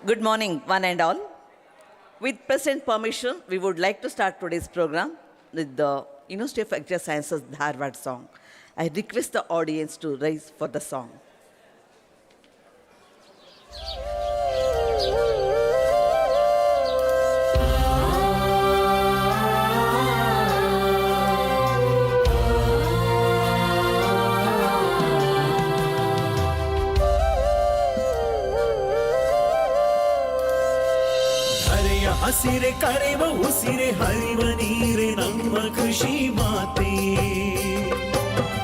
Good morning, one and all. With present permission, we would like to start today's program with the University of Agri Sciences Dharwad song. I request the audience to rise for the song. ಹಸಿರೆ ಕರೆವ Usire ಹರಿವ ನೀರೆ ನಮ್ಮ ಕೃಷಿ ಮಾತೆ.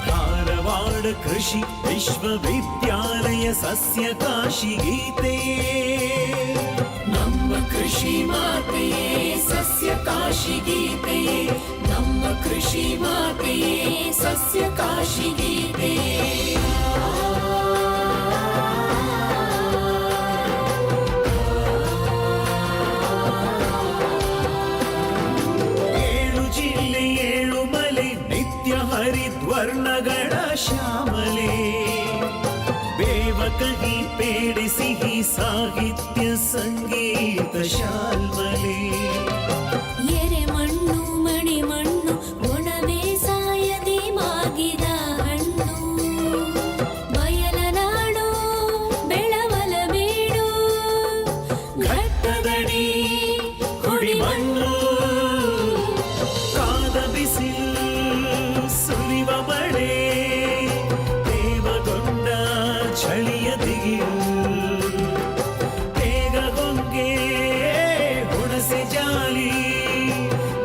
ಧಾರವಾಡ ಕೃಷಿ ವಿಶ್ವವಿದ್ಯಾಲಯ ಸಸ್ಯ ಕಾಶಿ ಗೀತೆ. ನಮ್ಮ ಕೃಷಿ ಮಾತೆಯೇ ಸಸ್ಯ ಕಾಶಿ ಗೀತೆ. ನಮ್ಮ ಕೃಷಿ ಮಾತೆಯೇ ಸಸ್ಯ ಕಾಶಿ ಗೀತೆ. ಹರಿದ್ವರ್ಣಗಳ ಶ್ಯಾಮಲೆ ಬೇವ ಕಹಿ ಪೇಡೆ ಸಿಹಿ ಸಾಹಿತ್ಯ ಸಂಗೀತ ಶಾಲ್ಮಲೆ. ಎರೆ ಮಣ್ಣು ಮಣಿ ಮಣ್ಣು ಗುಣ ಬೇಸಾಯದಿ ಮಾಗಿದ ಹಣ್ಣು. ಬಯಲ ನಾಡು ಬೆಳವಲ ಬೀಡು ಘಟ್ಟದಡಿ ಕುಡಿ ಮಣ್ಣು. ಕಾದ ಬಿಸಿಲು ಸುರಿವ ಮಳೆ ದೇವಗೊಂಡ ಚಳಿಯ ದಿಗಿರು. ಬೇಗ ಹೊಂಗೆ ಹುಣಸೆ ಜಾಲಿ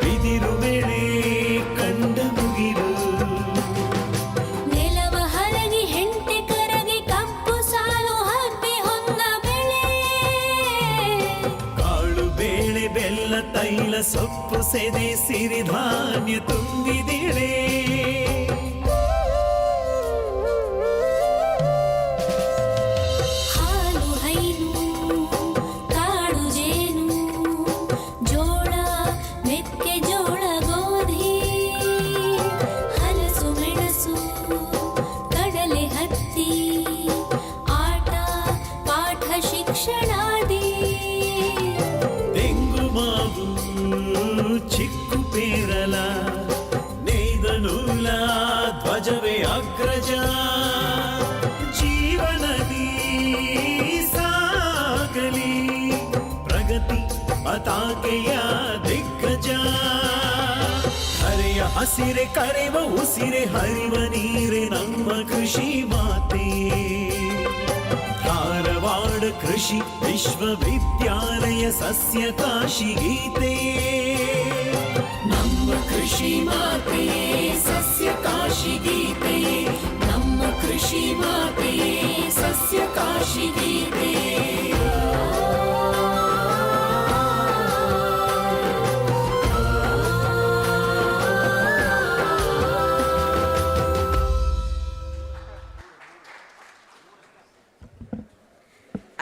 ಬಿದಿರು ಬೆಳೆ ಕಂಡ ಮುಗಿರು. ನೆಲವ ಹರಗಿ ಹೆಂಟೆ ಕರಗಿ ಕಪ್ಪು ಸಾಲು ಹಬ್ಬಿ ಹೊನ್ನ ಬೆಳೆ. ಕಾಳು ಬೇಳೆ ಬೆಲ್ಲ ತೈಲ ಸೊಪ್ಪು ಸೆದೆ ಸಿರಿಧಾನ್ಯ ತುಂಬಿದಿಳೆ. ಹಾಲು ಹೈನು ಕಾಡು ಜೇನು ಜೋಳ ಮೆಕ್ಕೆಜೋಳ ಗೋಧಿ ಹಲಸು ಮೆಣಸು ಕಡಲೆ ಹತ್ತಿ ಆಟ ಪಾಠ ಶಿಕ್ಷಣಾದಿ. ತೆಂಗು ಮಾವು ಚಿಕ್ಕು ಪೇರಲ ನೇಯ್ದ ನೂಲ ಧ್ವಜವೇ ಅಗ್ರಜ. ಜೀವನದಿ ಸಾಗಲಿ ಪ್ರಗತಿ ಪತಾಕೆಯ ದಿಗ್ಗಜ. ಹರೆಯ ಹಸಿರೆ ಕರೆವ ಉಸಿರೆ ಹರಿವ ನೀರೆ ನಮ್ಮ ಕೃಷಿ ಮಾತೆ. ಧಾರವಾಡ ಕೃಷಿ ವಿಶ್ವವಿದ್ಯಾಲಯ ಸಸ್ಯ ಕಾಶಿ ಗೀತೆ. ನಮ್ಮ ಕೃಷಿ ಮಾತೆಯೇ ಸಸ್ಯ ಕಾಶಿ ಗೀತೆ. ನಮ್ಮ ಕೃಷಿ ಮಾತೆಯೇ ಸಸ್ಯ ಕಾಶಿ ಗೀತೆ.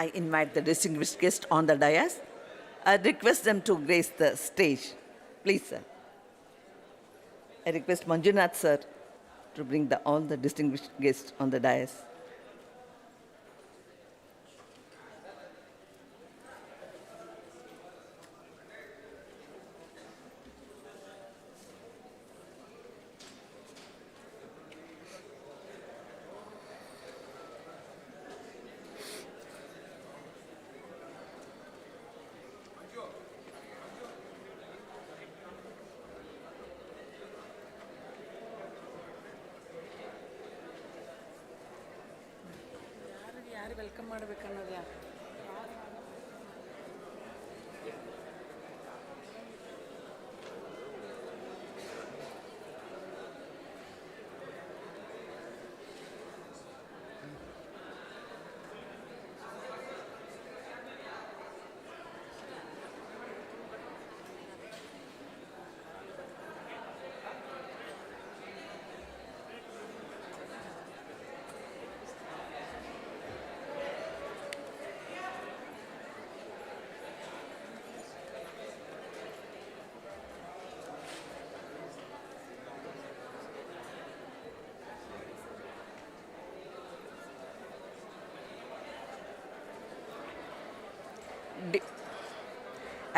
I invite the distinguished guests on the dais. I request them to grace the stage. Please, sir. I request Manjunath, sir, to bring all the distinguished guests on the dais. Welcome ಮಾಡಬೇಕನ್ನೋದು ಯಾರು?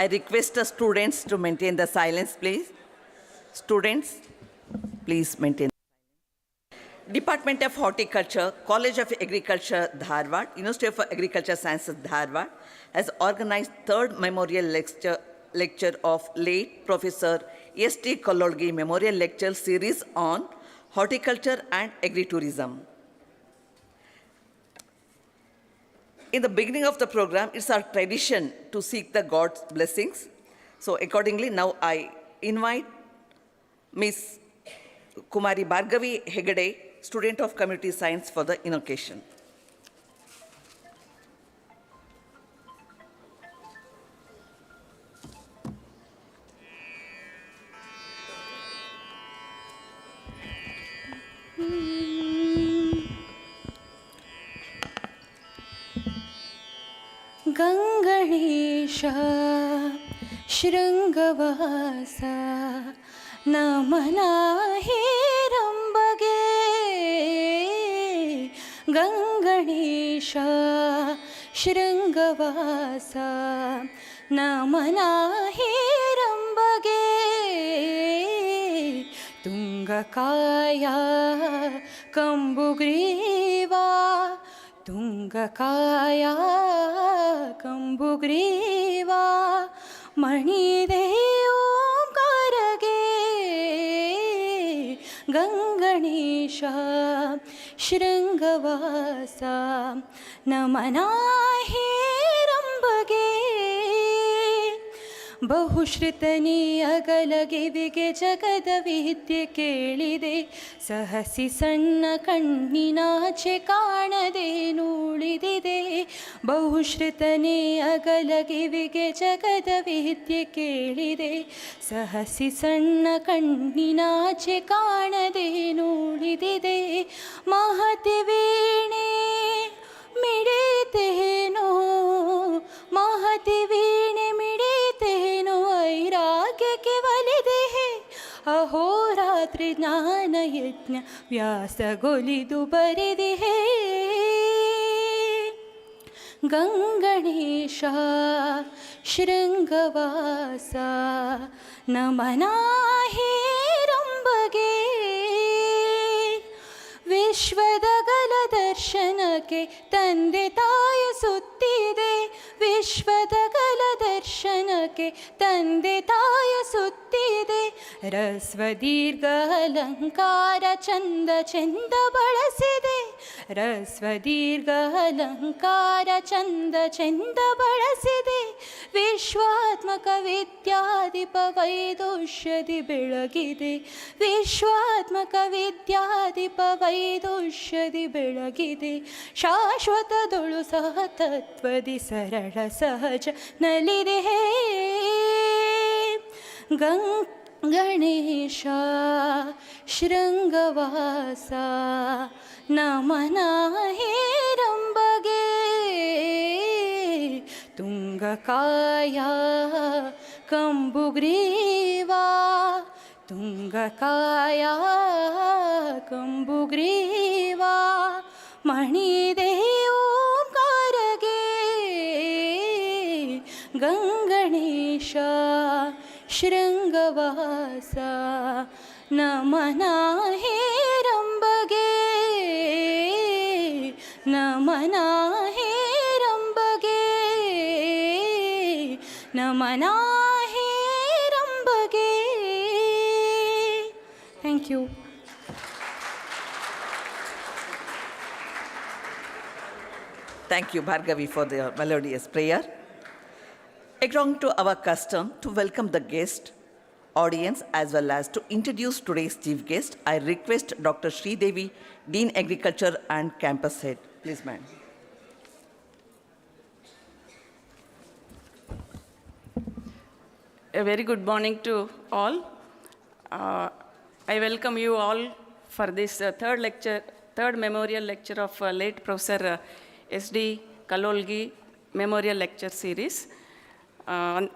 I request the students to maintain the silence, please. Students, please maintain. Department of Horticulture, College of Agriculture, Dharwad, University of Agriculture Sciences, Dharwad, has organized third memorial lecture of late Professor S.T. Kololgi Memorial Lecture Series on Horticulture and Agri-Tourism. In the beginning of the program, it's our tradition to seek the God's blessings. So accordingly, now I invite Ms. Kumari Bhargavi Hegade, student of Community Science, for the invocation. ಗಂಗಣೇಶ ಶೃಂಗವಾಸ ನಮನ ಹೇರಂಬಗೆ ಗಂಗಣೇಶ ಶೃಂಗವಾಸ ನಮನ ಹೇರಂಬಗೆ ತುಂಗಕಾಯ ಕಂಬುಗ್ರೀವಾ ತುಂಗಕಾಯ ಕಂಬುಗ್ರೀವಾ ಮಣಿದೆ ಓಂಕಾರಗೆ ಗಂಗಣೇಶ ಶೃಂಗವಾಸ ನಮನ ಹೇರಂಬಗೆ ಬಹುಶ್ರುತನಿ ಅಗಲಗಿವಿಗೆ ಜಗದ ವಿದ್ಯೆ ಕೇಳಿದೆ ಸಹಸಿ ಸಣ್ಣ ಕಣ್ಣಿನಾಚೆ ಕಾಣದೆ ನೂಳಿದಿದೆ ಬಹುಶ್ರುತನಿ ಅಗಲಗಿವಿಗೆ ಜಗದ ವಿದ್ಯೆ ಕೇಳಿದೆ ಸಹಸಿ ಸಣ್ಣ ಕಣ್ಣಿನಾಚೆ ಕಾಣದೆ ನೂಳಿದಿದೆ ಮಹತಿ ವೀಣೆ ಮಿಡಿತೇನೋ ಮಹತಿ ವೀಣೆ ಮಿಡಿತೇನೋ ವೈರಾಗ್ಯಕ್ಕೆ ಒಲಿದೆ ಅಹೋರಾತ್ರಿ ಜ್ಞಾನ ಯಜ್ಞ ವ್ಯಾಸಗೊಲಿದು ಬರೆದೆ ಗಂಗಣೇಶ ಶೃಂಗವಾಸ ನಮನ ಹೇರಂಬಗೆ ವಿಶ್ವದಗಲ ದರ್ಶನಕ್ಕೆ ತಂದೆ ತಾಯ ಸುತ್ತಿದೆ ವಿಶ್ವದಗಲ ದರ್ಶನಕ್ಕೆ ತಂದೆ ತಾಯ ಸುತ್ತಿದೆ ರಸ್ವ ದೀರ್ಘ ಅಲಂಕಾರ ಚಂದ ಚಂದ ಬಳಸಿದೆ ರಸ್ವ ದೀರ್ಘ ಅಲಂಕಾರ ಚಂದ ಚಂದ ಬಳಸಿದೆ ವಿಶ್ವಾತ್ಮಕ ವಿದ್ಯಾಧಿಪ ವೈದುಷ್ಯದಿ ಬೆಳಗಿದೆ ವಿಶ್ವಾತ್ಮಕ ವಿದ್ಯಾಧಿಪ ವೈದುಷ್ಯದಿ ಬೆಳಗಿದೆ ಶಾಶ್ವತದೊಳು ಸಹ ತತ್ವದಿ ಸರಳ ಸಹಜ ನಲಿದೆ ಗಣೇಶ ಶೃಂಗವಾಸ ನಮನ ಹೇರಂಬಗೆ ತುಂಗಕಾಯ ಕಂಬುಗ್ರೀವಾ ತುಂಗಕಾಯ ಕಂಬುಗ್ರೀವಾ ಮಣಿದೆ ಓಂಕಾರಗೆ ಗಂಗಣೇಶ ಶೃಂಗವಾಸ ನಮನ ಹೇರಂಬಗೆ ನಮನ ಹೇರಂಬಗೆ ನಮನ ಹೇರಂಬಗೆ thank you. Thank you, Bhargavi, for the melodious prayer. According to our custom, to welcome the guest, audience, as well as to introduce today's chief guest, I request Dr. Sridevi, Dean Agriculture and Campus Head. Please, ma'am. A very good morning to all. I welcome you all for this third memorial lecture of late Professor S.D. Kololgi Memorial Lecture Series. On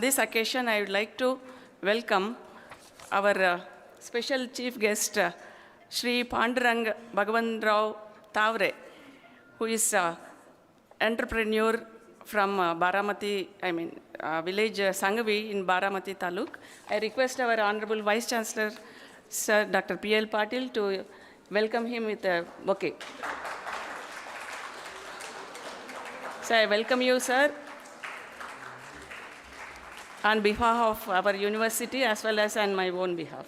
this occasion, I would like to welcome our special chief guest, Shri Pandurang Bhagavan Rao Tavre, who is entrepreneur from Baramati, village Sangavi in Baramati Taluk. I request our Honorable Vice Chancellor, Sir Dr. P.L. Patil, to welcome him with a bouquet. So I welcome you, sir, on behalf of our university as well as on my own behalf.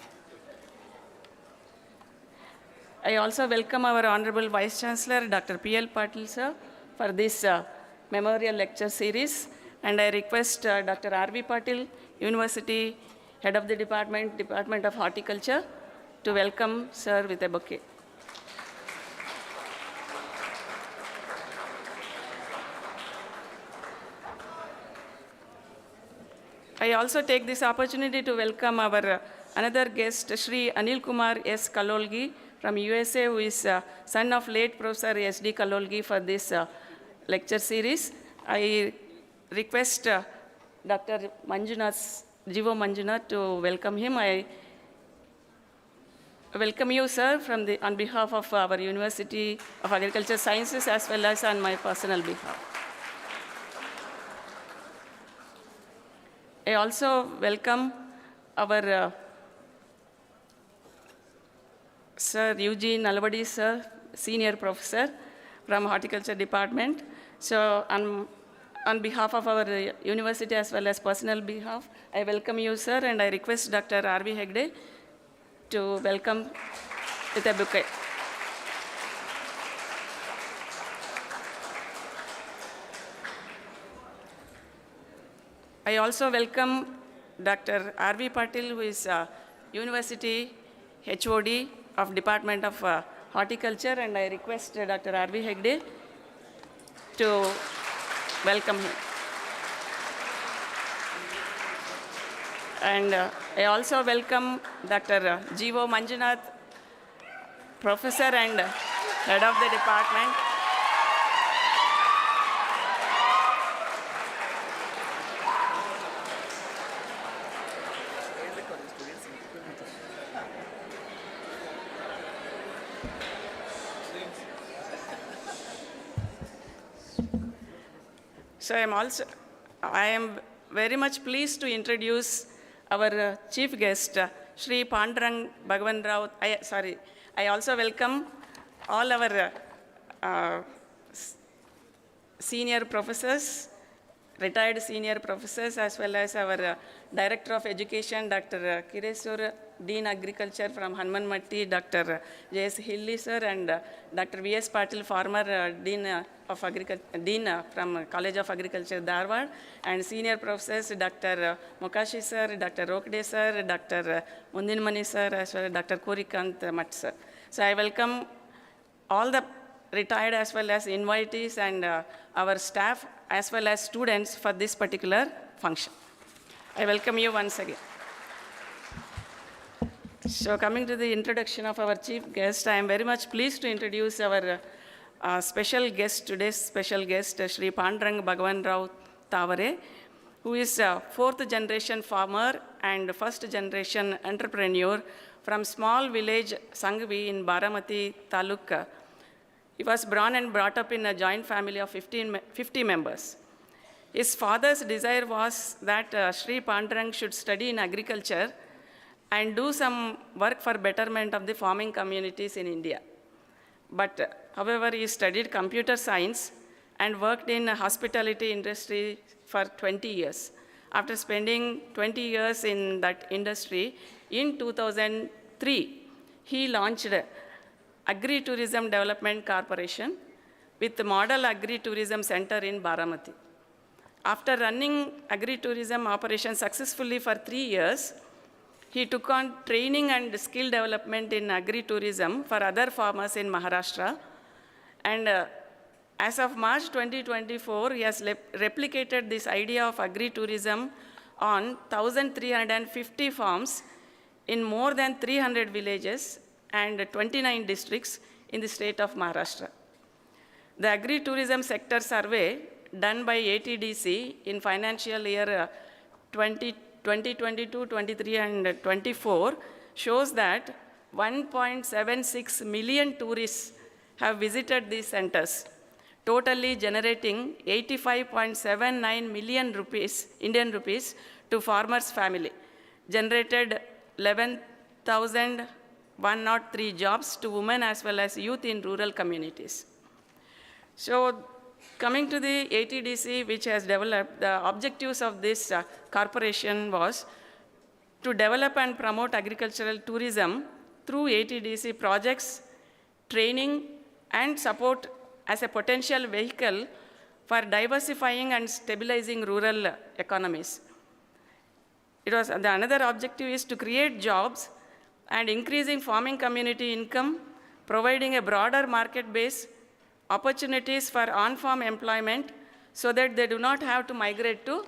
I also welcome our Honorable Vice Chancellor, Dr. P.L. Patil, sir, for this memorial lecture series. And I request Dr. R.V. Patil, University Head of the Department of Horticulture, to welcome sir with a bouquet. I also take this opportunity to welcome our another guest, Shri Anil Kumar S. Kololgi from USA, who is son of late Professor S.D. Kololgi, for this lecture series. I request Dr. Jivo Manjunath to welcome him. I welcome you, sir, on behalf of our University of Agriculture Sciences as well as on my personal behalf. I also welcome our Sir Eugene Nalvadi, sir, Senior Professor from Horticulture Department. So on behalf of our university as well as personal behalf, I welcome you, sir, and I request Dr. R.V. Hegde to welcome with a bouquet. I also welcome Dr. R.V. Patil, who is University HOD of Department of Horticulture, and I request Dr. R.V. Hegde to welcome him. And I also welcome Dr. Jivo Manjunath, Professor and Head of the Department. So I am very much pleased to introduce our chief guest, Shri Pandurang Bhagavan Rao. I also welcome all our senior professors, retired senior professors, as well as our Director of Education, Dr. Kiresur, Dean Agriculture from Hanmanmatti, Dr. J.S. Hilli, sir, and Dr. V.S. Patil, former Dean of Agriculture, Dean from College of Agriculture, Dharwad, and senior professors, Dr. Mokashi, sir, Dr. Rokde, sir, Dr. Mundinmani, sir, as well as Dr. Kurikant Mat, sir. So I welcome all the retired as well as invitees and our staff as well as students for this particular function. I welcome you once again. So coming to the introduction of our chief guest, I am very much pleased to introduce our special guest, today's special guest, Shri Pandurang Bhagavan Rao Tavare, who is a fourth generation farmer and first generation entrepreneur from small village Sangavi in Baramati Taluk. He was born and brought up in a joint family of 50 members. His father's desire was that Shri Pandurang should study in agriculture and do some work for betterment of the farming communities in India. But however, he studied computer science and worked in a hospitality industry for 20 years. After spending 20 years in that industry, in 2003, he launched Agri-Tourism Development Corporation with the Model Agri-Tourism Center in Baramati. After running agri-tourism operations successfully for 3 years, he took on training and skill development in agri-tourism for other farmers in Maharashtra. And as of March 2024, he has replicated this idea of agri-tourism on 1,350 farms in more than 300 villages and 29 districts in the state of Maharashtra. The agri-tourism sector survey done by ATDC in financial year 2022, 23, and 24 shows that 1.76 million tourists have visited these centers. totally generating 85.79 million rupees, Indian rupees, to farmers' family, generated 11,103 jobs to women as well as youth in rural communities. So coming to the ATDC, which has developed, the objectives of this corporation was to develop and promote agricultural tourism through ATDC projects, training, and support as a potential vehicle for diversifying and stabilizing rural economies. Another objective is to create jobs and increasing farming community income, providing a broader market base, opportunities for on-farm employment so that they do not have to migrate to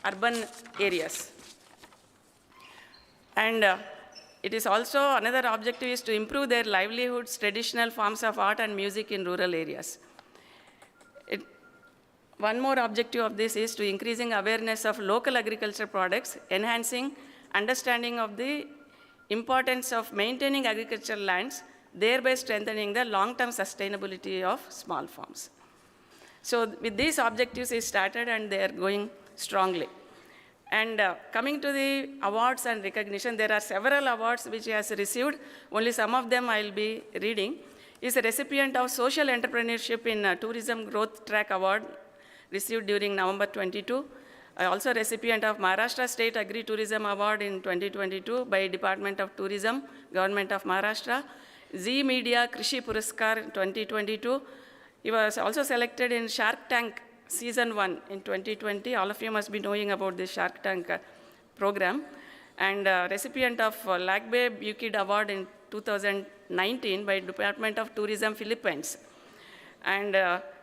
urban areas. And it is also, another objective is to improve their livelihoods, traditional forms of art and music in rural areas. One more objective of this is to increasing awareness of local agriculture products, enhancing understanding of the importance of maintaining agricultural lands, thereby strengthening the long-term sustainability of small farms. So with these objectives, it started and they are going strongly. And coming to the awards and recognition, there are several awards which he has received. Only some of them I'll be reading. He is a recipient of Social Entrepreneurship in Tourism Growth Track Award, received during November 22. Also a recipient of Maharashtra State Agri-Tourism Award in 2022 by Department of Tourism, Government of Maharashtra. Zee Media Krishi Puraskar 2022. He was also selected in Shark Tank Season 1 in 2020. All of you must be knowing about this Shark Tank program. And recipient of Lagbe Bukid Award in 2019 by Department of Tourism, Philippines. And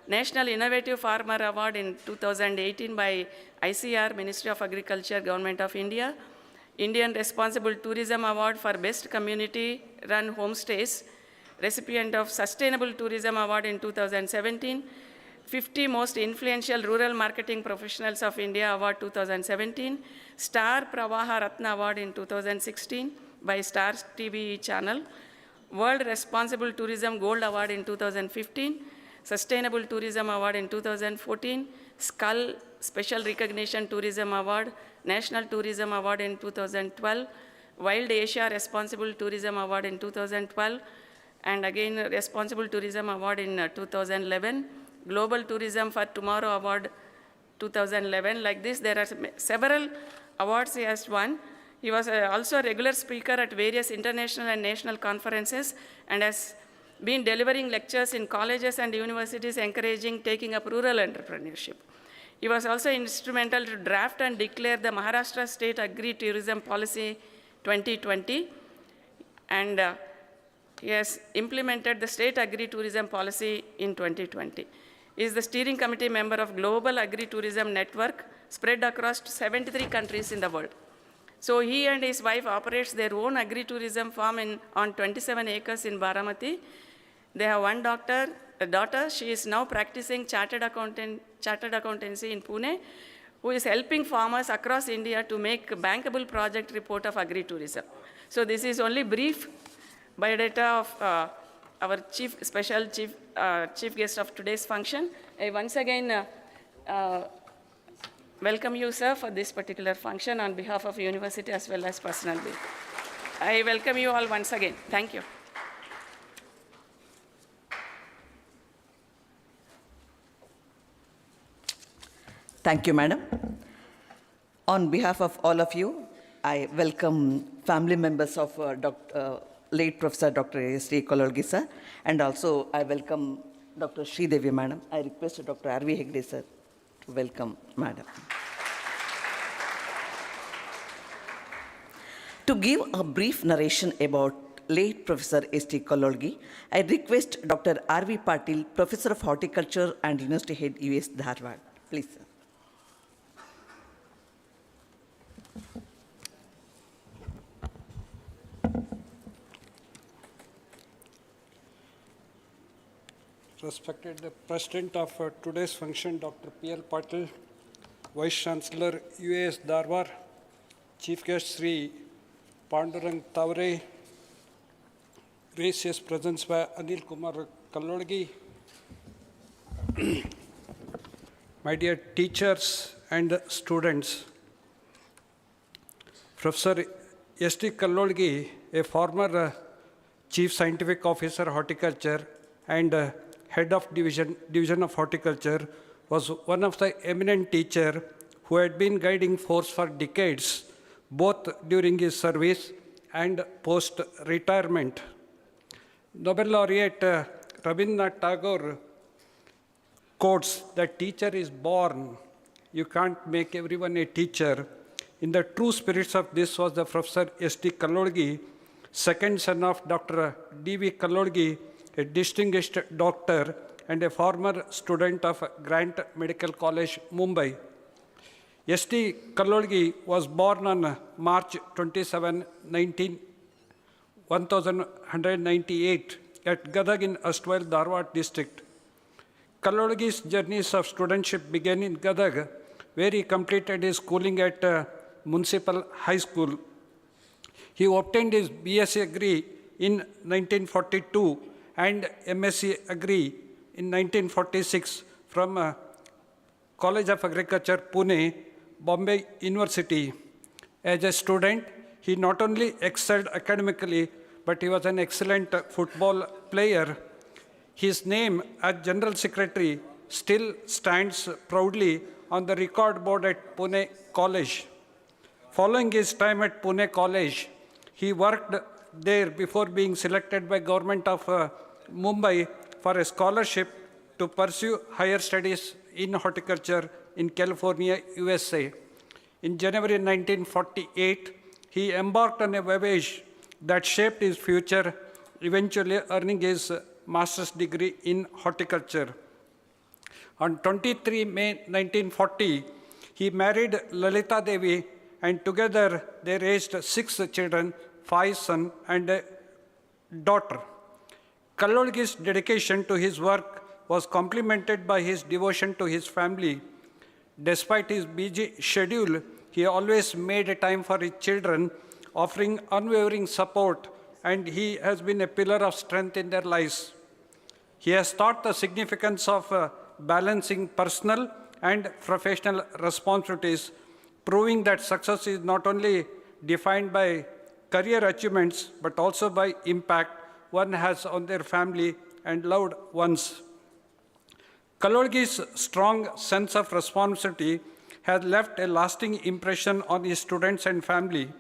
National Innovative Farmer Award in 2018 by ICR, Ministry of Agriculture, Government of India. Indian Responsible Tourism Award for Best Community-Run Homestays. Recipient of Sustainable Tourism Award in 2017. 50 Most Influential Rural Marketing Professionals of India Award 2017. Star Pravaha Ratna Award in 2016 by Star TV channel. World Responsible Tourism Gold Award in 2015. Sustainable Tourism Award in 2014, Skull Special Recognition Tourism Award, National Tourism Award in 2012, Wild Asia Responsible Tourism Award in 2012, and again Responsible Tourism Award in 2011, Global Tourism for Tomorrow Award 2011. Like this, there are several awards he has won. He was also a regular speaker at various international and national conferences and has been delivering lectures in colleges and universities encouraging taking up rural entrepreneurship. He was also instrumental to draft and declare the Maharashtra State Agri-Tourism Policy 2020, and he has implemented the State Agri-Tourism Policy in 2020. He is the steering committee member of Global Agri-Tourism Network spread across 73 countries in the world. So he and his wife operates their own agri-tourism farm on 27 acres in Baramati. They have one daughter. She is now practicing chartered accountancy in Pune, who is helping farmers across India to make a bankable project report of agri-tourism. So this is only brief biodata of our chief guest of today's function. I once again welcome you, sir, for this particular function on behalf of university as well as personally. I welcome you all once again. Thank you. Thank you, madam. On behalf of all of you, I welcome family members of late Professor Dr. S.D. Kololgi, sir, and also I welcome Dr. Sridevi, madam. I request Dr. R.V. Hegde, sir, to welcome madam. To give a brief narration about late Professor S.T. Kololgi, I request Dr. R.V. Patil, Professor of Horticulture and University Head, UAS, Dharwad. Please, sir. Respected President of today's function, Dr. P.L. Patil, Vice Chancellor, UAS Dharwad, Chief Guest Sri Pandurang Tavre, gracious presence by Anil Kumar Kololgi, My dear teachers and students, Professor S.T. Kololgi, a former Chief Scientific Officer Horticulture and Head of Division of Horticulture, was one of the eminent teachers who had been guiding force for decades, both during his service and post-retirement. Nobel laureate Rabindranath Tagore quotes, "The teacher is born. You can't make everyone a teacher." In the true spirits of this was the Professor S.T. Kololgi, second son of Dr. D.V. Kololgi, a distinguished doctor and a former student of Grant Medical College, Mumbai. S.T. Kololgi was born on March 27, 1198 at Gadag in Astwal, Dharwad district. Kololgi's journeys of studentship began in Gadag, where he completed his schooling at Municipal High School. He obtained his BSc Agri in 1942 and MSc Agri in 1946 from College of Agriculture, Pune, Bombay University. As a student, he not only excelled academically, but he was an excellent football player. His name as General Secretary still stands proudly on the record board at Pune College. Following his time at Pune College, he worked there before being selected by Government of Mumbai for a scholarship to pursue higher studies in horticulture in California, USA. In January 1948, he embarked on a voyage that shaped his future, eventually earning his master's degree in horticulture. On 23 May 1940, he married Lalita Devi, and together they raised 6 children, 5 sons and a daughter. Kololgi's dedication to his work was complemented by his devotion to his family. Despite his busy schedule, he always made a time for his children, offering unwavering support, and he has been a pillar of strength in their lives. He has taught the significance of balancing personal and professional responsibilities, proving that success is not only defined by career achievements, but also by impact one has on their family and loved ones. Kololgi's strong sense of responsibility has left a lasting impression on his students and family.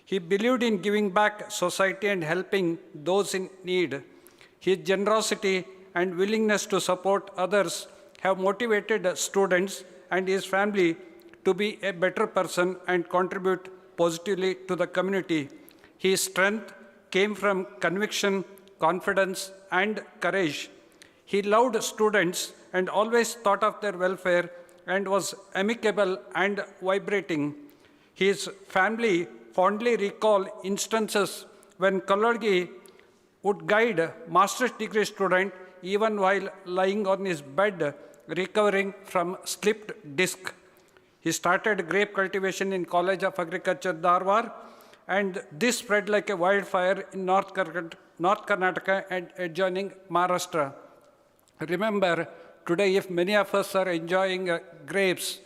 He believed in giving back society and helping those in need. His generosity and willingness to support others have motivated students and his family to be a better person and contribute positively to the community. His strength came from conviction, confidence, and courage. He loved students and always thought of their welfare and was amicable and vibrating. His family fondly recall instances when Kololgi would guide master's degree student even while lying on his bed recovering from slipped disc. He started grape cultivation in College of Agriculture, Dharwad, and this spread like a wildfire in North Karnataka and adjoining Maharashtra. Remember, today if many of us are enjoying grapes,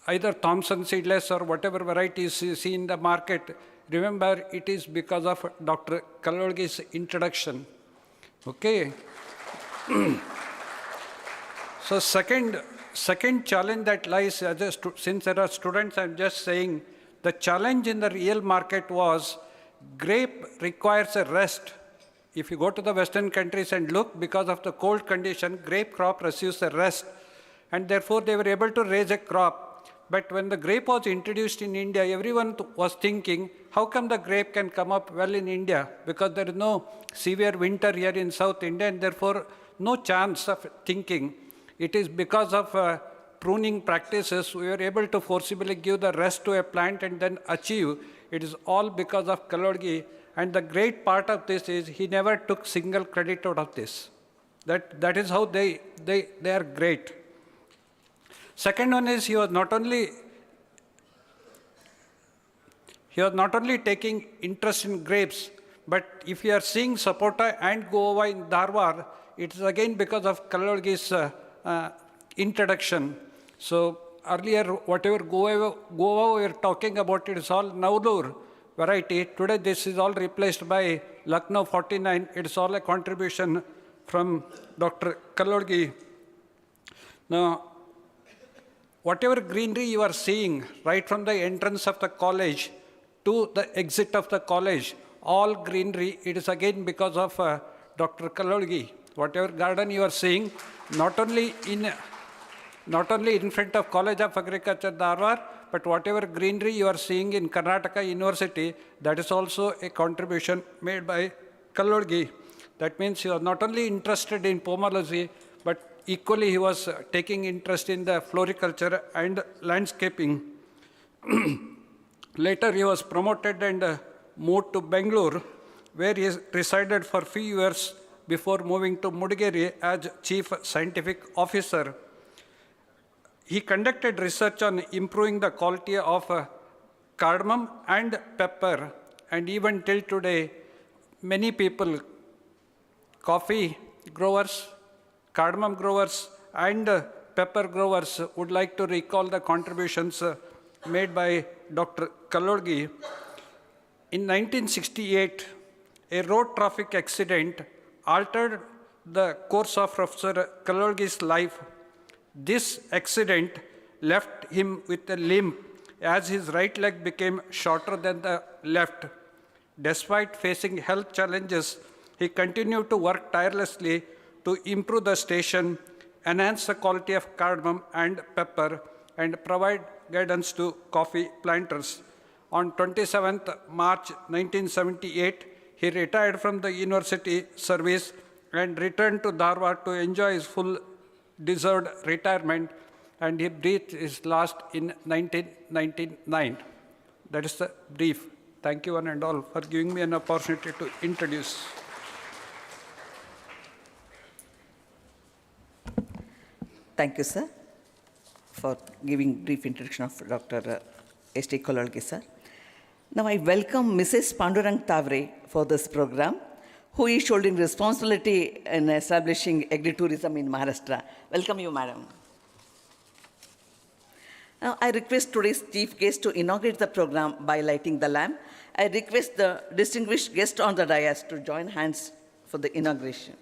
either Thompson seedless or whatever varieties you see in the market, remember it is because of Dr. Kololgi's introduction. Okay. So second challenge that lies, since there are students, I'm just saying, the challenge in the real market was grape requires a rest. If you go to the Western countries and look, because of the cold condition, grape crop receives a rest, and therefore they were able to raise a crop. But when the grape was introduced in India, everyone was thinking, how come the grape can come up well in India? Because there is no severe winter here in South India, and therefore no chance of thinking. It is because of pruning practices we were able to forcibly give the rest to a plant and then achieve. It is all because of Kololgi. And the great part of this is he never took single credit out of this. That is how they are great. Second one is he was not only taking interest in grapes, but if you are seeing Sapota and Guava in Dharwad, it is again because of Kololgi's introduction. So earlier, whatever Goa we were talking about, it is all Naulur variety. Today, this is all replaced by Lucknow 49. It is all a contribution from Dr. Kololgi. Now, whatever greenery you are seeing, right from the entrance of the college to the exit of the college, all greenery, it is again because of Dr. Kololgi. Whatever garden you are seeing, not only in front of College of Agriculture, Dharwad, but whatever greenery you are seeing in Karnataka University, that is also a contribution made by Kololgi. That means he was not only interested in pomology, but equally he was taking interest in the floriculture and landscaping. Later he was promoted and moved to Bangalore, where he resided for few years before moving to Mudigeri as Chief Scientific Officer. He conducted research on improving the quality of cardamom and pepper, and even till today, many people, coffee growers, cardamom growers, and pepper growers would like to recall the contributions made by Dr. Kololgi. In 1968, a road traffic accident altered the course of Professor Kololgi's life. This accident left him with a limp as his right leg became shorter than the left. Despite facing health challenges, he continued to work tirelessly to improve the station, enhance the quality of cardamom and pepper, and provide guidance to coffee planters. On 27th March 1978, he retired from the university service and returned to Dharwad to enjoy his full deserved retirement, and he breathed his last in 1999. That is the brief. Thank you one and all for giving me an opportunity to introduce. Thank you, sir, for giving brief introduction of Dr. S.T. Kololgi, sir. Now I welcome Mrs. Pandurang Tavre for this program, who is shouldering responsibility in establishing agri-tourism in Maharashtra. Welcome you, madam. Now I request today's chief guest to inaugurate the program by lighting the lamp. I request the distinguished guest on the dais to join hands for the inauguration.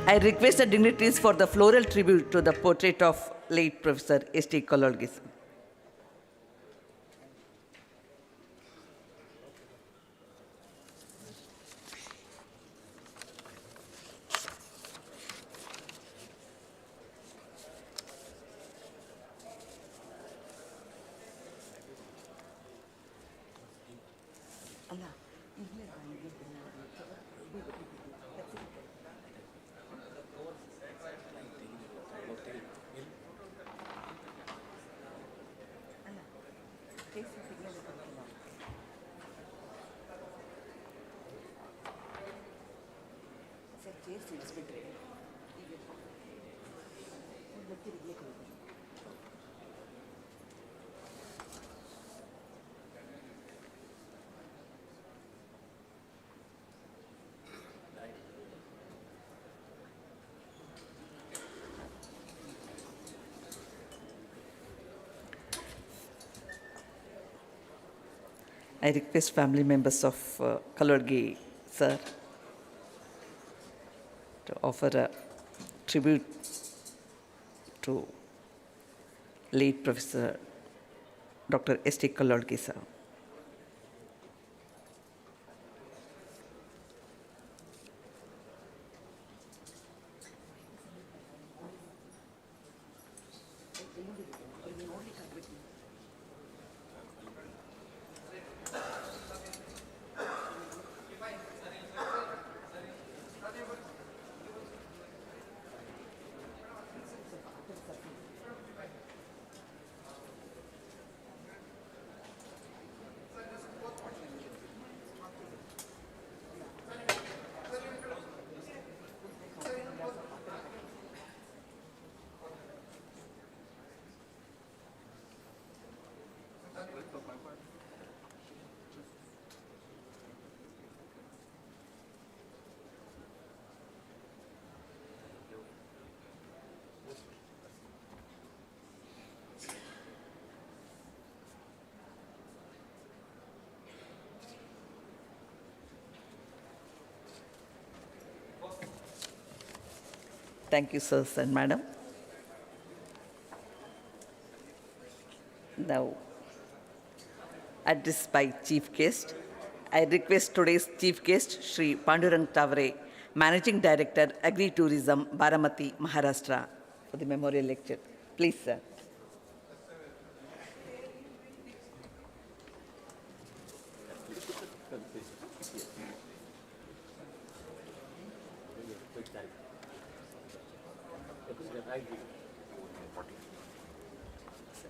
I request the dignitaries for the floral tribute to the portrait of late Professor S.T. Kololgi. I request family members of Kololgi, sir, to offer a tribute to late Professor Dr. S.T. Kololgi, sir. Thank you, sirs and madam. Now, address by Chief Guest. I request today's Chief Guest, Shri Pandurang Tavare, Managing Director, Agri-Tourism, Baramati, Maharashtra, for the memorial lecture. Please, sir.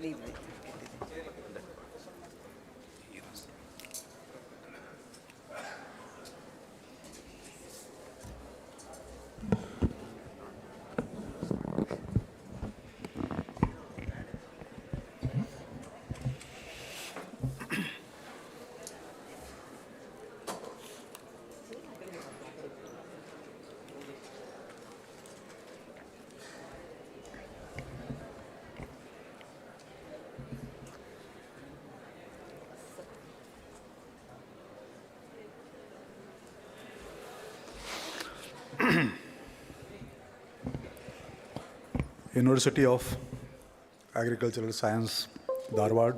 Leave it. University of Agricultural Science, Dharwad,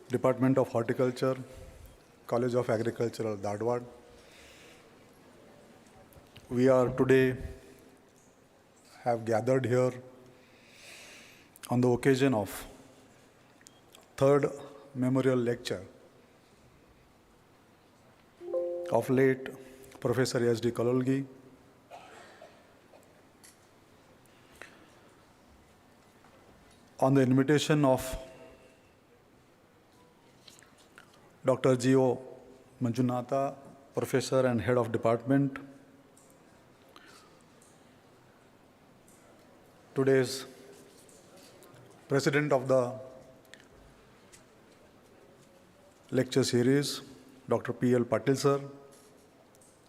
Department of Horticulture, College of Agricultural, Dharwad. We are today have gathered here on the occasion of third memorial lecture of late Professor S.D. Kololgi, on the invitation of Dr. G.O. Manjunatha, Professor and Head of Department. Today's President of the lecture series, Dr. P.L. Patil Sir,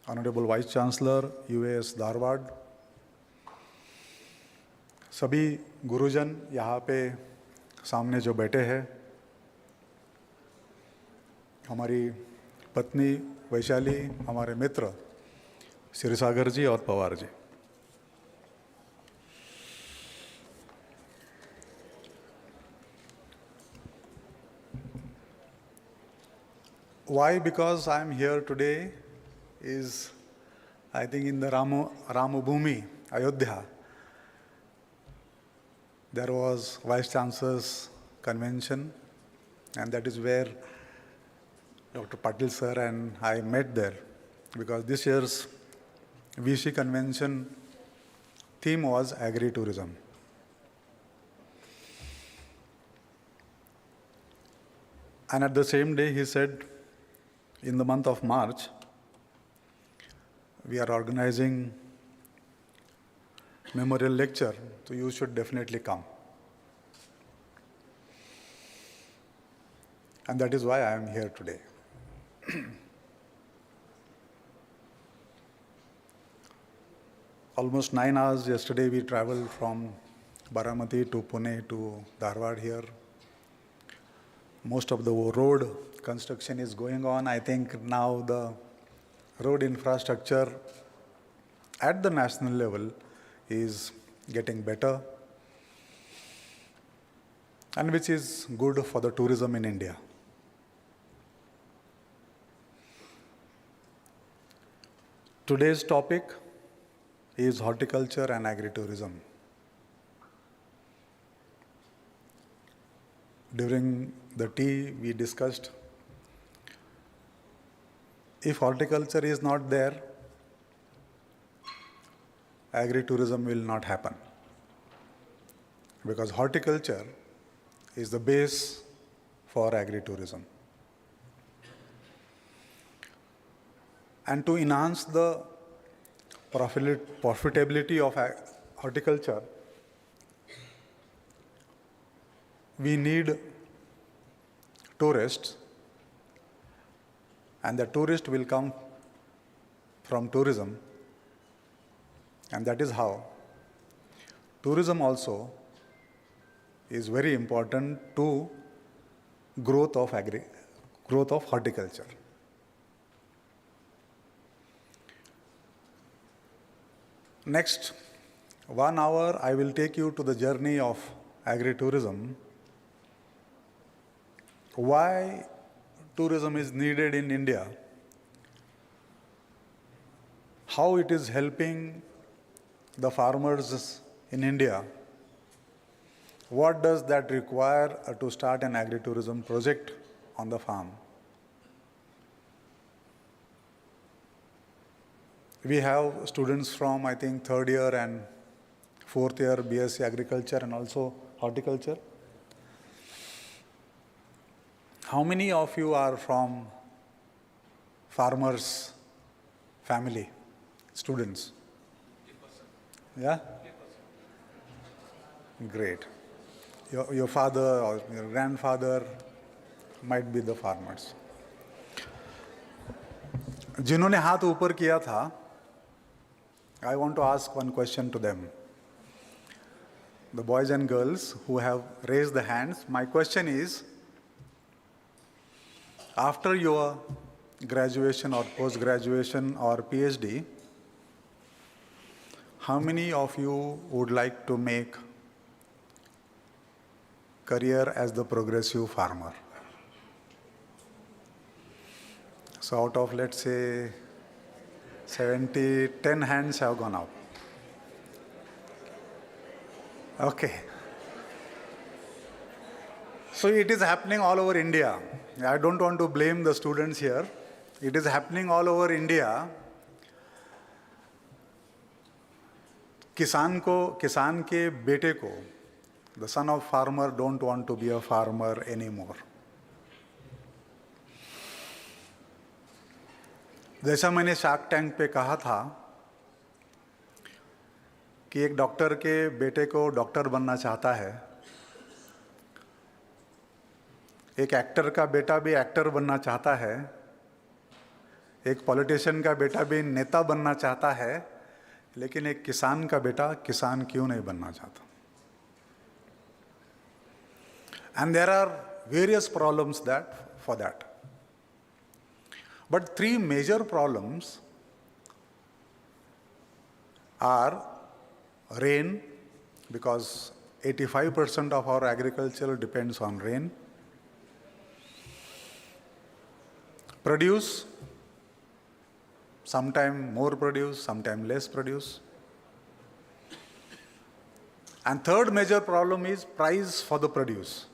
Honorable Vice Chancellor, UAS Dharwad, सभी गुरुजन यहाँ पे सामने जो बैठे हैं, हमारी पत्नी वैशाली, हमारे मित्र श्रीसागर जी और Pawar ji, why? Because I am here today is, I think, in the Ramabhumi, Ayodhya. There was Vice Chancellor's convention, and that is where Dr. Patil sir and I met there, because this year's VC convention theme was Agri-Tourism. And at the same day, he said, in the month of March, we are organizing memorial lecture, so you should definitely come. And that is why I am here today. Almost 9 hours yesterday we traveled from Baramati to Pune to Dharwad here. most of the road construction is going on. I think now the road infrastructure at the national level is getting better, and which is good for the tourism in India. Today's topic is horticulture and agri-tourism. During the tea, we discussed if horticulture is not there, agri-tourism will not happen. Because horticulture is the base for agri-tourism. And to enhance the profitability of horticulture, we need tourists, and the tourist will come from tourism, and that is how tourism also is very important to growth of horticulture. Next 1 hour, I will take you to the journey of agri-tourism. Why tourism is needed in India, how it is helping the farmers in India, what does that require to start an agri-tourism project on the farm. We have students from, I think, 3rd year and 4th year BSc Agriculture and also Horticulture. How many of you are from farmers' family, students? Yeah? Great. Your father or your grandfather might be the farmers. जिन्होंने हाथ ऊपर किया था, I want to ask one question to them. The boys and girls who have raised the hands, my question is, after your graduation or post-graduation or PhD, how many of you would like to make career as the progressive farmer? So out of, let's say, 70, 10 hands have gone up. Okay. So it is happening all over India. I don't want to blame the students here. It is happening all over India. किसान के बेटे को, the son of farmer don't want to be a farmer anymore. जैसा मैंने shark tank पे कहा था कि एक डॉक्टर के बेटे को डॉक्टर बनना चाहता है, एक एक्टर का बेटा भी एक्टर बनना चाहता है, एक पॉलिटिशियन का बेटा भी नेता बनना चाहता है, लेकिन एक किसान का बेटा किसान क्यों नहीं बनना चाहता? And there are various problems for that. But 3 major problems are rain, because 85% of our agriculture depends on rain. Produce, sometime more produce, sometime less produce. And 3rd major problem is price for the produce.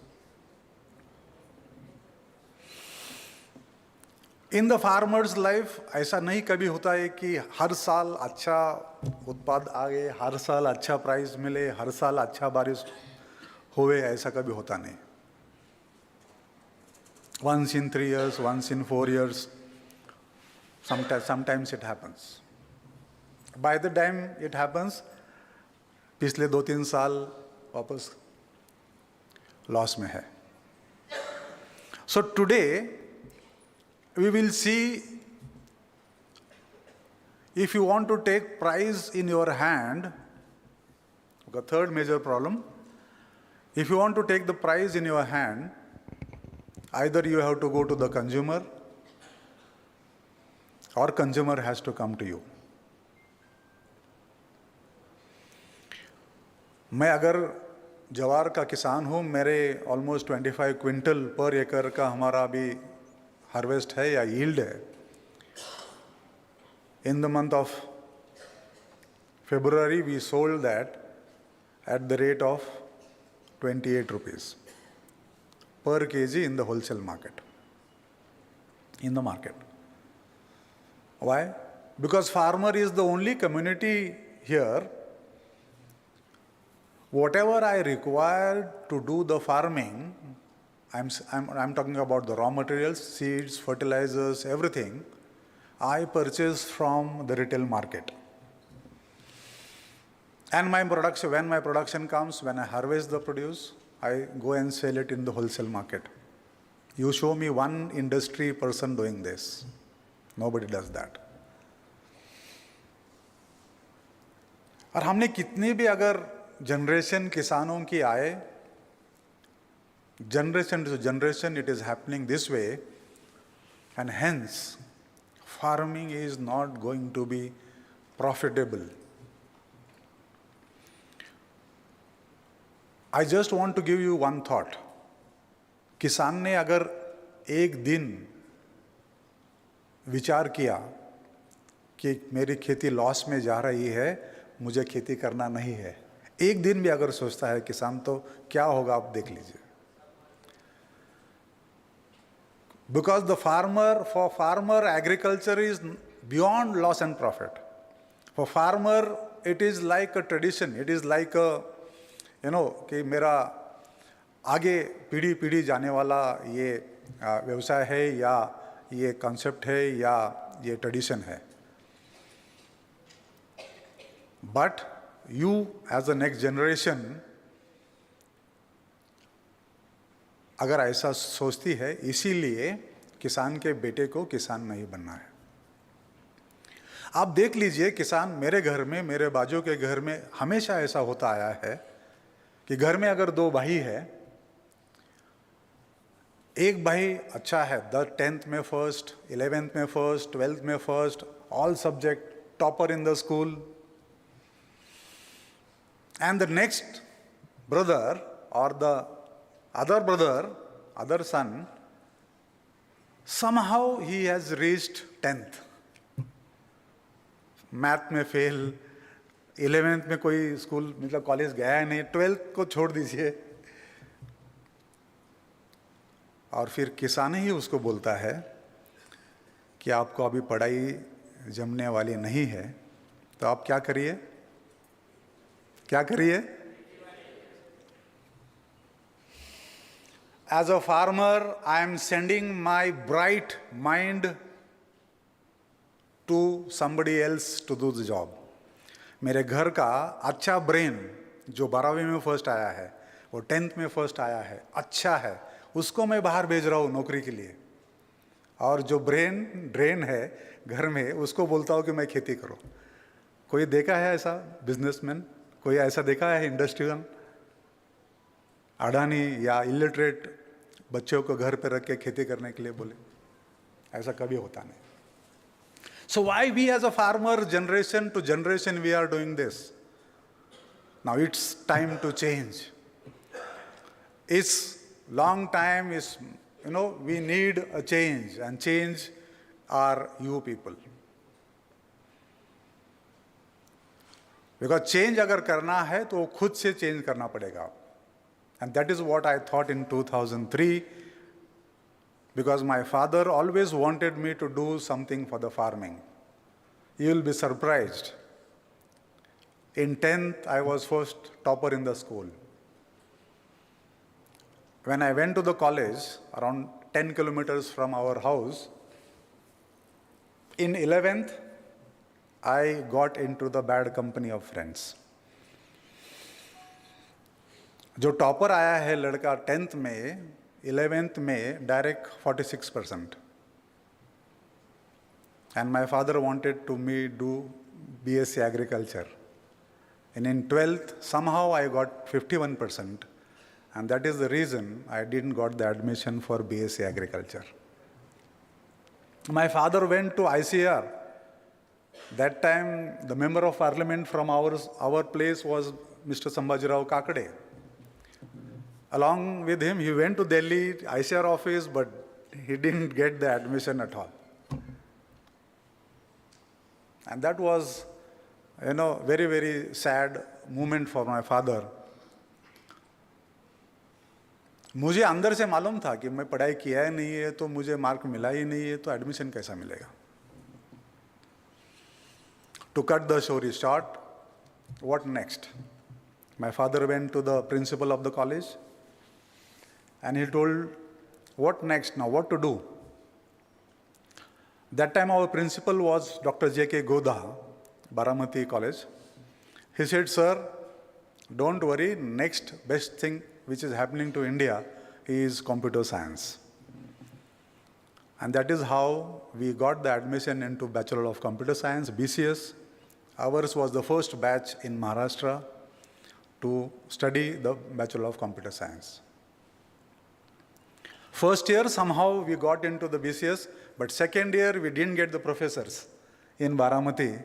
In the farmer's life, ऐसा नहीं कभी होता है कि हर साल अच्छा उत्पाद आए, हर साल अच्छा प्राइस मिले, हर साल अच्छा बारिश होवे, ऐसा कभी होता नहीं. Once in 3 years, once in 4 years, sometimes it happens. By the time it happens, पिछले 2-3 साल वापस लॉस में है. So today, we will see, if you want to take prize in your hand, the 3rd major problem, if you want to take the prize in your hand, either you have to go to the consumer or consumer has to come to you. मैं अगर जवार का किसान हूँ, मेरे almost 25 quintal पर एकड़ का हमारा अभी हार्वेस्ट है या यील्ड है. In the month of February, we sold that at the rate of 28 rupees per kg in the wholesale market, in the market. Why? Because farmer is the only community here. Whatever I require to do the farming, I'm talking about the raw materials, seeds, fertilizers, everything, I purchase from the retail market. And my production, when my production comes, when I harvest the produce, I go and sell it in the wholesale market. You show me one industry person doing this. Nobody does that. और हमने कितनी भी अगर generation किसानों की आए, generation to generation it is happening this way, and hence farming is not going to be profitable. I just want to give you one thought. किसान ने अगर एक दिन विचार किया कि मेरी खेती लॉस में जा रही है, मुझे खेती करना नहीं है, एक दिन भी अगर सोचता है किसान, तो क्या होगा आप देख लीजिए. Because for farmer, agriculture is beyond loss and profit. For farmer, it is like a tradition. It is like a, कि मेरा आगे पीढ़ी पीढ़ी जाने वाला ये व्यवसाय है, या ये कॉन्सेप्ट है, या ये ट्रेडिशन है. But you as a next generation, अगर ऐसा सोचती है, इसीलिए किसान के बेटे को किसान नहीं बनना है. आप देख लीजिए, किसान मेरे घर में, मेरे बाजू के घर में हमेशा ऐसा होता आया है कि घर में अगर दो भाई है, एक भाई अच्छा है, 10th में फर्स्ट, 11th में फर्स्ट, 12th में first, all subject topper in the school, and the next brother or the other brother, other son, somehow he has reached 10th. Math में फेल, 11th में कोई स्कूल मतलब college गया नहीं, 12th को छोड़ दीजिए, और फिर किसान ही उसको बोलता है कि आपको अभी पढ़ाई जमने वाली नहीं है, तो आप क्या करिए, क्या करिए. As a farmer, I am sending my bright mind to somebody else to do the job. मेरे घर का अच्छा ब्रेन जो 12वीं में फर्स्ट आया है, वो 10th में फर्स्ट आया है, अच्छा है, उसको मैं बाहर भेज रहा हूँ नौकरी के लिए, और जो ड्रेन है घर में, उसको बोलता हूँ कि मैं खेती करो. कोई देखा है ऐसा बिजनेसमैन? कोई ऐसा देखा है इंडस्ट्रियल? अडानी या इलिटरेट बच्चों को घर पे रख के खेती करने के लिए बोले? ऐसा कभी होता नहीं. So why we as a farmer, generation to generation, we are doing this? Now it's time to change. It's long time, we need a change, and change are you people. Because change अगर करना है तो खुद से change करना पड़ेगा. And that is what I thought in 2003, because my father always wanted me to do something for the farming. You will be surprised. In 10th, I was first topper in the school. When I went to the college, around 10 kilometers from our house, in 11th, I got into the bad company of friends. जो topper आया है लड़का 10th में, 11th में direct 46%. And my father wanted to me do BSc Agriculture. And in 12th, somehow I got 51%. And that is the reason I didn't got the admission for BSc Agriculture. My father went to ICR. That time, the member of parliament from our place was Mr. Sambhajirao Kakade. Along with him, he went to Delhi, ICR office, but he didn't get the admission at all. And that was, very, very sad moment for my father. मुझे अंदर से मालूम था कि मैं पढ़ाई किया ही नहीं है, तो मुझे मार्क मिला ही नहीं है, तो एडमिशन कैसा मिलेगा? To cut the story short, what next? My father went to the principal of the college and he told, what next now, what to do? That time our principal was Dr. J.K. Godha, Baramati College. He said, sir, don't worry, next best thing which is happening to India is computer science. And that is how we got the admission into Bachelor of Computer Science, BCS. Ours was the first batch in Maharashtra to study the Bachelor of Computer Science. First year, somehow we got into the BCS, but second year we didn't get the professors in Baramati,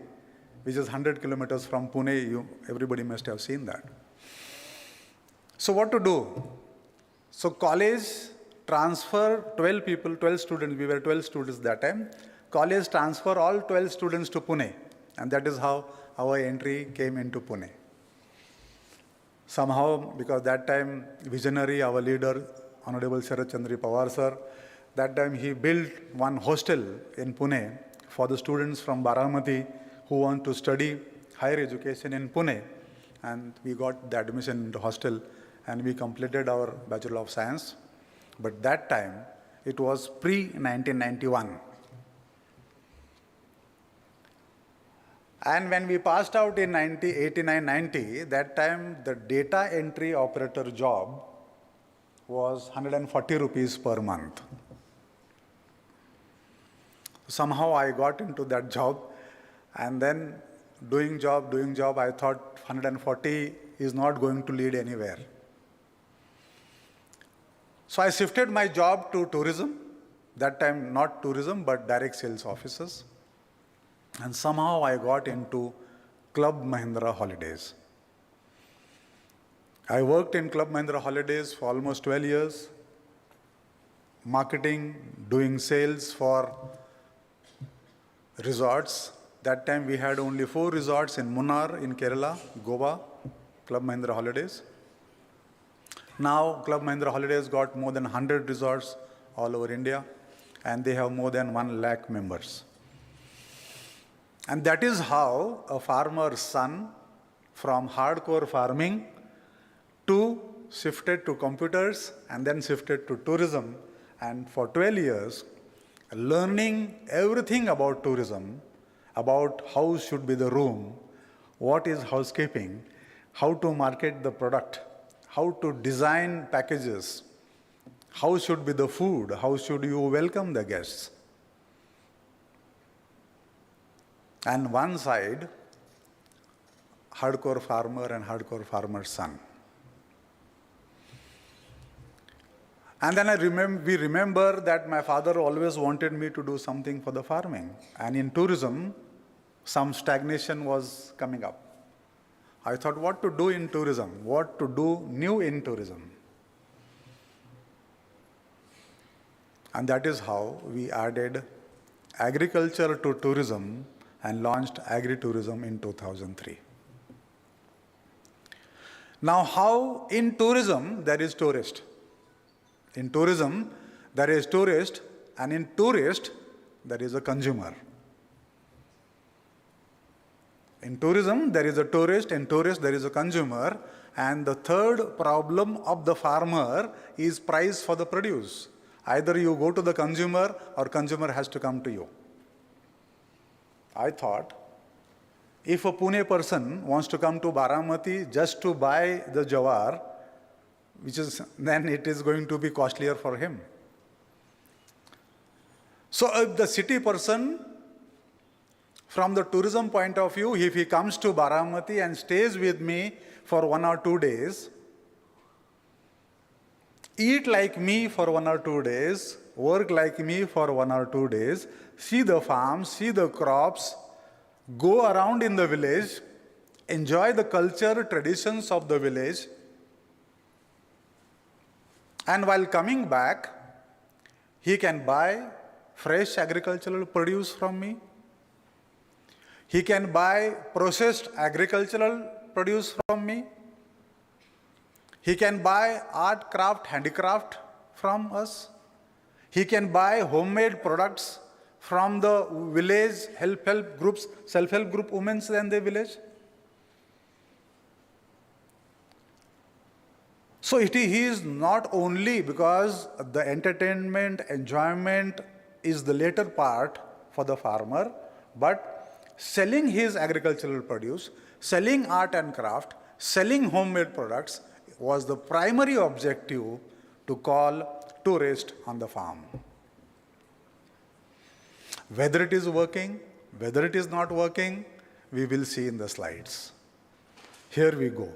which is 100 kilometers from Pune. Everybody must have seen that. So what to do? So college transfer 12 people, 12 students, we were 12 students that time. College transfer all 12 students to Pune. And that is how our entry came into Pune. Somehow, because that time, visionary, our leader, Honorable Sharad Chandri Pawar sir, that time he built one hostel in Pune for the students from Baramati who want to study higher education in Pune. And we got the admission into hostel and we completed our Bachelor of Science. But that time, it was pre-1991. And when we passed out in 89-90, that time the data entry operator job was 140 rupees per month. Somehow I got into that job, and then doing job, I thought 140 is not going to lead anywhere. So I shifted my job to tourism, that time not tourism but direct sales officers. And somehow I got into Club Mahindra Holidays. I worked in Club Mahindra Holidays for almost 12 years, marketing, doing sales for resorts. That time we had only 4 resorts in Munnar, in Kerala, Goa, Club Mahindra Holidays. Now Club Mahindra Holidays got more than 100 resorts all over India, and they have more than 1 lakh members. And that is how a farmer's son from hardcore farming shifted to computers and then shifted to tourism. And for 12 years, learning everything about tourism, about how should be the room, what is housekeeping, how to market the product, how to design packages, how should be the food, how should you welcome the guests. And one side, hardcore farmer and hardcore farmer's son. And then we remember that my father always wanted me to do something for the farming. And in tourism, some stagnation was coming up. I thought what to do in tourism, what to do new in tourism. And that is how we added agriculture to tourism and launched Agri-Tourism in 2003. Now how in tourism there is tourist. In tourism there is tourist, and in tourist there is a consumer. In tourism there is a tourist, in tourist there is a consumer, and the third problem of the farmer is price for the produce. Either you go to the consumer or consumer has to come to you. I thought, if a Pune person wants to come to Baramati just to buy the jawar, then it is going to be costlier for him. So if the city person, from the tourism point of view, if he comes to Baramati and stays with me for 1 or 2 days, eat like me for 1 or 2 days, work like me for 1 or 2 days, see the farms, see the crops, go around in the village, enjoy the culture, traditions of the village, and while coming back, he can buy fresh agricultural produce from me. He can buy processed agricultural produce from me. He can buy art, craft, handicraft from us. He can buy homemade products from the village self-help group women in the village. So he is not only, because the entertainment, enjoyment is the later part for the farmer, but selling his agricultural produce, selling art and craft, selling homemade products was the primary objective to call tourists on the farm. Whether it is working, whether it is not working, we will see in the slides. Here we go.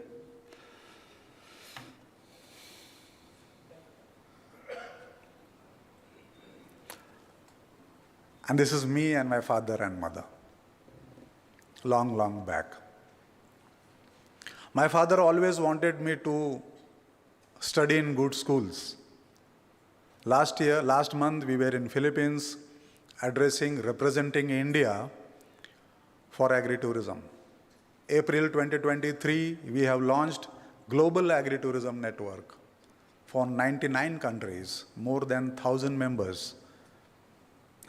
And this is me and my father and mother, long, long back. My father always wanted me to study in good schools. Last month, we were in Philippines representing India for Agri-Tourism. April 2023, we have launched Global Agri-Tourism Network for 99 countries, more than 1,000 members.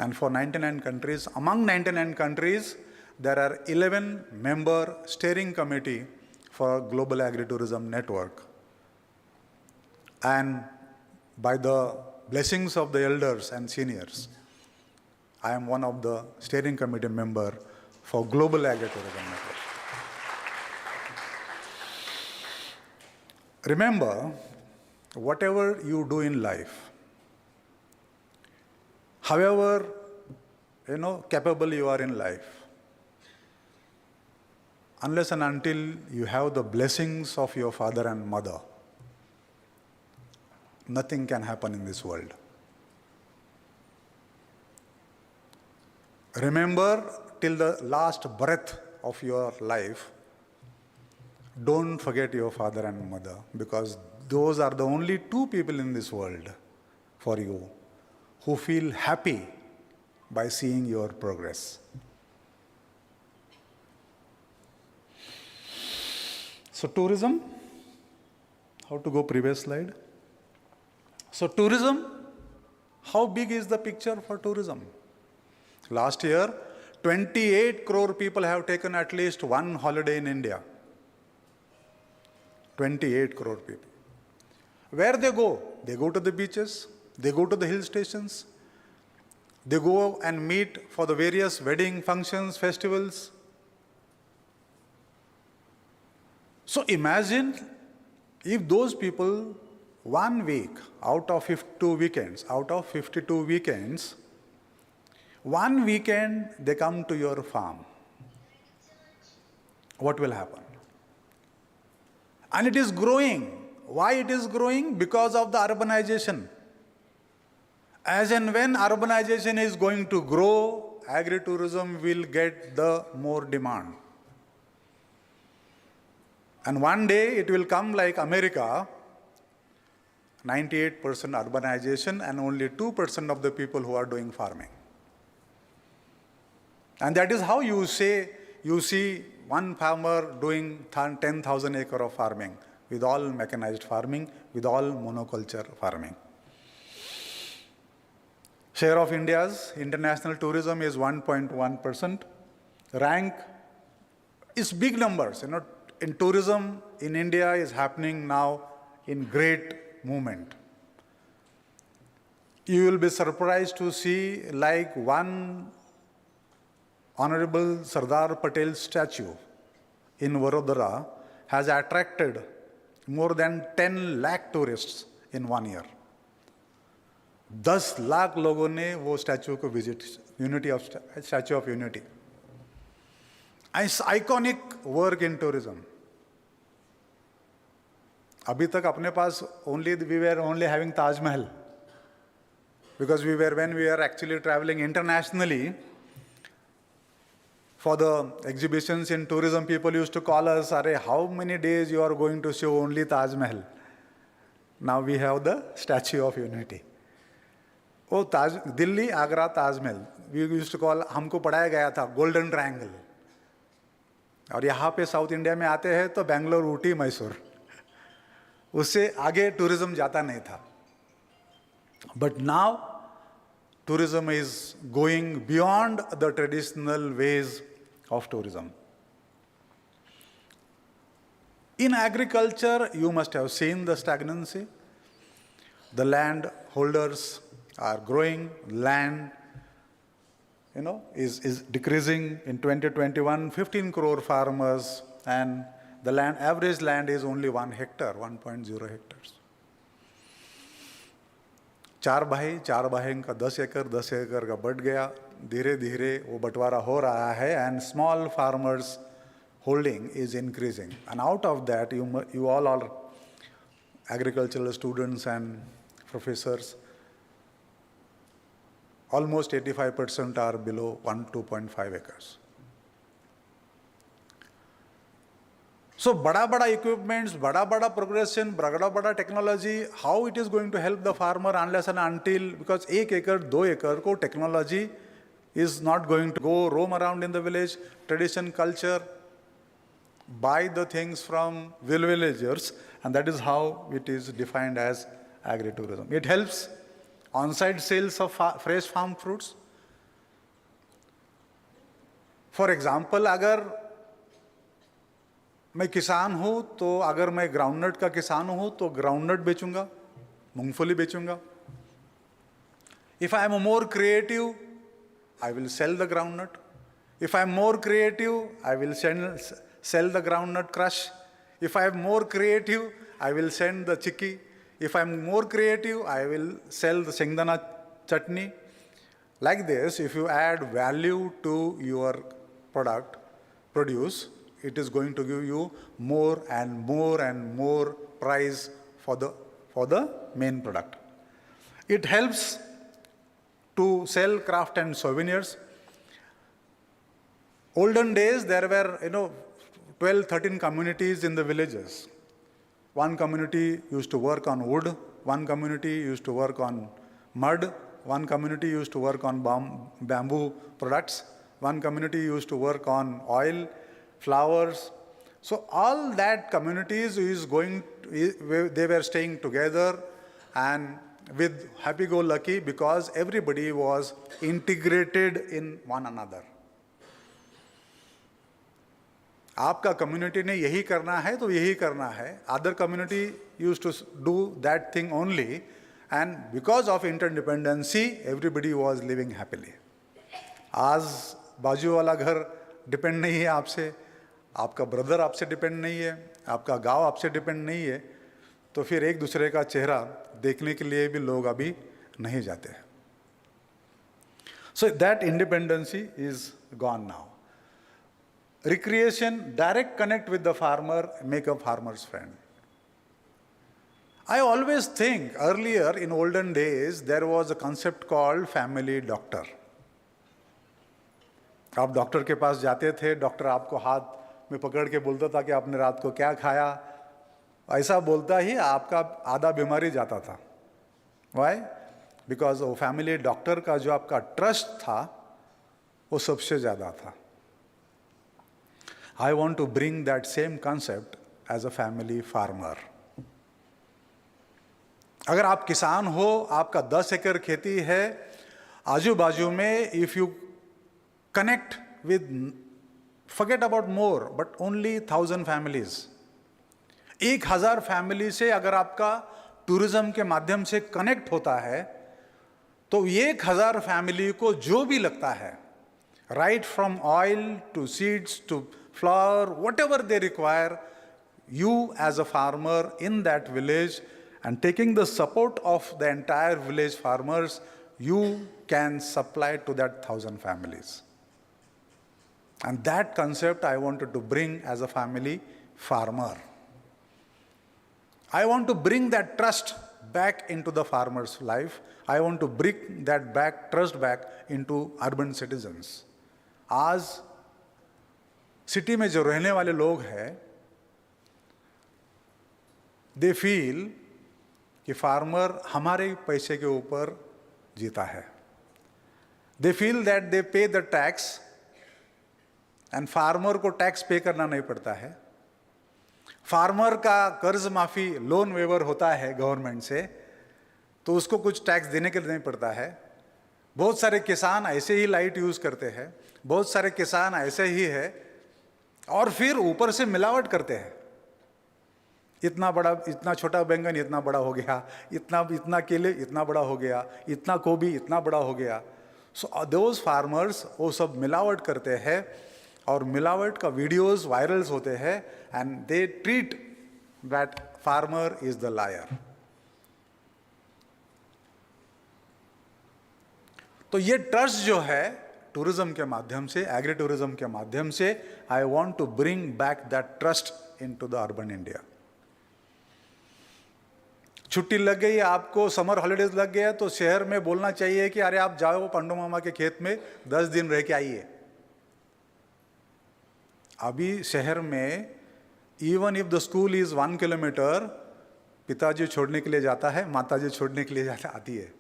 And for 99 countries, among 99 countries, there are 11 member steering committee for Global Agri-Tourism Network. And by the blessings of the elders and seniors, I am one of the steering committee member for Global Agri-Tourism Network. Remember, whatever you do in life, however, capable you are in life, unless and until you have the blessings of your father and mother, nothing can happen in this world. Remember, till the last breath of your life, don't forget your father and mother, because those are the only two people in this world for you who feel happy by seeing your progress. So tourism, how to go previous slide? So tourism, how big is the picture for tourism? Last year, 28 crore people have taken at least one holiday in India. 28 crore people. Where they go? They go to the beaches, they go to the hill stations, they go and meet for the various wedding functions, festivals. So imagine if those people 1 week out of 52 weekends, 1 weekend they come to your farm. What will happen? And it is growing. Why it is growing? Because of the urbanization. As and when urbanization is going to grow, agri-tourism will get the more demand. And one day it will come like America, 98% urbanization and only 2% of the people who are doing farming. And that is how you see one farmer doing 10,000 acres of farming, with all mechanized farming, with all monoculture farming. Share of India's international tourism is 1.1%. Rank is big numbers. In tourism in India is happening now in great movement. You will be surprised to see like one Honorable Sardar Patel statue in Vadodara has attracted more than 10 lakh tourists in 1 year. 10 lakh लोगों ने वो statue को visit, Statue of Unity. It's iconic work in tourism. अभी तक अपने पास we were only having Taj Mahal. Because when we were actually traveling internationally, for the exhibitions in tourism, people used to call us, "Arey, how many days you are going to show only Taj Mahal?" Now we have the Statue of Unity. Oh, Delhi, Agra, Taj Mahal. We used to call, हमको पढ़ाया गया था Golden Triangle. और यहाँ पे south India में आते हैं तो बेंगलोर, ऊटी, मैसूर. उससे आगे टूरिज्म जाता नहीं था. But now, tourism is going beyond the traditional ways of tourism. In agriculture, you must have seen the stagnancy. The land holders are growing, land is decreasing. In 2021, 15 crore farmers, and the average land is only 1 hectare, 1.0 hectares. चार भाई का 10 एकड़ का बढ़ गया. धीरे धीरे वो बंटवारा हो रहा है, and small farmers holding is increasing. And out of that, you all are agricultural students and professors. Almost 85% are below 2.5 acres. So, bada equipments, bada progression, bada technology, how it is going to help the farmer unless and until, because 1 acre, 2 acre ko technology is not going to go roam around in the village, tradition, culture, buy the things from villagers, and that is how it is defined as agri-tourism. It helps on-site sales of fresh farm fruits. For example, अगर मैं किसान हूं तो अगर मैं groundnut का किसान हूं तो ग्राउंडनट बेचूंगा, मूंगफली बेचूंगा. If I am more creative, I will sell the groundnut. If I am more creative, I will sell the groundnut crush. If I am more creative, I will send the chikki. If I am more creative, I will sell the sengdana chutney. Like this, if you add value to your produce, it is going to give you more and more and more price for the main product. It helps to sell craft and souvenirs. Olden days, there were 12, 13 communities in the villages. One community used to work on wood, one community used to work on mud, one community used to work on bamboo products, one community used to work on oil, flowers. So all that communities they were staying together and with happy-go-lucky because everybody was integrated in one another. आपका community ने यही करना है तो यही करना है. Other community used to do that thing only, and because of interdependency, everybody was living happily. आज बाजू वाला घर डिपेंड नहीं है आपसे, आपका ब्रदर आपसे डिपेंड नहीं है, आपका गांव आपसे डिपेंड नहीं है, तो फिर एक दूसरे का चेहरा देखने के लिए भी लोग अभी नहीं जाते हैं. So that independency is gone now. Recreation, direct connect with the farmer, make a farmer's friend. I always think earlier in olden days there was a concept called family doctor. आप डॉक्टर के पास जाते थे, doctor आपको हाथ में पकड़ के बोलता था कि आपने रात को क्या खाया. ऐसा बोलता ही आपका आधा बीमारी जाता था. Why? Because वो फैमिली डॉक्टर का जो आपका ट्रस्ट था वो सबसे ज़्यादा था. I want to bring that same concept as a family farmer. अगर आप किसान हो, आपका 10 एकड़ खेती है, आजू बाजू में if you connect with, forget about more, but only 1,000 families. 1,000 family से अगर आपका टूरिज्म के माध्यम से कनेक्ट होता है, तो 1,000 फैमिली को जो भी लगता है, right from oil to seeds to flour, whatever they require, you as a farmer in that village and taking the support of the entire village farmers, you can supply to that 1,000 families. And that concept I wanted to bring as a family farmer. I want to bring that trust back into the farmer's life. I want to bring that trust back into urban citizens. आज city में जो रहने वाले लोग हैं, they feel कि farmer हमारे पैसे के ऊपर जीता है. They feel that they pay the tax and farmer को टैक्स पे करना नहीं पड़ता है. फार्मर का कर्ज माफी लोन वेवर होता है गवर्नमेंट से, तो उसको कुछ टैक्स देने के लिए नहीं पड़ता है. बहुत सारे किसान ऐसे ही लाइट यूज करते हैं, बहुत सारे किसान ऐसे ही है, और फिर ऊपर से मिलावट करते हैं. इतना छोटा बैंगन इतना बड़ा हो गया, इतना केले इतना बड़ा हो गया, इतना गोभी इतना बड़ा हो गया. सो दोज फार्मर्स वो सब मिलावट करते हैं, और मिलावट का वीडियोस वायरल्स होते हैं, and they treat that farmer is the liar. तो ये ट्रस्ट जो है टूरिज्म के माध्यम से, एग्री टूरिज्म के माध्यम से, I want to bring back that trust into the urban India. छुट्टी लग गई आपको, समर हॉलीडेज लग गया, तो शहर में बोलना चाहिए कि अरे आप जाओ पंडो मामा के खेत में 10 दिन रह के आइए. अभी शहर में even if the school is 1 kilometre, पिताजी छोड़ने के लिए जाता है, माताजी छोड़ने के लिए आती है.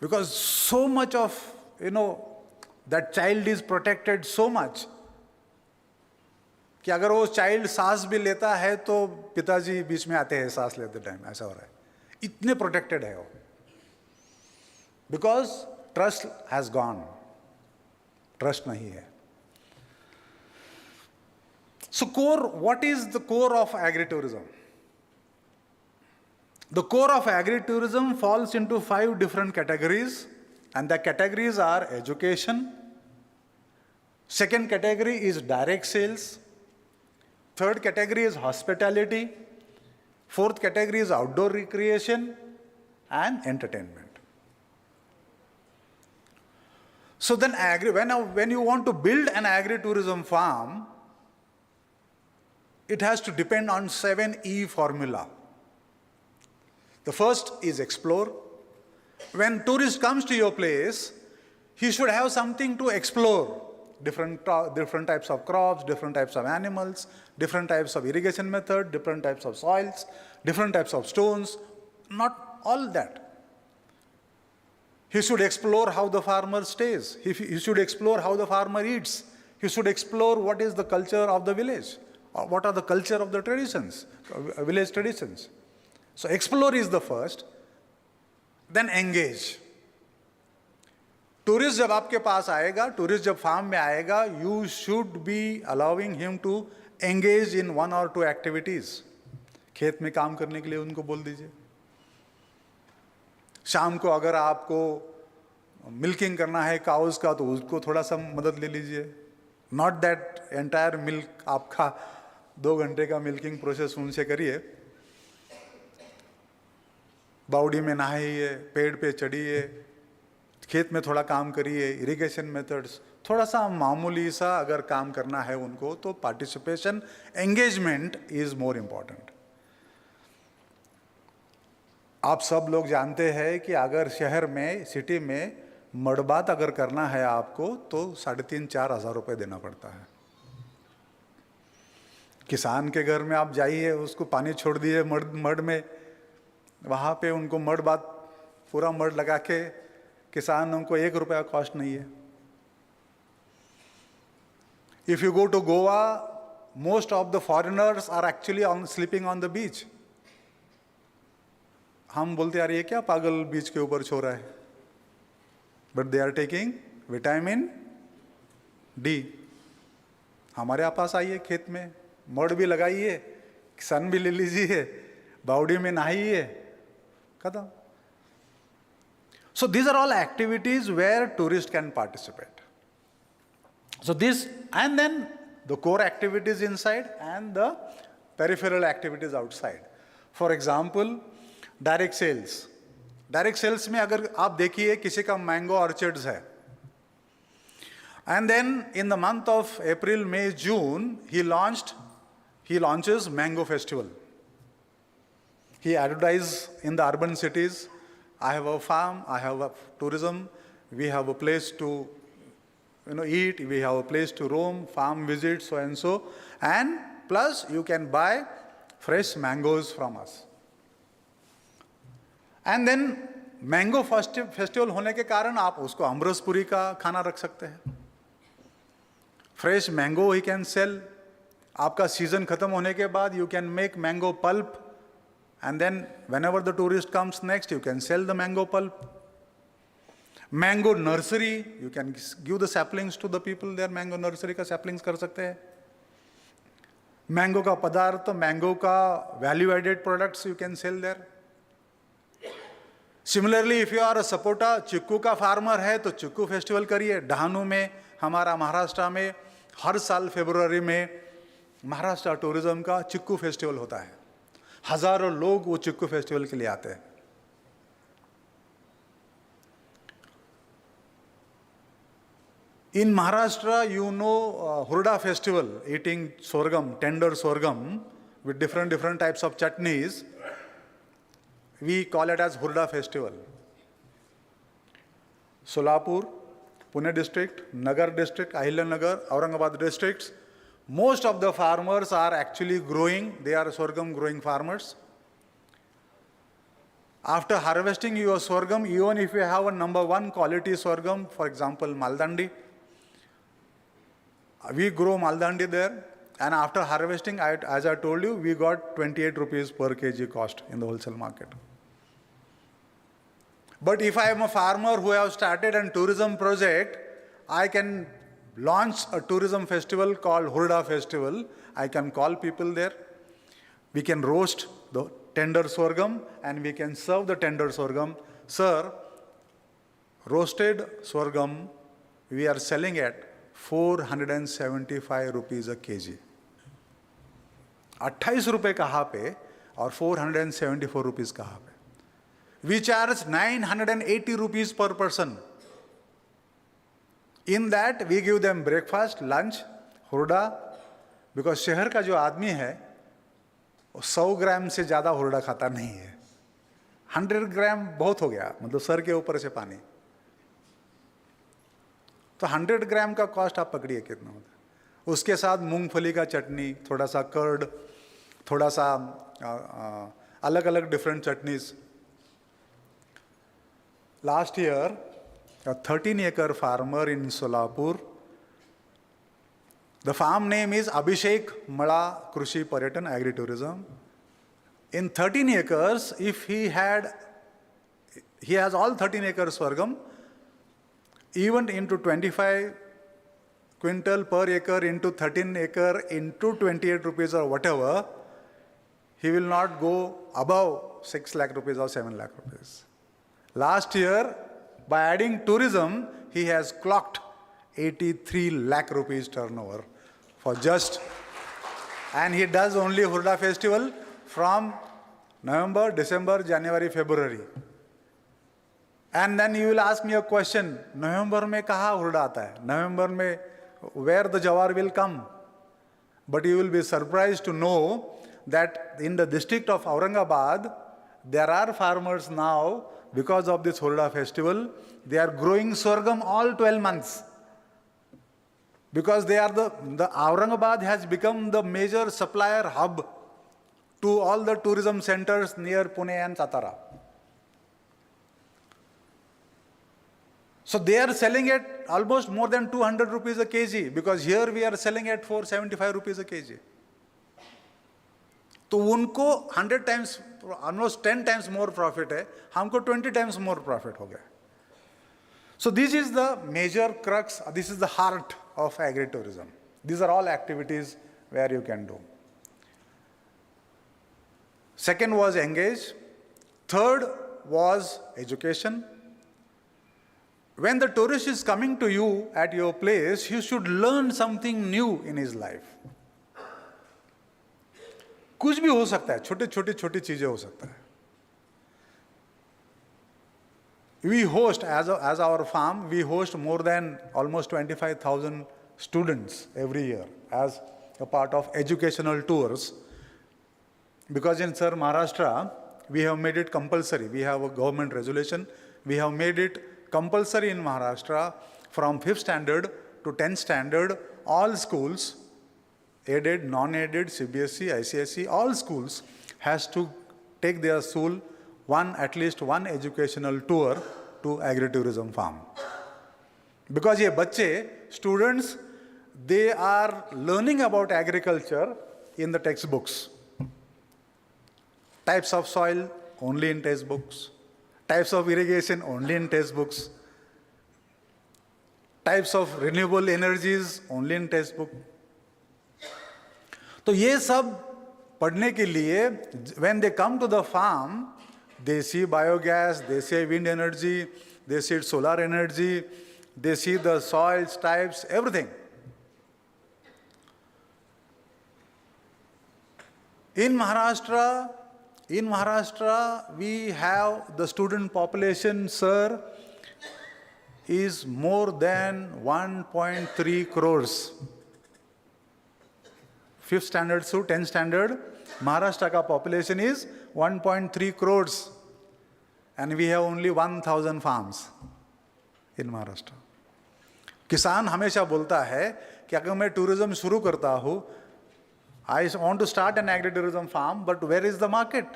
Because so much of that child is protected so much कि अगर वो चाइल्ड सांस भी लेता है तो पिताजी बीच में आते हैं सांस लेते टाइम. ऐसा हो रहा है, इतने प्रोटेक्टेड है वो, because trust has gone. Trust नहीं है. So core, what is the core of agri tourism? The core of agri-tourism falls into 5 different categories, and the categories are education. Second category is direct sales. Third category is hospitality. Fourth category is outdoor recreation and entertainment. So then when you want to build an agri-tourism farm, it has to depend on 7E formula. The first is explore. When tourist comes to your place, he should have something to explore. Different types of crops, different types of animals, different types of irrigation method, different types of soils, different types of stones. Not all that. He should explore how the farmer stays. He should explore how the farmer eats. He should explore what is the culture of the village, or what are the culture of the traditions, village traditions. So explore is the first, then engage. Tourist जब आपके पास आएगा, tourist जब farm में आएगा, you should be allowing him to engage in 1 or 2 activities. खेत में काम करने के लिए उनको बोल दीजिए. शाम को अगर आपको मिल्किंग करना है काउस का, तो उसको थोड़ा सा मदद ले लीजिए. नॉट दैट एंटायर मिल्क आपका 2 घंटे का मिल्किंग प्रोसेस उनसे करिए. बावड़ी में नहाइए, पेड़ पे चढ़िए, खेत में थोड़ा काम करिए, इरिगेशन मेथड्स, थोड़ा सा मामूली सा अगर काम करना है उनको, तो participation, engagement is more important. आप सब लोग जानते हैं कि अगर शहर में, सिटी में मडबात अगर करना है आपको, तो 3,500-4 हज़ार रुपये देना पड़ता है. किसान के घर में आप जाइए, उसको पानी छोड़ दिए मड में, वहाँ पे उनको मड बात पूरा मड लगा के, किसानों को 1 रुपया कॉस्ट नहीं है. If you go to Goa, most of the foreigners are actually sleeping on the beach. हम बोलते यार ये क्या पागल बीच के ऊपर सो रहा है, but they are taking vitamin D. हमारे पास आइए, खेत में मड भी लगाइए, सन भी ले लीजिए, बावड़ी में नहाइए, खत्म. So these are all activities where tourists can participate. So this, and then the core activities inside and the peripheral activities outside. For example, direct sales. Direct sales में अगर आप देखिए किसी का मैंगो ऑर्चर्ड्स है, and then in the month of April, May, June, he launched he launches Mango Festival. He advertises in the urban cities, I have a farm, I have a tourism, we have a place to eat, we have a place to roam, farm visits, so and so. And plus you can buy fresh mangoes from us. And then mango festival होने के कारण आप उसको अमरसपुरी का खाना रख सकते हैं. Fresh mango he can sell. आपका सीजन खत्म होने के बाद you can make mango pulp and then whenever the tourist comes next you can sell the mango pulp. Mango nursery, you can give the saplings to the people there. Mango nursery का saplings कर सकते हैं. Mango का पदार्थ, mango का value added products you can sell there. Similarly if you are a sapota, chikoo का farmer है तो चिक्कू फेस्टिवल करिए. डहानू में, हमारा महाराष्ट्र में हर साल फरवरी में महाराष्ट्र टूरिज्म का चिक्कू फेस्टिवल होता है. हजारों लोग वो चिक्कू फेस्टिवल के लिए आते हैं. In Maharashtra, you know Hurda festival, eating sorghum, tender sorghum with different types of chutneys. We call it as Hurda festival. Solapur, Pune district, Nagar district, Ahilya Nagar, Aurangabad districts, most of the farmers are actually growing, they are sorghum growing farmers. After harvesting your sorghum, even if you have a number one quality sorghum, for example, Maldandi, we grow Maldandi there, and after harvesting, as I told you, we got 28 rupees per kg cost in the wholesale market. But if I am a farmer who have started a tourism project, I can launch a tourism festival called Hurda Festival. I can call people there. We can roast the tender sorghum and we can serve the tender sorghum. Sir, roasted sorghum, we are selling at 475 rupees a kg. 28 रुपए कहाँ पे और 474 rupees कहाँ पे. We charge 980 rupees per person. In that we give them breakfast, lunch, हुरडा, because शहर का जो आदमी है 100 ग्राम से ज़्यादा हुरडा खाता नहीं है. 100 ग्राम बहुत हो गया, मतलब सर के ऊपर से पानी. तो 100 ग्राम का कॉस्ट आप पकड़िए कितना होता है. उसके साथ मूंगफली का चटनी, थोड़ा सा कर्ड, थोड़ा सा अलग अलग different chutneys. Last year, a 13-acre farmer in Solapur, the farm name is Abhishek Mala Krushi Paryatan Agri-Tourism. In 13 acres, if he has all 13 acres sorghum, even into 25 quintal per acre into 13 acre into 28 rupees or whatever, he will not go above 6 lakh rupees or 7 lakh rupees. Last year, by adding tourism, he has clocked 83 lakh rupees turnover for just, and he does only Hurda festival from November, December, January, February. And then you will ask me a question, November में कहाँ Hurda आता है? November में where the jawar will come? But you will be surprised to know that in the district of Aurangabad, there are farmers now, because of this Hurda festival, they are growing sorghum all 12 months. Because they are the Aurangabad has become the major supplier hub to all the tourism centers near Pune and Satara. So they are selling at almost more than 200 rupees a kg, because here we are selling at 475 rupees a kg. तो उनको 100 times, almost 10 times more profit है, हमको 20 times more profit हो गया. So this is the major crux, this is the heart of agri-tourism. These are all activities where you can do. Second was engage. Third was education. When the tourist is coming to you at your place, he should learn something new in his life. कुछ भी हो सकता है, छोटी चीजें हो सकता है. We host, as our farm, we host more than almost 25,000 students every year as a part of educational tours. Because in Sir Maharashtra, we have made it compulsory. We have a government resolution. We have made it compulsory in Maharashtra from 5th standard to 10th standard, all schools, aided, non-aided, CBSE, ICSE, all schools has to take their school at least one educational tour to agri-tourism farm. Because ye bacche, students, they are learning about agriculture in the textbooks. Types of soil, only in textbooks. Types of irrigation, only in textbooks. Types of renewable energies, only in textbook. तो ये सब पढ़ने के लिए, when they come to the farm, they see biogas, they see wind energy, they see solar energy, they see the soils, types, everything. In Maharashtra, we have the student population, sir, is more than 1.3 crores. 5th standard to 10th standard, Maharashtra ka population is 1.3 crores. And we have only 1,000 farms in Maharashtra. किसान हमेशा बोलता है कि अगर मैं tourism शुरू करता हूँ, I want to start an agri-tourism farm, but where is the market?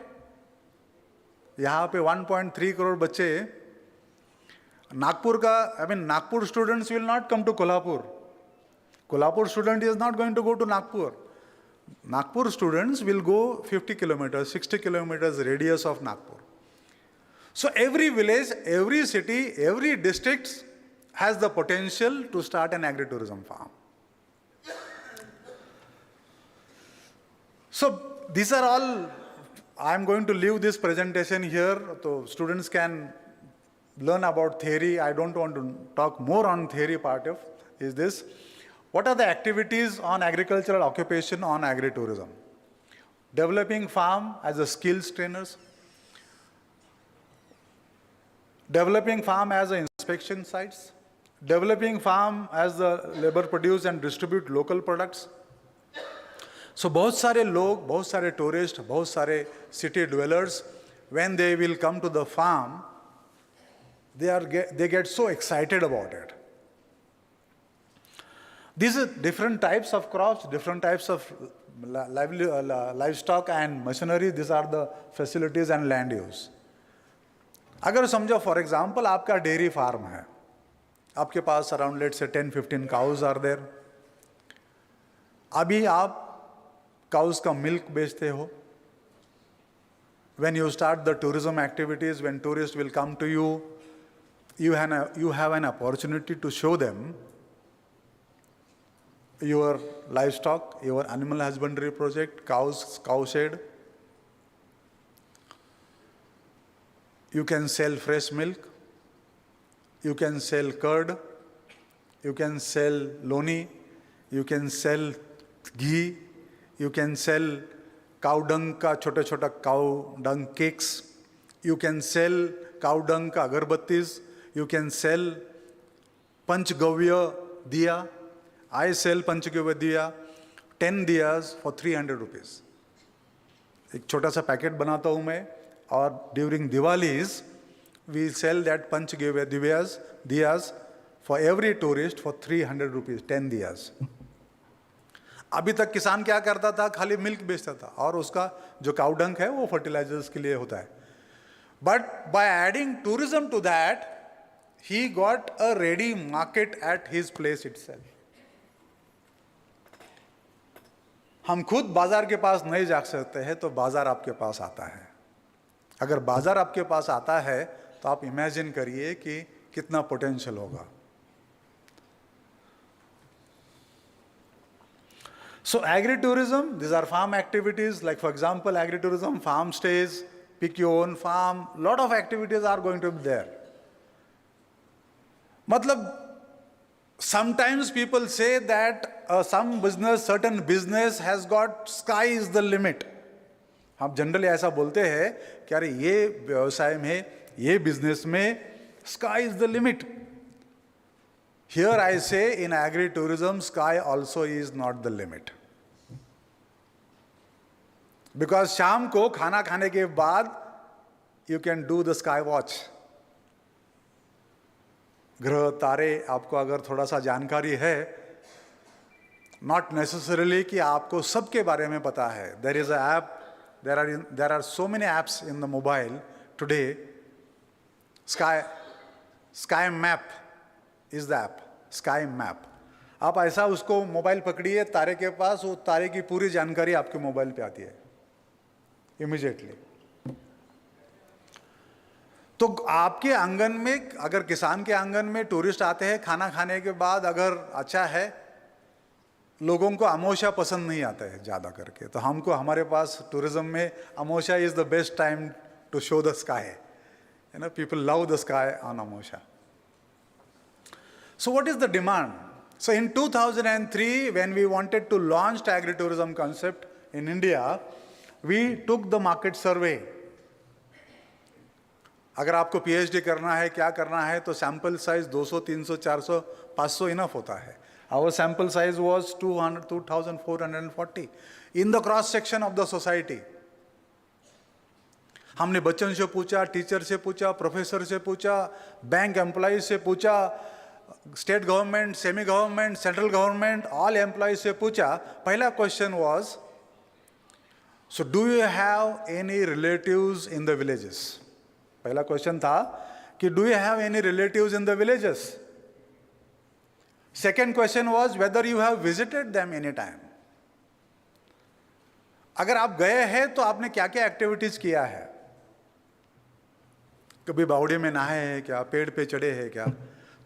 यहाँ पे 1.3 करोड़ बच्चे, नागपुर का, Nagpur students will not come to Kolhapur. Kolhapur student is not going to go to Nagpur. Nagpur students will go 50 kilometers, 60 kilometers radius of Nagpur. So every village, every city, every district has the potential to start an agri-tourism farm. So these are all, I am going to leave this presentation here so students can learn about theory. I don't want to talk more on theory part of is this. What are the activities on agricultural occupation on agri-tourism? Developing farm as a skills trainers. Developing farm as a inspection sites. Developing farm as the labor produce and distribute local products. So बहुत सारे लोग, बहुत सारे tourists, बहुत सारे city dwellers, when they will come to the farm, they get so excited about it. These are different types of crops, different types of livestock and machinery. These are the facilities and land use. अगर समझो for example आपका dairy farm है, आपके पास around let's say 10-15 cows are there. अभी आप cows का milk बेचते हो. When you start the tourism activities, when tourists will come to you, you have an opportunity to show them your livestock, your animal husbandry project, cows, cow shed. You can sell fresh milk. You can sell curd. You can sell loni. You can sell ghee. You can sell cow dung ka chota cow dung cakes. You can sell cow dung ka agarbattis. You can sell panchgavya diya. I sell panchgavya diya, 10 diyas for 300 rupees. एक छोटा सा packet बनाता हूँ मैं और during Diwalis we sell that panchgavya diyas for every tourist for 300 rupees, 10 diyas. अभी तक किसान क्या करता था, खाली मिल्क बेचता था और उसका जो काउ डंक है वो फर्टिलाइजर्स के लिए होता है. But by adding tourism to that, he got a ready market at his place itself. हम खुद बाजार के पास नहीं जा सकते हैं तो बाजार आपके पास आता है. अगर बाजार आपके पास आता है तो आप इमेजिन करिए कि कितना पोटेंशियल होगा. So agri-tourism, these are farm activities, like for example agri-tourism, farm stays, pick your own farm, lot of activities are going to be there. मतलब sometimes people say that certain business has got sky is the limit. हम generally ऐसा बोलते हैं कि अरे ये व्यवसाय में, ये बिजनेस में sky is the limit. Here I say in agri-tourism, sky also is not the limit. Because शाम को खाना खाने के बाद you can do the sky watch. ग्रह तारे आपको अगर थोड़ा सा जानकारी है, नॉट नेसेसरीली कि आपको सबके बारे में पता है. There is a app, there are so many apps in the mobile today. Sky Map is the app. Sky Map. आप ऐसा उसको मोबाइल पकड़िए तारे के पास, वो तारे की पूरी जानकारी आपके मोबाइल पे आती है इमीडिएटली. तो आपके आंगन में, अगर किसान के आंगन में टूरिस्ट आते हैं खाना खाने के बाद, अगर अच्छा है, लोगों को अमोशा पसंद नहीं आता है ज़्यादा करके, तो हमको हमारे पास टूरिज्म में अमोशा is the best time to show the sky. You know, people love the sky on अमोशा. So what is the demand? So in 2003, when we wanted to launch the agri-tourism concept in India, we took the market survey. अगर आपको PhD करना है, क्या करना है, तो sample size 200, 300, 400, 500 enough होता है. Our sample size was 2,440 in the cross section of the society. हमने बच्चों से पूछा, टीचर से पूछा, प्रोफेसर से पूछा, बैंक एम्प्लॉय से पूछा, state government, semi government, central government, all employees से पूछा. पहला question was, so do you have any relatives in the villages. पहला क्वेश्चन था कि do you have any relatives in the villages. Second question was whether you have visited them any time. अगर आप गए हैं तो आपने क्या क्या एक्टिविटीज किया है. कभी बावड़े में नहाए हैं क्या, पेड़ पे चढ़े हैं क्या.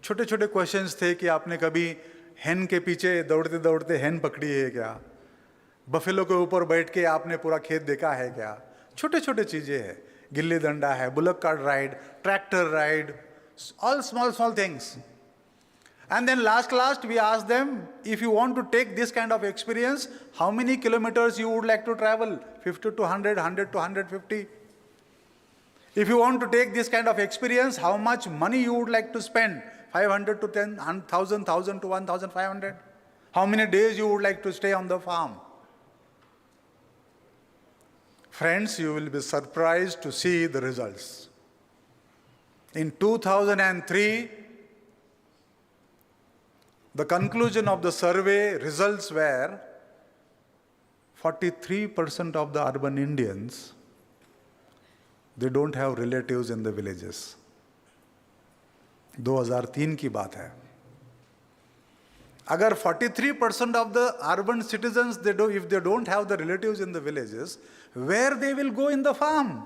छोटे छोटे क्वेश्चंस थे कि आपने कभी हेन के पीछे दौड़ते दौड़ते हेन पकड़ी है क्या, बफेलो के ऊपर बैठ के आपने पूरा खेत देखा है क्या. छोटे छोटे चीजें हैं. गिल्ली डंडा है, bullock cart ride, tractor ride, all small things. And then last we asked them, if you want to take this kind of experience, how many kilometers you would like to travel? 50 to 100, 100 to 150. If you want to take this kind of experience, how much money you would like to spend? 500 to 10,000, 1,000 to 1,500. How many days you would like to stay on the farm? Friends, you will be surprised to see the results. In 2003, the conclusion of the survey results were 43% of the urban Indians, they don't have relatives in the villages. 2003 की बात है. अगर 43% of the urban citizens, if they don't have the relatives in the villages, where they will go in the farm?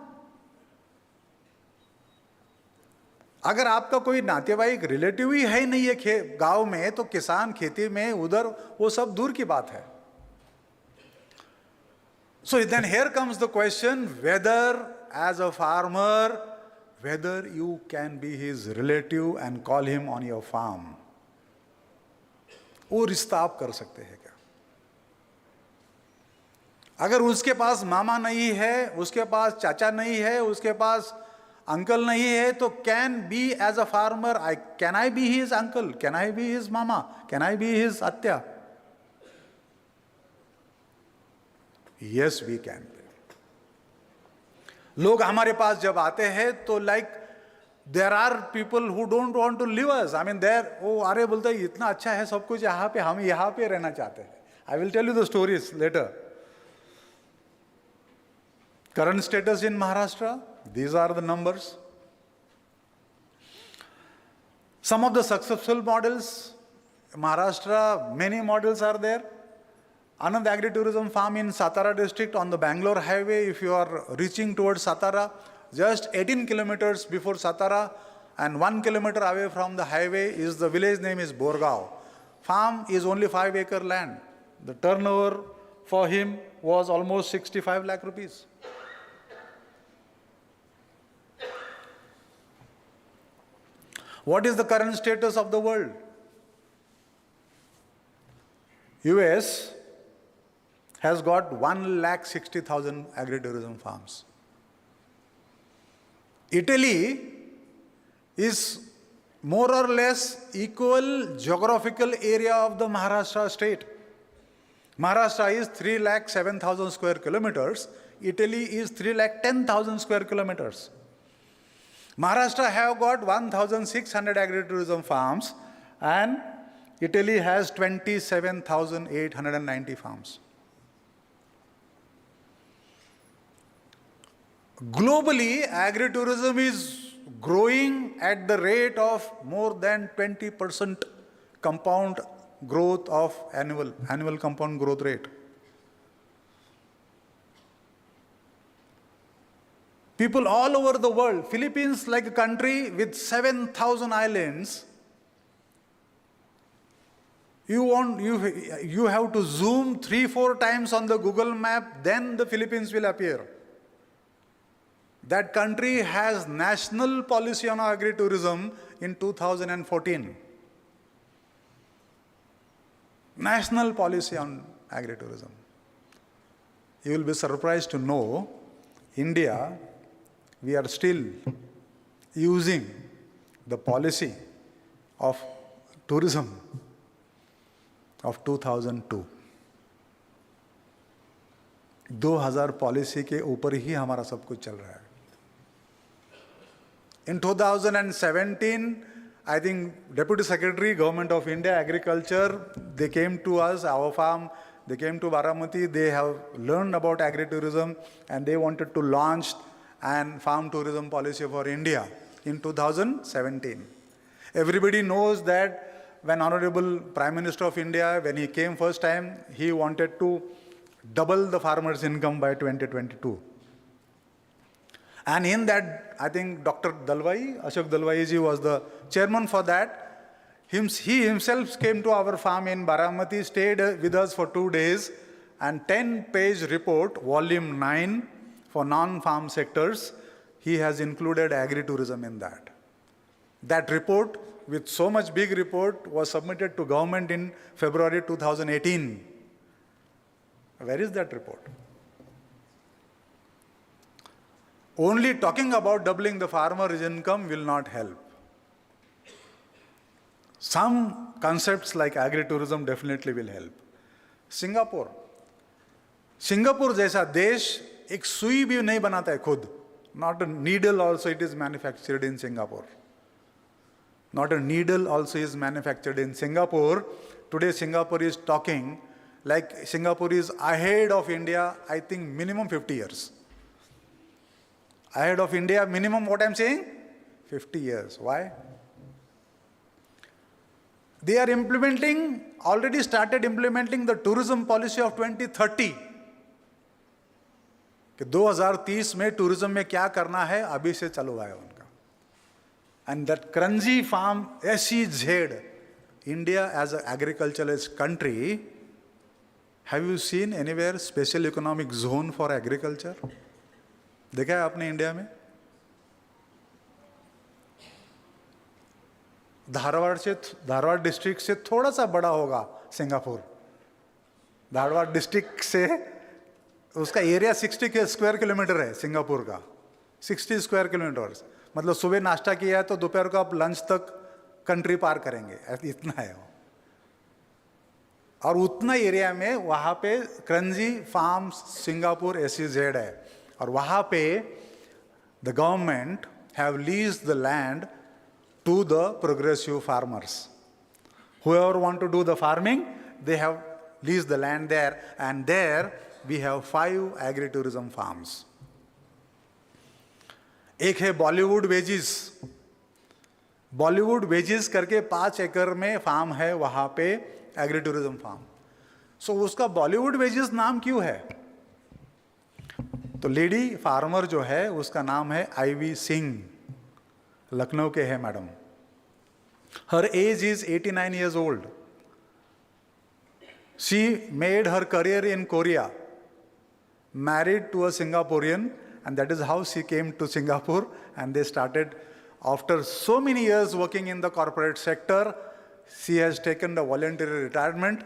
अगर आपका कोई नातेवाईक relative ही है नहीं है गांव में, तो किसान खेती में उधर वो सब दूर की बात है. So then here comes the question, whether as a farmer, whether you can be his relative and call him on your farm. वो रिश्ता आप कर सकते हैं क्या? अगर उसके पास मामा नहीं है, उसके पास चाचा नहीं है, उसके पास अंकल नहीं है, तो can be as a farmer, can I be his uncle, can I be his मामा, कैन आई बी हिज अत्या? Yes we can. लोग हमारे पास जब आते हैं तो like there are people who don't want to live us. I mean there, वो अरे बोलते हैं इतना अच्छा है सब कुछ यहाँ पे, हम यहाँ पे रहना चाहते हैं. I will tell you the stories later. Current status in Maharashtra, these are the numbers. Some of the successful models, Maharashtra, many models are there. Another agri-tourism farm in Satara district on the Bangalore highway. If you are reaching towards Satara, just 18 kilometers before Satara and 1 kilometer away from the highway is the village name is Borgaon. Farm is only 5-acre land. The turnover for him was almost 65 lakh rupees. What is the current status of the world? UAS has got 1,60,000 agri-tourism farms. Italy is more or less equal geographical area of the Maharashtra state. Maharashtra is 3,07,000 square kilometers. Italy is 310,000 square kilometers. Maharashtra have got 1,600 agri-tourism farms, and Italy has 27,890 farms. Globally, agri-tourism is growing at the rate of more than 20% compound growth of annual compound growth rate. People all over the world, Philippines like a country with 7,000 islands, you have to zoom 3-4 times on the Google map, then the Philippines will appear. That country has national policy on agri-tourism in 2014. National policy on agri-tourism. You will be surprised to know, India, we are still using the policy of tourism of 2002. 2000 policy के ऊपर ही हमारा सब कुछ चल रहा है. In 2017, I think Deputy Secretary, Government of India, Agriculture, they came to us, our farm, they came to Baramati, they have learned about agri-tourism and they wanted to launch an farm tourism policy for India in 2017. Everybody knows that when Honorable Prime Minister of India, when he came first time, he wanted to double the farmers' income by 2022. And in that, I think Dr. Dalwai, Ashok Dalwai ji was the chairman for that. He himself came to our farm in Baramati, stayed with us for 2 days, and 10-page report, volume 9, for non-farm sectors, he has included agri-tourism in that. That report, with so much big report, was submitted to government in February 2018. Where is that report? Only talking about doubling the farmer's income will not help. Some concepts like agri-tourism definitely will help. Singapore जैसा देश एक सुई भी नहीं बनाता है खुद. Not a needle also it is manufactured in Singapore. Not a needle also is manufactured in Singapore. Today Singapore is talking like Singapore is ahead of India, I think minimum 50 years. Ahead of India, minimum what I'm saying? 50 years. Why? They are already started implementing the tourism policy of 2030. कि 2030 में tourism में क्या करना है अभी से चालू हुआ है उनका. And that Kranji farm, SEZ, India as an agriculturalist country, have you seen anywhere special economic zone for agriculture? देखा है आपने इंडिया में? धारवाड़ डिस्ट्रिक्ट से थोड़ा सा बड़ा होगा सिंगापुर. धारवाड़ डिस्ट्रिक्ट से उसका एरिया 60 स्क्वायर किलोमीटर है सिंगापुर का. 60 स्क्वायर किलोमीटर. मतलब सुबह नाश्ता किया है तो दोपहर को आप लंच तक कंट्री पार करेंगे, इतना है वो. और उतना एरिया में वहाँ पे क्रंजी फार्म सिंगापुर SEZ है. और वहाँ पे the government have leased the land to the progressive farmers. Whoever want to do the farming, they have leased the land there, and there we have 5 agri-tourism farms. एक है Bollywood wages करके 5 एकड़ में farm है वहाँ पे एग्री-टूरिज्म फार्म. सो उसका Bollywood wages नाम क्यों है? तो लेडी फार्मर जो है उसका नाम है आईवी सिंह, लखनऊ के है madam. Her age is 89 years old. She made her career in Korea, married to a Singaporean, and that is how she came to Singapore. And they started, after so many years working in the corporate sector, she has taken the voluntary retirement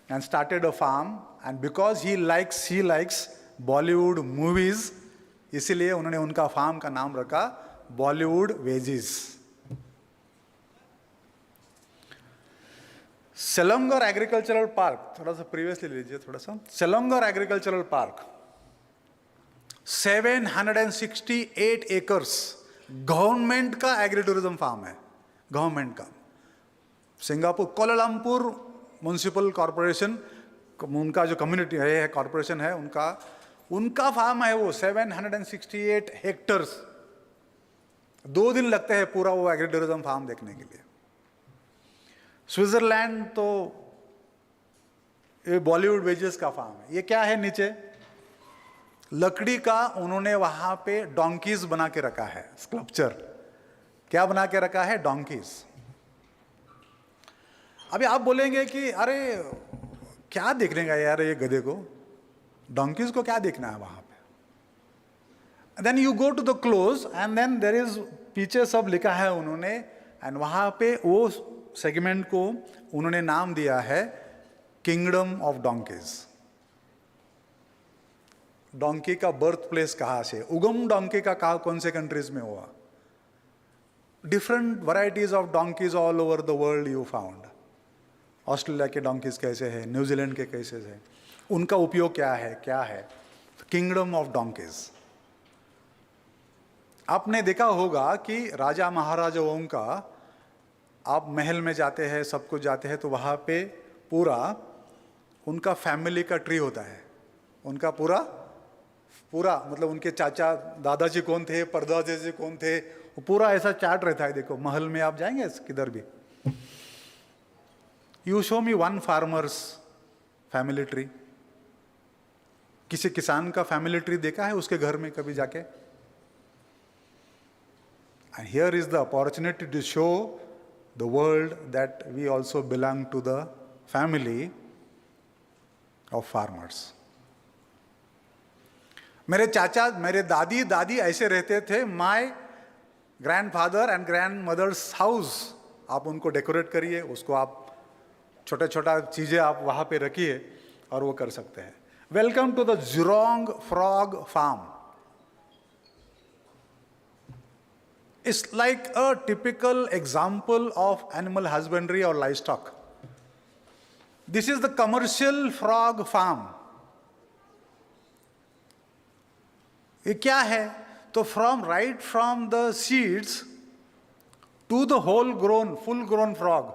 and started a farm. And because she likes Bollywood movies, इसीलिए उन्होंने उनका farm का नाम रखा Bollywood wages. सेलोंगर agricultural park, थोड़ा सा previously लीजिए थोड़ा सा. सेलोंगर एग्रीकल्चरल पार्क 768 एकर्स गवर्नमेंट का एग्री टूरिज्म फार्म है, गवर्नमेंट का। सिंगापुर कोलालमपुर म्युनिसिपल कॉरपोरेशन, उनका जो कम्युनिटी है, कॉरपोरेशन है, उनका फार्म है वो, 768 हेक्टर्स। 2 दिन लगते हैं पूरा वो एग्री टूरिज्म फार्म देखने के लिए। स्विट्जरलैंड तो ये बॉलीवुड वेजेस का फार्म है। ये क्या है नीचे? लकड़ी का उन्होंने वहां पे डोंकीज बना के रखा है, स्कल्पचर। क्या बना के रखा है? डोंकीज। अभी आप बोलेंगे कि अरे क्या देखने का यार ये गधे को, डोंकीज को क्या देखना है वहां पे? Then you go to the close and then there is, पीछे सब लिखा है उन्होंने, एंड वहां पे वो सेगमेंट को उन्होंने नाम दिया है किंगडम ऑफ डोंकीज। डोंकी का बर्थ प्लेस कहाँ से, उगम डोंकी का कहाँ, कौन से कंट्रीज में हुआ? Different varieties of donkey's all over the world you found. Australia के डोंकीज कैसे हैं, न्यूजीलैंड के कैसे हैं, उनका उपयोग क्या है? Kingdom of donkey's. आपने देखा होगा कि राजा महाराजाओं का, आप महल में जाते हैं, सब कुछ जाते हैं, तो वहाँ पे पूरा उनका फैमिली का ट्री होता है। उनका पूरा मतलब उनके चाचा दादाजी कौन थे, परदादा जी कौन थे, वो पूरा ऐसा चार्ट रहता है। देखो महल में आप जाएंगे किधर भी, you show me one farmers family tree. किसी किसान का फैमिली ट्री देखा है उसके घर में कभी जाके? And here is the opportunity to show the world that we also belong to the family of farmers. मेरे चाचा, मेरे दादी ऐसे रहते थे। My grandfather and grandmother's house, आप उनको डेकोरेट करिए, उसको आप छोटा चीजें आप वहां पे रखिए और वो कर सकते हैं। Welcome to the Jurong frog farm. It's like a typical example of animal husbandry और livestock. This is the commercial frog farm. ये क्या है? तो right from the seeds to the whole grown, full grown frog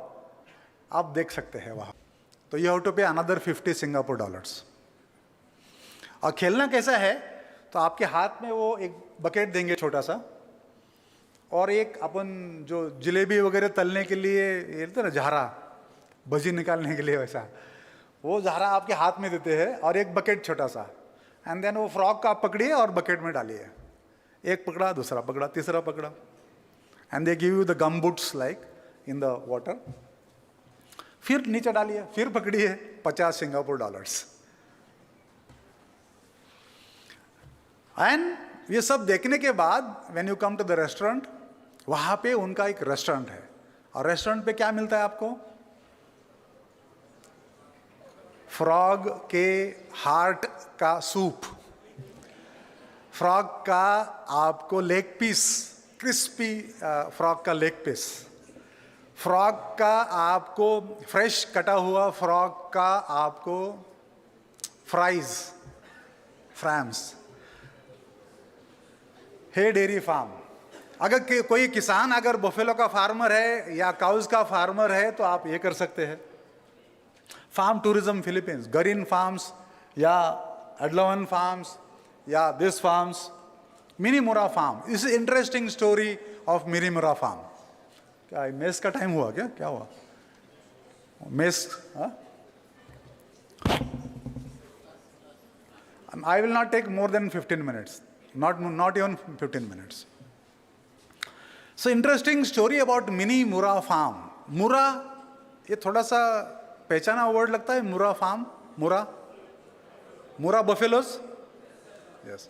आप देख सकते हैं वहां। तो you have to pay another 50 Singapore dollars. और खेलना कैसा है? तो आपके हाथ में वो एक बकेट देंगे छोटा सा, और एक अपन जो जलेबी वगैरह तलने के लिए ये ना झारा, भजी निकालने के लिए वैसा, वो झारा आपके हाथ में देते हैं, और एक बकेट छोटा सा, एंड देन वो फ्रॉग का आप पकड़िए और बकेट में डालिए। एक पकड़ा, दूसरा पकड़ा, तीसरा पकड़ा, and they give you the gum boots like in the water. फिर नीचे डालिए, फिर पकड़िए, 50 सिंगापुर डॉलर्स। एंड ये सब देखने के बाद when you come to the restaurant, वहां पे उनका एक रेस्टोरेंट है, और रेस्टोरेंट पे क्या मिलता है आपको? फ्रॉग के हार्ट का सूप, फ्रॉग का आपको लेग पीस, क्रिस्पी फ्रॉग का लेग पीस, फ्रॉग का आपको फ्रेश कटा हुआ फ्रॉग का आपको फ्राइज, फ्रैम्स। हे डेयरी फार्म, अगर कोई किसान अगर बफेलो का फार्मर है या काउज का फार्मर है तो आप ये कर सकते हैं। Farm tourism Philippines, Gareen farms या एडलोवन फार्म्स या दिस फार्म्स, मिनीमुरा फार्म। इस interesting story of Minimura farm. क्या मेस का टाइम हुआ क्या? क्या हुआ mess? I will not take more than 15 minutes, not even 15 minutes. So interesting story about mini Mura farm. Mura, ये थोड़ा सा पहचाना वर्ड लगता है, मुरा फार्म, मुरा buffaloes. Yes.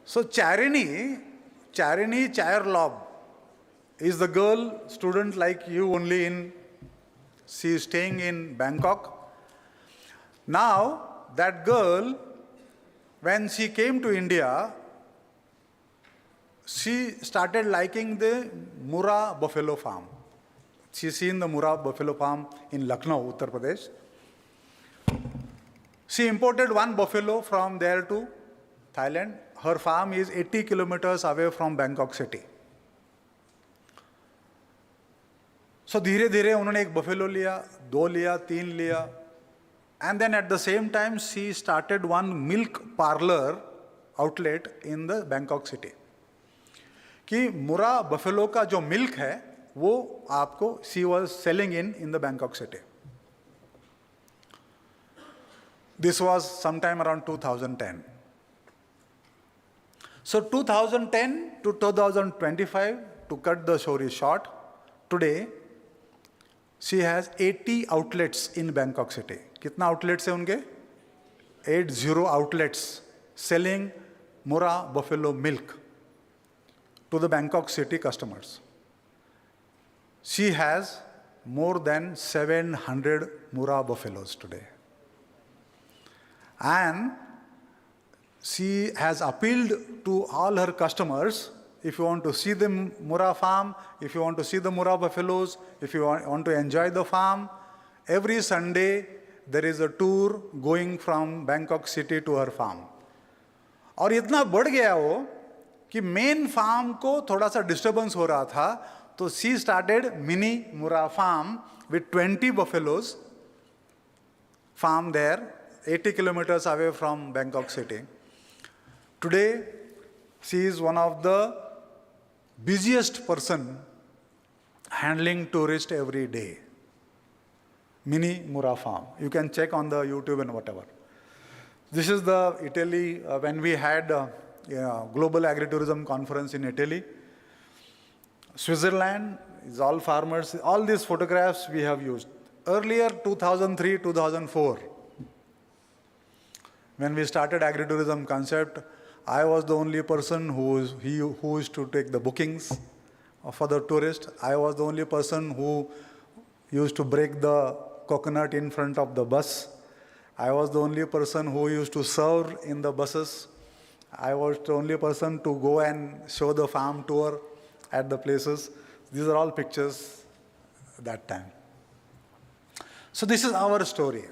So Charini Chayarlob is the girl student like you only she is staying in Bangkok. Now that girl, when she came to India, she started liking the Mura buffalo farm. She seen the Mura buffalo farm in Lucknow, Uttar Pradesh. She imported one buffalo from there to Thailand. Her farm is 80 kilometers away from Bangkok city. So धीरे धीरे उन्होंने एक buffalo लिया, 2 लिया, 3 लिया, and then at the same time she started one milk parlor outlet in the Bangkok city. कि मुरा buffalo का जो milk है वो आपको she was selling in the Bangkok city. This was sometime around 2010. So 2010 to 2025, to cut the story short, today she has 80 outlets in Bangkok city. कितना outlets है उनके? 80 outlets selling Mura buffalo milk to the Bangkok city customers. She has more than 700 Mura buffaloes today. And she has appealed to all her customers, if you want to see the Mura farm, if you want to see the Mura buffaloes, if you want to enjoy the farm, every Sunday there is a tour going from Bangkok city to her farm. और इतना बढ़ गया वो कि main farm को थोड़ा सा disturbance हो रहा था, तो she started mini Mura farm with 20 buffaloes, farm there, 80 kilometers away from Bangkok city. Today, she is one of the busiest person handling tourists every day. Mini Mura farm. You can check on the YouTube and whatever. This is the Italy, when we had Global Agri-Tourism conference in Italy. Switzerland is all farmers. All these photographs we have used. Earlier, 2003, 2004, when we started Agri-Tourism concept, I was the only person who used to take the bookings for the tourist. I was the only person who used to break the coconut in front of the bus. I was the only person who used to serve in the buses. I was the only person to go and show the farm tour at the places. These are all pictures that time. So this is our story.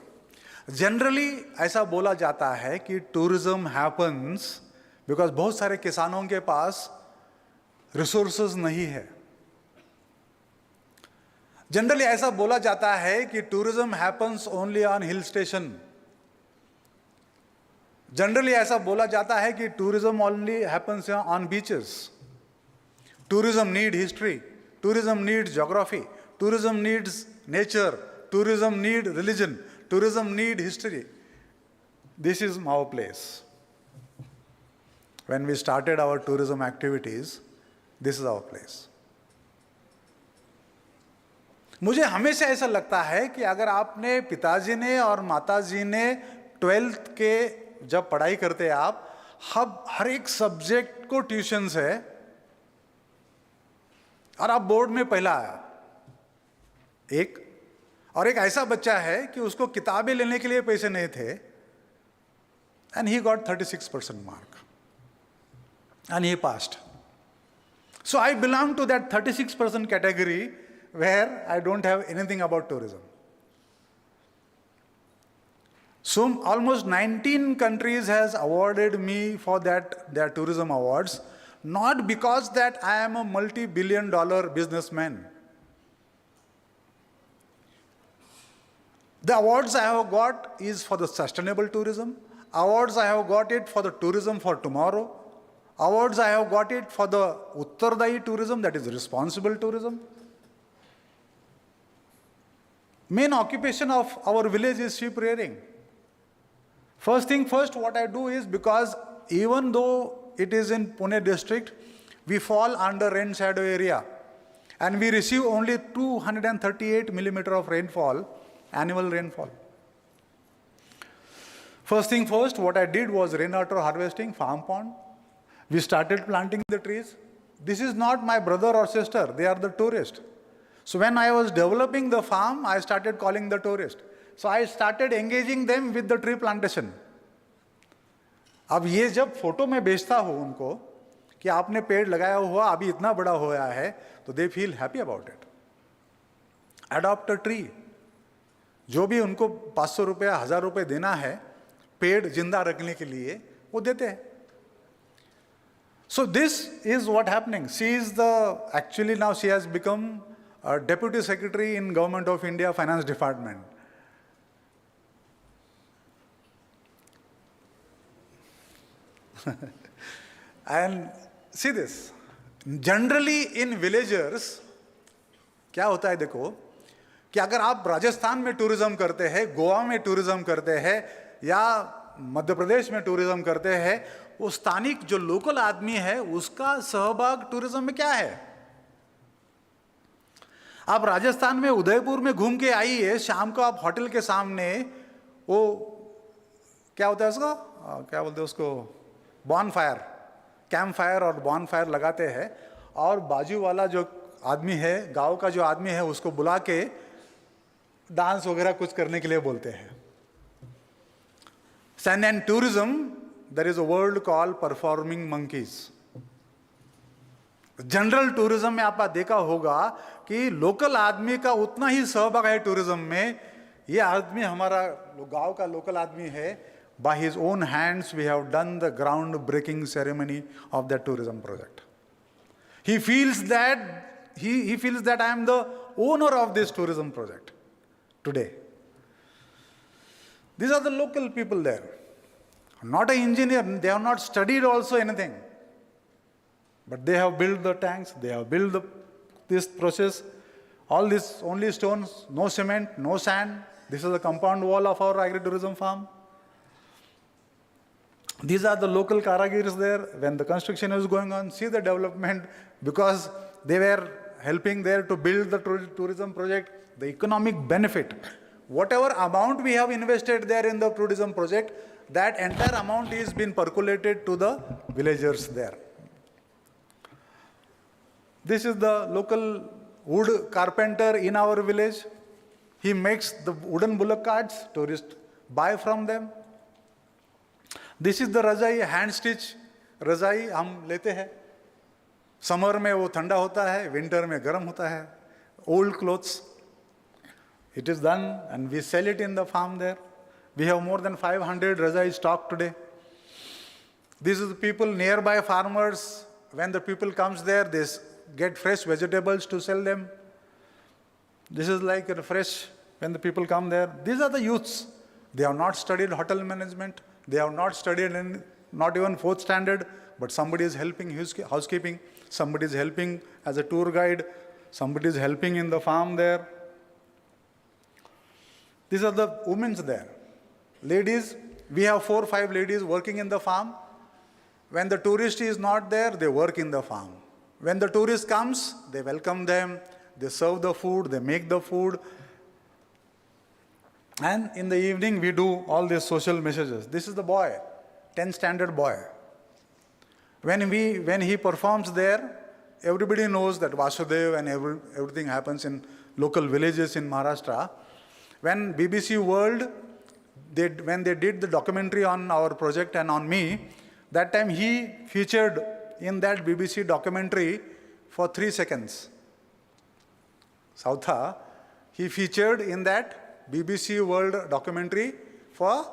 Generally, ऐसा बोला जाता है कि tourism happens because बहुत सारे किसानों के पास resources नहीं है. Generally, ऐसा बोला जाता है कि tourism happens only on hill station. Generally, ऐसा बोला जाता है कि tourism only happens on beaches. Tourism needs history. Tourism needs geography. Tourism needs nature. Tourism needs religion. Tourism needs history. This is our place. When we started our tourism activities, this is our place. मुझे हमेशा ऐसा लगता है कि अगर आपने पिताजी ने और माताजी ने 12th के जब पढ़ाई करते आप हर एक सब्जेक्ट को ट्यूशन्स है और आप बोर्ड में पहला आया एक ऐसा बच्चा है कि उसको किताबें लेने के लिए पैसे नहीं थे and he got 36% mark and he passed. So I belong to that 36% category where I don't have anything about tourism. So almost 19 countries has awarded me for their tourism awards, not because that I am a multi-billion-dollar businessman. The awards I have got is for the sustainable tourism. Awards I have got it for the tourism for tomorrow. Awards I have got it for the Uttardai tourism, that is responsible tourism. Main occupation of our village is sheep rearing. First thing first, what I do is, because even though it is in Pune district, we fall under rain shadow area and we receive only 238 millimeter of rainfall, annual rainfall. First thing first, what I did was rainwater harvesting, farm pond. We started planting the trees. This is not my brother or sister, they are the tourists. So when I was developing the farm, I started calling the tourists. So I started engaging them with the tree plantation. अब ये जब photo में भेजता हूँ उनको कि आपने पेड़ लगाया हुआ अभी इतना बड़ा हो गया है, तो they feel happy about it. Adopt a tree. जो भी उनको 500 रुपया 1000 रुपये देना है पेड़ जिंदा रखने के लिए, वो देते हैं. So this is what happening. Actually now she has become a deputy secretary in Government of India Finance Department. And see this, generally in villagers, क्या होता है देखो, कि अगर आप राजस्थान में टूरिज्म करते हैं, गोवा में टूरिज्म करते हैं या मध्य प्रदेश में टूरिज्म करते हैं, वो स्थानिक जो लोकल आदमी है उसका सहभाग टूरिज्म में क्या है? आप राजस्थान में उदयपुर में घूम के आइए, शाम को आप होटल के सामने वो क्या होता है उसको, क्या बोलते हैं उसको, बॉन फायर, कैंप फायर और बॉन फायर लगाते हैं और बाजू वाला जो आदमी है, गांव का जो आदमी है, उसको बुला के डांस वगैरह कुछ करने के लिए बोलते हैं. And in tourism, there is a word called performing monkeys. General tourism में आपने देखा होगा कि लोकल आदमी का उतना ही सहभाग है टूरिज्म में. ये आदमी हमारा गांव का लोकल आदमी है. By his own hands, we have done the ground-breaking ceremony of that tourism project. He feels that I am the owner of this tourism project today. These are the local people there. Not an engineer, they have not studied also anything. But they have built the tanks, they have built this process. All this only stones, no cement, no sand. This is the compound wall of our agri-tourism farm. These are the local karagirs there. When the construction is going on, see the development, because they were helping there to build the tourism project, the economic benefit. Whatever amount we have invested there in the tourism project, that entire amount is been percolated to the villagers there. This is the local wood carpenter in our village. He makes the wooden bullock carts, tourists buy from them. This is the रजाई, hand stitch रजाई हम लेते हैं. Summer में वो ठंडा होता है, विंटर में गर्म होता है. Old clothes. It is done and we sell it in the farm there. We have more than 500 rajai stock today. These are the people, nearby farmers. When the people comes there, they get fresh vegetables to sell them. This is like a fresh, when the people come there. These are the youths. They have not studied hotel management. They have not studied not even 4th standard, but somebody is helping housekeeping. Somebody is helping as a tour guide. Somebody is helping in the farm there. These are the women there. Ladies, we have 4 or 5 ladies working in the farm. When the tourist is not there, they work in the farm. When the tourist comes, they welcome them, they serve the food, they make the food. And in the evening, we do all these social messages. This is the boy, 10th standard boy. When he performs there, everybody knows that Vasudev and everything happens in local villages in Maharashtra. When BBC World, when they did the documentary on our project and on me, that time he featured in that BBC documentary for 3 seconds. Sautha, he featured in that BBC World documentary for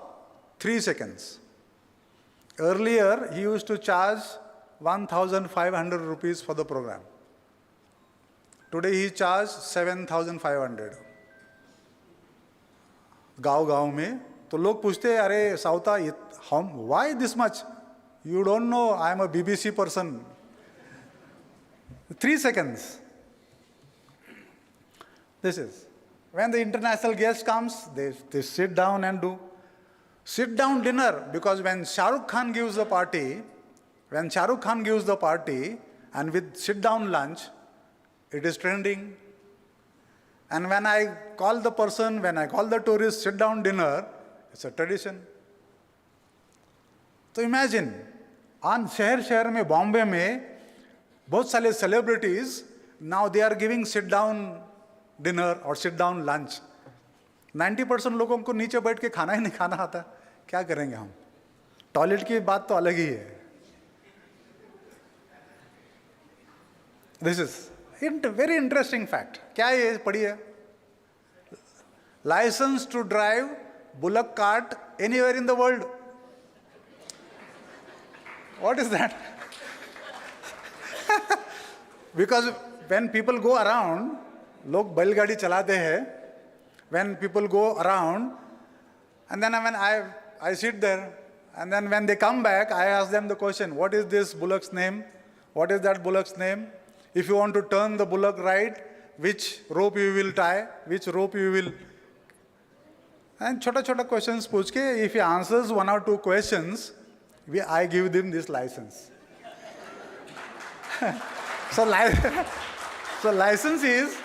3 seconds. Earlier, he used to charge 1,500 rupees for the program. Today, he charged 7,500. गाँव में तो लोग पूछते हैं, अरे साउथा, why this much? You don't know, I am a BBC person. 3 seconds. This is. When the international guest comes, they sit down and do sit-down dinner, because when Shah Rukh Khan gives the party, and with sit-down lunch, it is trending. And when I call the tourist sit-down dinner, it's a tradition. So imagine, on शहर में, Bombay में, बहुत सारे celebrities, now they are giving sit-down dinner or sit-down lunch. 90% लोगों को नीचे बैठ के खाना ही नहीं खाना आता. क्या करेंगे हम? टॉयलेट की बात तो अलग ही है. This is very interesting fact. क्या ये पढ़िए? License to drive bullock cart anywhere in the world. What is that? Because when people go around, log बैलगाड़ी चलाते हैं, when people go around, and then when I sit there, and then when they come back, I ask them the question, what is this bullock's name? What is that bullock's name? If you want to turn the bullock right, which rope you will tie, which rope you will... And छोटा questions पूछ के, if he answers 1 or 2 questions, I give them this license. So license is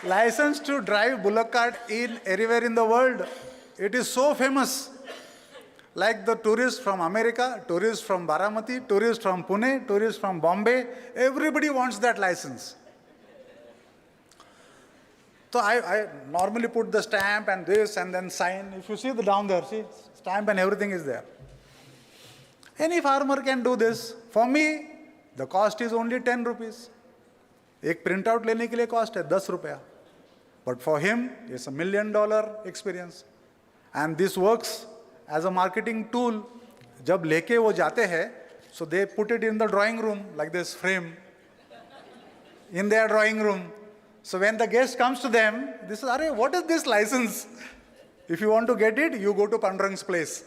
license to drive bullock cart in everywhere in the world. It is so famous. Like the tourists from America, tourists from Baramati, tourists from Pune, tourists from Bombay, everybody wants that license. So I normally put the stamp and this and then sign. If you see the down there, see, stamp and everything is there. Any farmer can do this. For me, the cost is only 10 rupees. एक printout लेने के लिए cost है 10 रुपया. But for him, it's $1 million experience. And this works as a marketing tool. जब लेके वो जाते हैं, so they put it in the drawing room, like this frame, in their drawing room. So when the guest comes to them, this is, Arey, what is this license? If you want to get it, you go to Pandurang's place.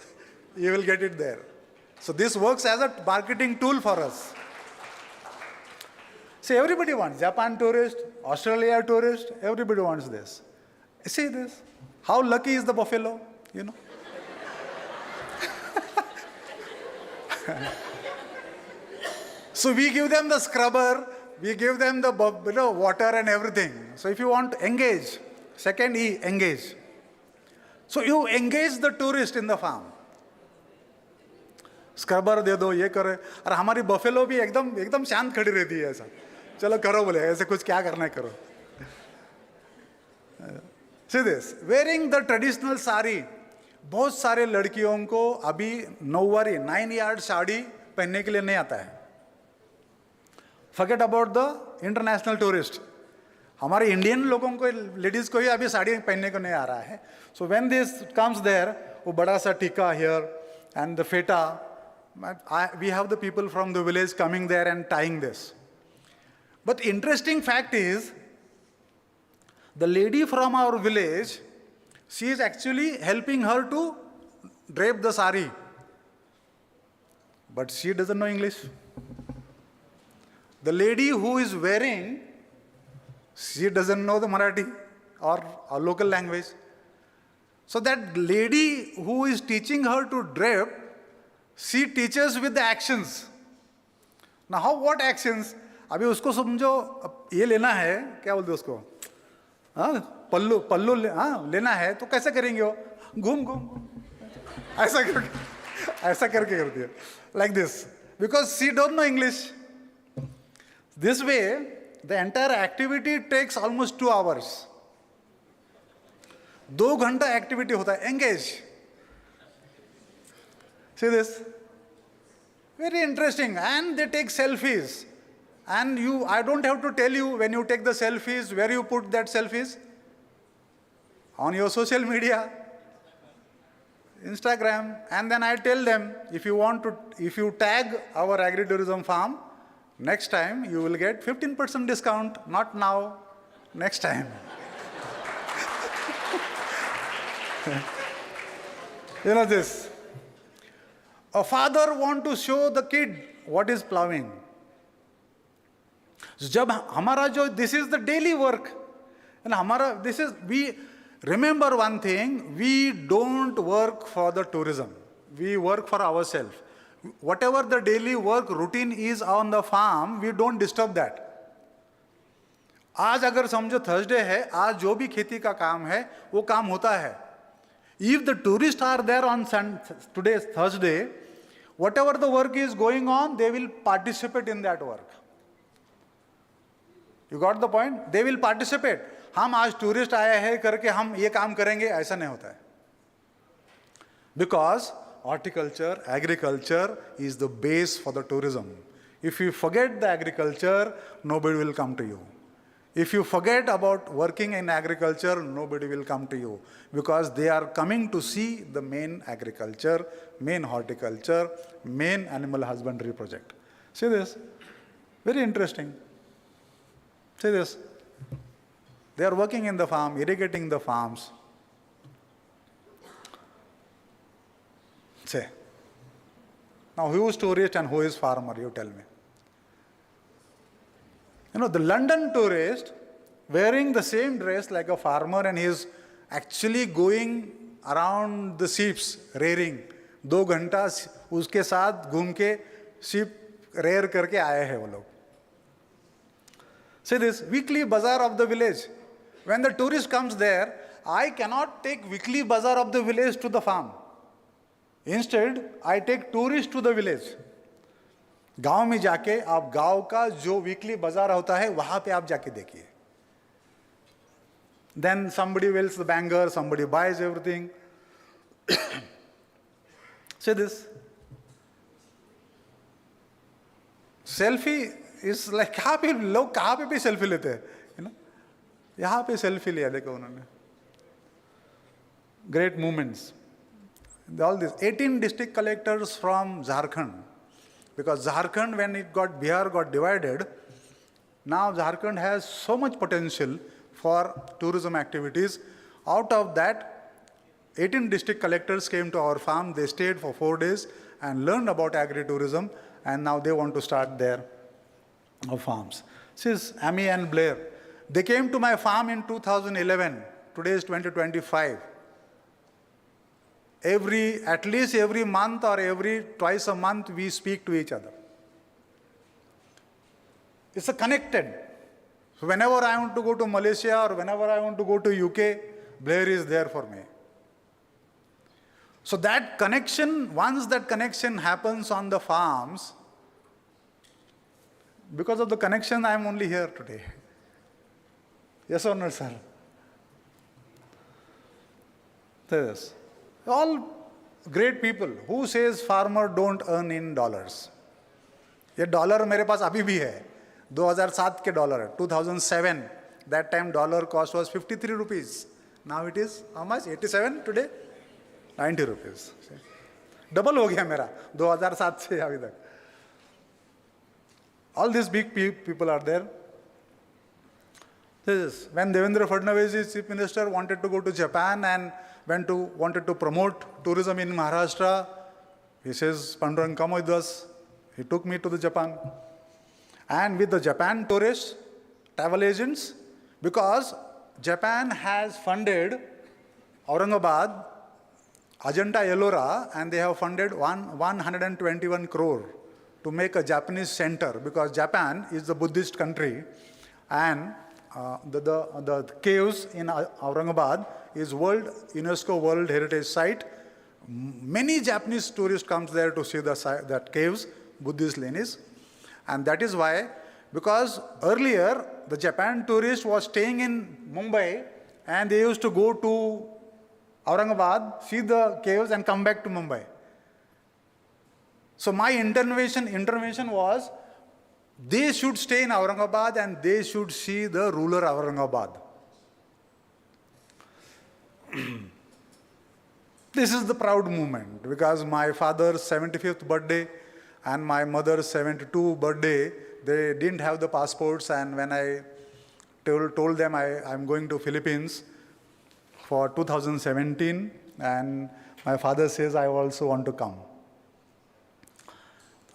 You will get it there. So this works as a marketing tool for us. See, everybody wants Japan tourist, Australia tourist, everybody wants this. See this? How lucky is the buffalo, you know? So we give them the scrubber, we give them the water and everything. So if you want to engage, second E, engage. So you engage the tourist in the farm. Scrubber दे दो, ये करे. और हमारी buffalo भी एकदम शांत खड़ी रहती है ऐसा. चलो करो बोले, ऐसे कुछ क्या करना है करो. See this, wearing the traditional sari. बहुत सारे लड़कियों को अभी 9 yard साड़ी पहनने के लिए नहीं आता है. Forget about the international tourist. हमारे इंडियन लोगों को, लेडीज को ही अभी साड़ी पहनने को नहीं आ रहा है. So when this comes there, वो बड़ा सा टीका here and the feta. We have the people from the village coming there and tying this. But interesting fact is, the lady from our village, she is actually helping her to drape the sari. But she doesn't know English. The lady who is wearing, she doesn't know the Marathi or local language. So that lady who is teaching her to drape, she teaches with the actions. Now what actions? अभी उसको समझो, ये लेना है, क्या बोलते उसको? पल्लू लेना है, तो कैसे करेंगे वो? घूम ऐसा करके करती है. Like this. Because she don't know English. This way, the entire activity takes almost 2 hours. 2 घंटा activity होता है. Engage. See this? Very interesting. And they take selfies. And I don't have to tell you when you take the selfies, where you put that selfies? On your social media, Instagram. And then I tell them, if you tag our Agri-Tourism farm, next time you will get 15% discount. Not now, next time. You know this. A father want to show the kid what is plowing. जब हमारा जो, this is the daily work, and हमारा, we remember one thing, we don't work for the tourism, we work for ourselves. Whatever the daily work routine is on the farm, we don't disturb that. आज अगर समझो Thursday है, आज जो भी खेती का काम है वो काम होता है. If the tourists are there on today's Thursday, whatever the work is going on, they will participate in that work. You got the point? They will participate. हम आज टूरिस्ट आए हैं करके हम ये काम करेंगे, ऐसा नहीं होता है. Because horticulture, agriculture is the base for the tourism. If you forget the agriculture, nobody will come to you. If you forget about working in agriculture, nobody will come to you. Because they are coming to see the main agriculture, main horticulture, main animal husbandry project. See this? Very interesting. See this. They are working in the farm, irrigating the farms. Say. Now, who is tourist and who is farmer? You tell me. You know, the London tourist wearing the same dress like a farmer, and he is actually going around the sheeps, rearing. 2 घंटा उसके साथ घूम के sheep rear करके आए हैं वो लोग. See this, weekly bazaar of the village. When the tourist comes there, I cannot take weekly bazaar of the village to the farm. Instead, I take tourists to the village. गांव में जाके आप गांव का जो वीकली बाजार होता है वहां पे आप जाके देखिए. Then somebody wills the banger, somebody buys everything. See this. Selfie is like कहाँ पे लोग कहाँ पे भी सेल्फी लेते हैं, you know? यहाँ पे सेल्फी लिया देखो उन्होंने. Great movements. All these 18 district collectors from Jharkhand, because Jharkhand, when Bihar got divided, now Jharkhand has so much potential for tourism activities. Out of that, 18 district collectors came to our farm. They stayed for 4 days and learned about agri-tourism, and now they want to start their farms. This is Amy and Blair. They came to my farm in 2011. Today is 2025. At least every month or twice a month, we speak to each other. It's a connected. So whenever I want to go to Malaysia or whenever I want to go to UK, Blair is there for me. So that connection, once that connection happens on the farms, because of the connection, I am only here today. Yes or no, sir? Yes. All great people. Who says farmer don't earn in dollars? ये dollar मेरे पास अभी भी है. 2007 के dollar है. 2007. That time dollar cost was 53 rupees. Now it is how much? 87 today? 90 rupees. Double हो गया मेरा 2007 से अभी तक. All these big people are there. This is when Devendra Fadnavis, Chief Minister, wanted to go to Japan and wanted to promote tourism in Maharashtra. He says, Pandurang, come with us. He took me to the Japan. And with the Japan tourists, travel agents, because Japan has funded Aurangabad, Ajanta Ellora, and they have funded 121 crore to make a Japanese center, because Japan is the Buddhist country, and the caves in Aurangabad is UNESCO World Heritage Site. Many Japanese tourists comes there to see that caves, Buddhist lineage. And that is why, because earlier the Japan tourist was staying in Mumbai and they used to go to Aurangabad, see the caves and come back to Mumbai. So my intervention was, they should stay in Aurangabad and they should see the ruler Aurangabad. This is the proud moment, because my father's 75th birthday and my mother's 72th birthday, they didn't have the passports, and when I told them I'm going to Philippines for 2017, and my father says I also want to come.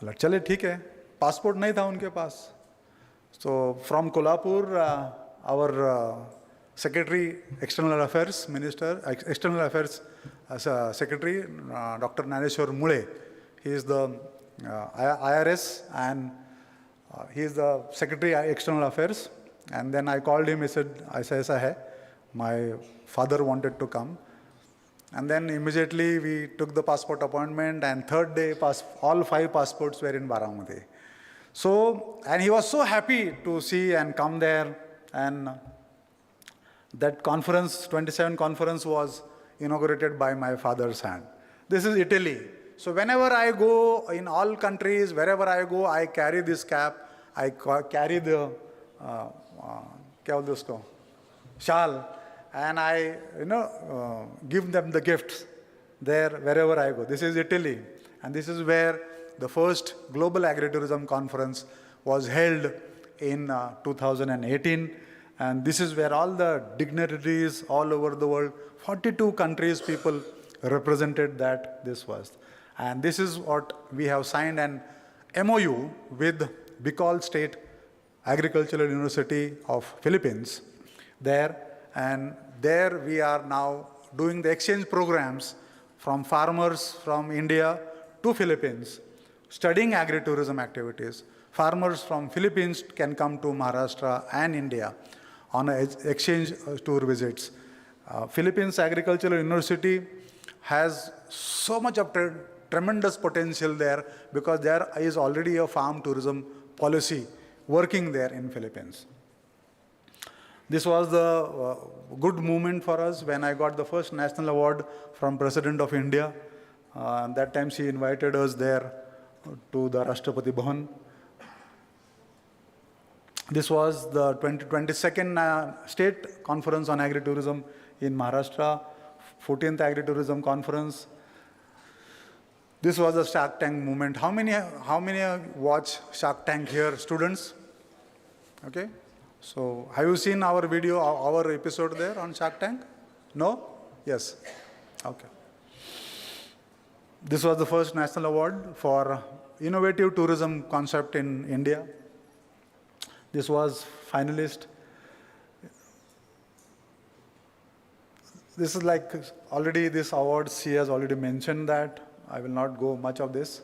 चले ठीक है, passport नहीं था उनके पास. So from Kolhapur, our Secretary, External Affairs Minister, External Affairs Secretary, Dr. Naneshwar Mule, he is the IRS, and he is the Secretary External Affairs. And then I called him, he said, "Aisa hai, my father wanted to come." And then immediately we took the passport appointment, and third day, all 5 passports were in Baramati. So, and he was so happy to see and come there, and that conference, 27 conference, was inaugurated by my father's hand. This is Italy. So whenever I go in all countries, wherever I go, I carry this cap, I carry the shawl, and I give them the gifts there wherever I go. This is Italy, and this is where the first Global Agri-Tourism Conference was held in 2018. And this is where all the dignitaries all over the world, 42 countries people represented that this was. And this is what we have signed an MOU with Bicol State Agricultural University of Philippines there. And there we are now doing the exchange programs from farmers from India to Philippines, studying agri-tourism activities. Farmers from Philippines can come to Maharashtra and India on exchange tour visits. Philippines Agricultural University has so much of tremendous potential there because there is already a farm tourism policy working there in Philippines. This was the good moment for us when I got the first national award from President of India. That time she invited us there to the Rashtrapati Bhavan. This was the 22nd State Conference on Agri-Tourism in Maharashtra, 14th Agri-Tourism Conference. This was the Shark Tank movement. How many watch Shark Tank here, students? Okay. So have you seen our video, our episode there on Shark Tank? No? Yes. Okay. This was the first national award for innovative tourism concept in India. This was finalist. This is like already this award, she has already mentioned that. I will not go much of this.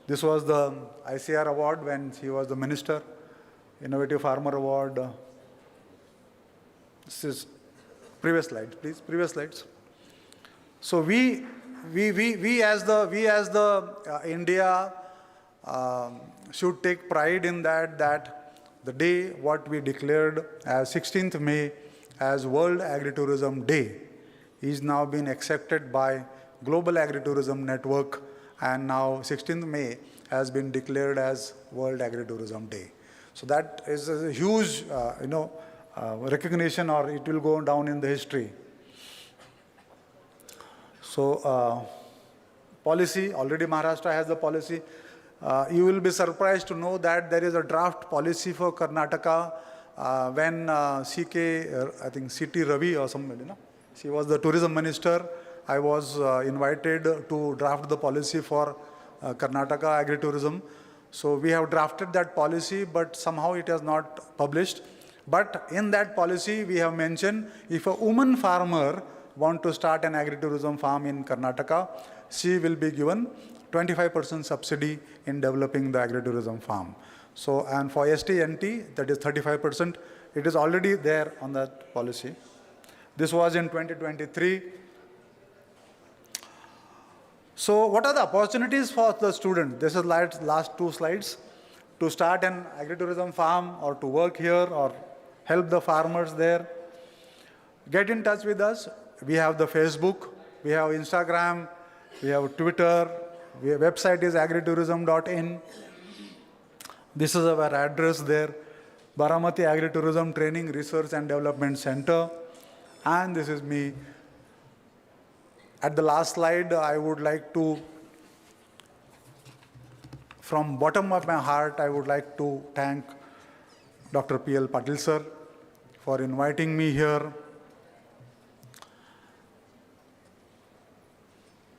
This was the ICR award when she was the minister, Innovative Farmer Award. This is previous slides, please, previous slides. So we as the India should take pride in that the day what we declared as 16th May as World Agri-Tourism Day is now been accepted by Global Agri-Tourism Network, and now 16th May has been declared as World Agri-Tourism Day. So that is a huge, recognition, or it will go down in the history. So policy, already Maharashtra has the policy. You will be surprised to know that there is a draft policy for Karnataka when I think C.T. Ravi or somebody, she was the tourism minister. I was invited to draft the policy for Karnataka agri-tourism. So we have drafted that policy, but somehow it has not published. But in that policy, we have mentioned if a woman farmer wants to start an agri-tourism farm in Karnataka, she will be given 25% subsidy in developing the agri-tourism farm. So, and for ST&T, that is 35%. It is already there on that policy. This was in 2023. So what are the opportunities for the student? This is last two slides. To start an agri-tourism farm or to work here or help the farmers there. Get in touch with us. We have the Facebook, we have Instagram, we have Twitter, our website is agritourism.in. This is our address there. Baramati Agri-Tourism Training Research and Development Center. And this is me. At the last slide, I would like to, from bottom of my heart, I would like to thank Dr. P.L. Patil sir for inviting me here.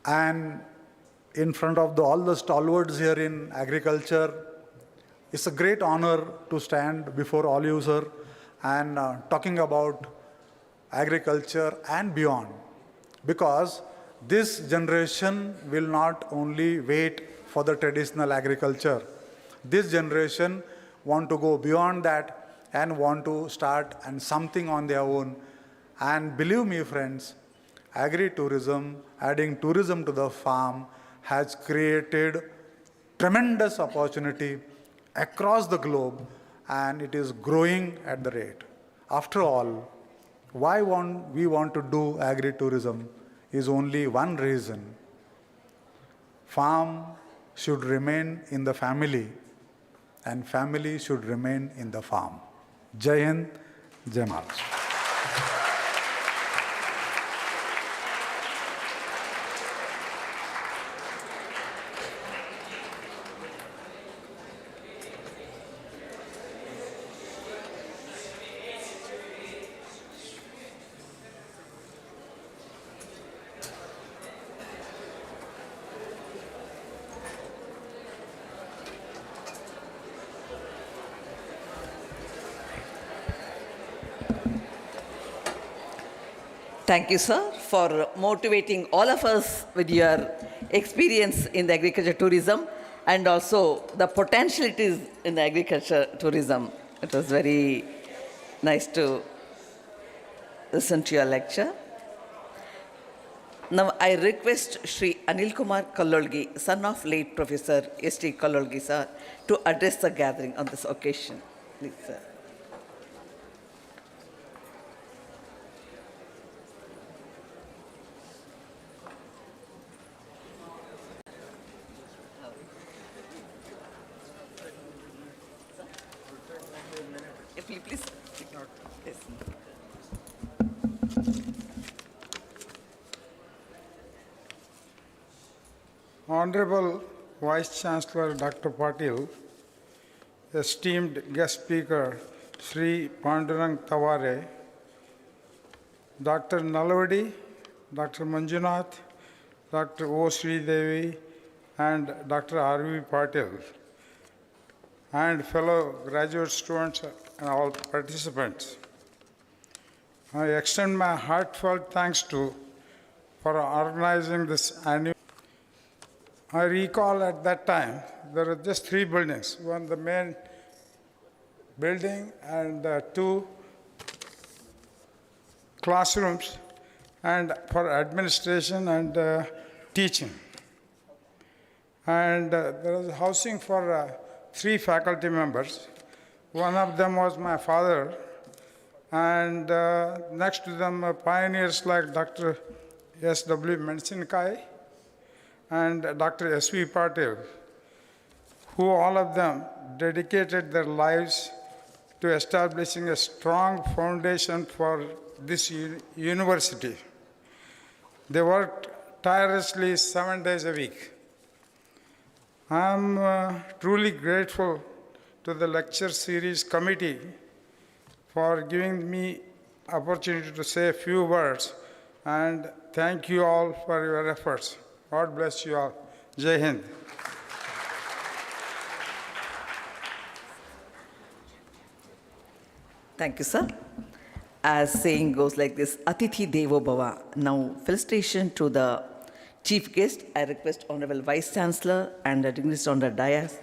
And in front of all the stalwarts here in agriculture, it's a great honor to stand before all you, sir, and talking about agriculture and beyond. Because this generation will not only wait for the traditional agriculture. This generation want to go beyond that and want to start and something on their own. And believe me, friends, agri-tourism, adding tourism to the farm, has created tremendous opportunity across the globe, and it is growing at the rate. After all, why we want to do agri-tourism is only one reason. Farm should remain in the family, and family should remain in the farm. Jai Hind, Jai Maharashtra. Thank you, sir, for motivating all of us with your experience in the agriculture tourism and also the potentialities in the agriculture tourism. It was very nice to listen to your lecture. Now, I request Shri Anil Kumar Kololgi, son of late Professor S.T. Kololgi, sir, to address the gathering on this occasion. Please, sir. If you please. Yes. Honorable Vice Chancellor Dr. Patil, esteemed guest speaker Sri Pandurang Taware, Dr. Nalavadi, Dr. Manjunath, Dr. O. Sri Devi, and Dr. R.V. Patil, and fellow graduate students and all participants. I extend my heartfelt thanks for organizing this annual. I recall at that time, there were just 3 buildings. One, the main building, and 2 classrooms, and for administration and teaching. And there was housing for 3 faculty members. One of them was my father, and next to them pioneers like Dr. S.W. Mensinkai and Dr. S.V. Patil, who all of them dedicated their lives to establishing a strong foundation for this university. They worked tirelessly 7 days a week. I am truly grateful to the lecture series committee for giving me opportunity to say a few words, and thank you all for your efforts. God bless you all. Jai Hind. Thank you, sir. As saying goes like this, Atithi Devo Bhava. Now, felicitation to the chief guest. I request Honorable Vice Chancellor and the dignitaries on the dais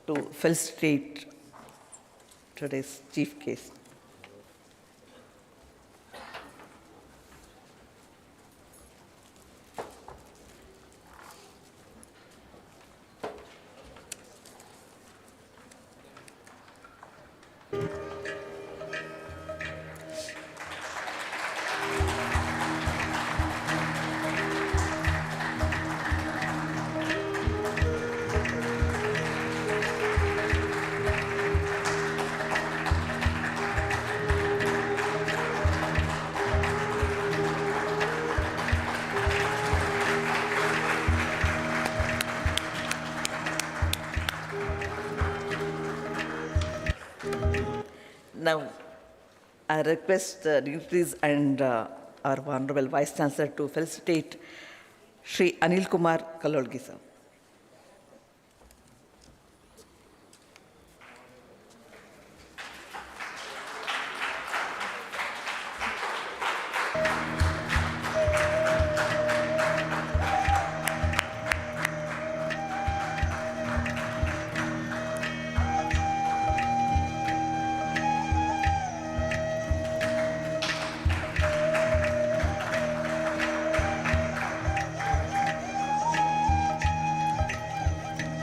to felicitate today's chief guest. Now, I request dignitaries and our Honorable Vice Chancellor to felicitate Shri Anil Kumar Kololgi, sir.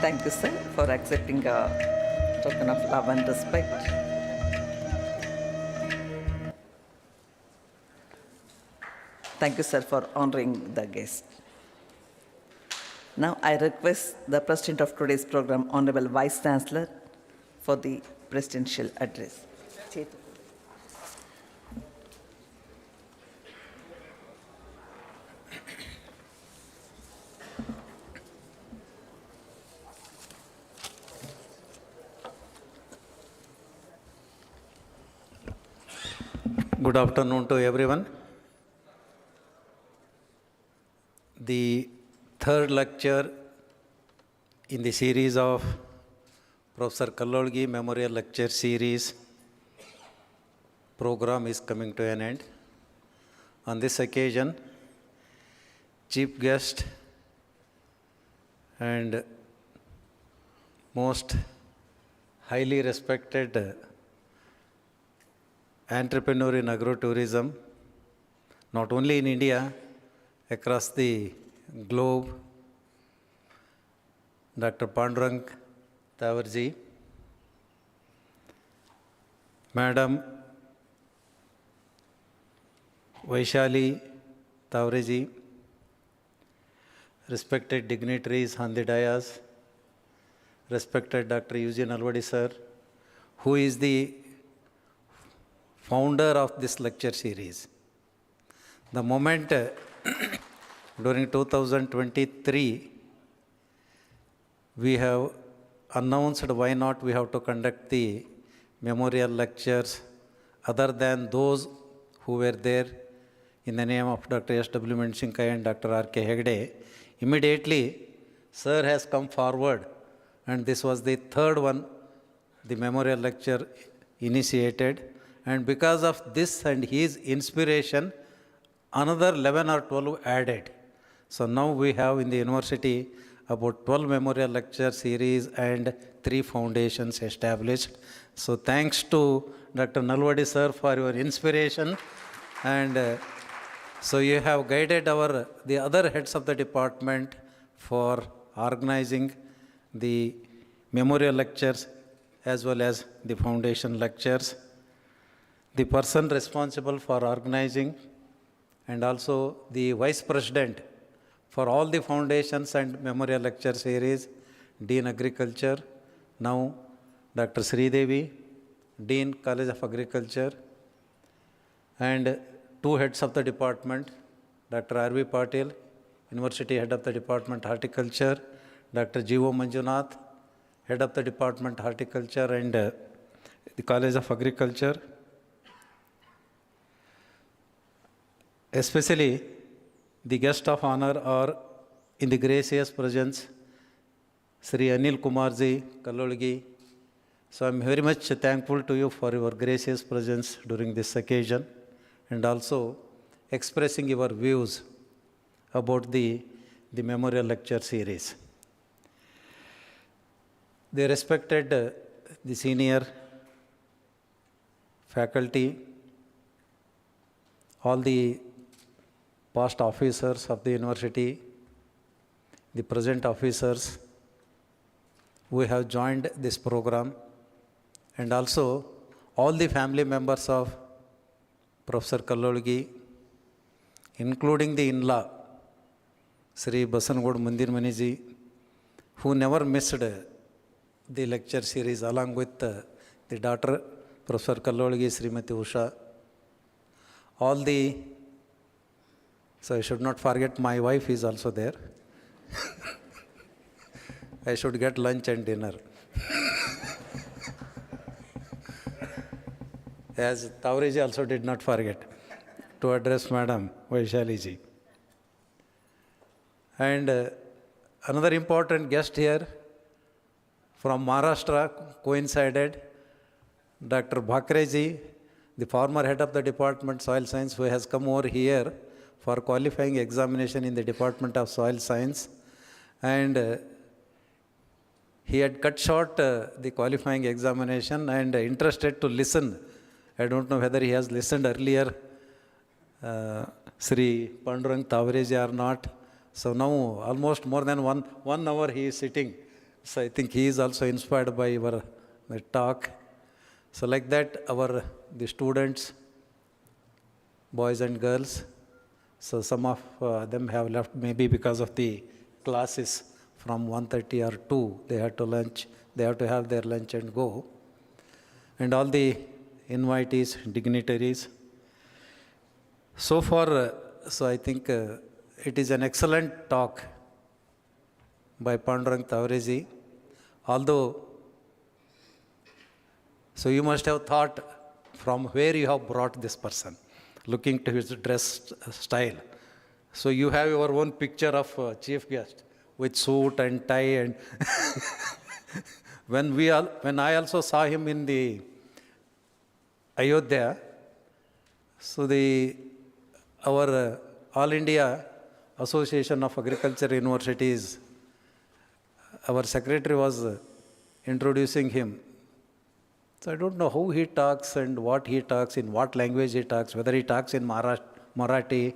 Thank you, sir, for accepting a token of love and respect. Thank you, sir, for honoring the guest. Now, I request the President of today's program, Honorable Vice Chancellor, for the presidential address. Good afternoon to everyone. The third lecture in the series of Professor Kololgi Memorial Lecture Series program is coming to an end. on this occasion, chief guest and most highly respected entrepreneur in agro-tourism, not only in India, across the globe, Dr. Pandurang Tavarji, Madam Vaishali Tavarji, respected dignitaries on the dais, respected Dr. Eugene Alvadi sir, who is the founder of this lecture series. The moment during 2023, we have announced why not we have to conduct the memorial lectures other than those who were there in the name of Dr. S.W. Mensinkai and Dr. R.K. Hegde. Immediately, sir has come forward, and this was the third one, the memorial lecture initiated. And because of this and his inspiration, another 11 or 12 added. So now we have in the university about 12 memorial lecture series and 3 foundations established. So thanks to Dr. Nalvadi sir for your inspiration. And so you have guided the other heads of the department for organizing the memorial lectures as well as the foundation lectures. The person responsible for organizing and also the vice president for all the foundations and memorial lecture series, Dean Agriculture, now Dr. Sridevi, Dean College of Agriculture, and 2 heads of the department, Dr. R.V. Patil, University Head of the Department Horticulture, Dr. G.O. Manjunath, Head of the Department Horticulture and the College of Agriculture. Especially the guest of honor are in the gracious presence, Sri Anil Kumarji Kololgi. So I'm very much thankful to you for your gracious presence during this occasion and also expressing your views about the memorial lecture series. They respected the senior faculty, all the past officers of the university, the present officers who have joined this program, and also all the family members of Professor Kololgi, including the in-law, Sri Basangod Mandirmaniji, who never missed the lecture series along with the daughter, Professor Kololgi, Srimati Usha, all the, so I should not forget my wife is also there. I should get lunch and dinner. As Tavriji also did not forget to address Madam Vaishali ji. And another important guest here from Maharashtra coincided, Dr. Bhakre ji, the former head of the Department Soil Science, who has come over here for qualifying examination in the Department of Soil Science. And he had cut short the qualifying examination and interested to listen. I don't know whether he has listened earlier, Sri Pandurang Tavarji or not. So now almost more than one hour he is sitting. So I think he is also inspired by your talk. So like that, the students, boys and girls, so some of them have left maybe because of the classes from 1:30 or 2. They have to lunch. They have to have their lunch and go. And all the invitees, dignitaries. So far, so I think it is an excellent talk by Pandurang Tavarji. Although, so you must have thought from where you have brought this person, looking to his dress style. So you have your own picture of chief guest with suit and tie. And when I also saw him in the Ayodhya, so our All India Association of Agriculture Universities, our secretary was introducing him. So I don't know how he talks and what he talks, in what language he talks, whether he talks in Marathi.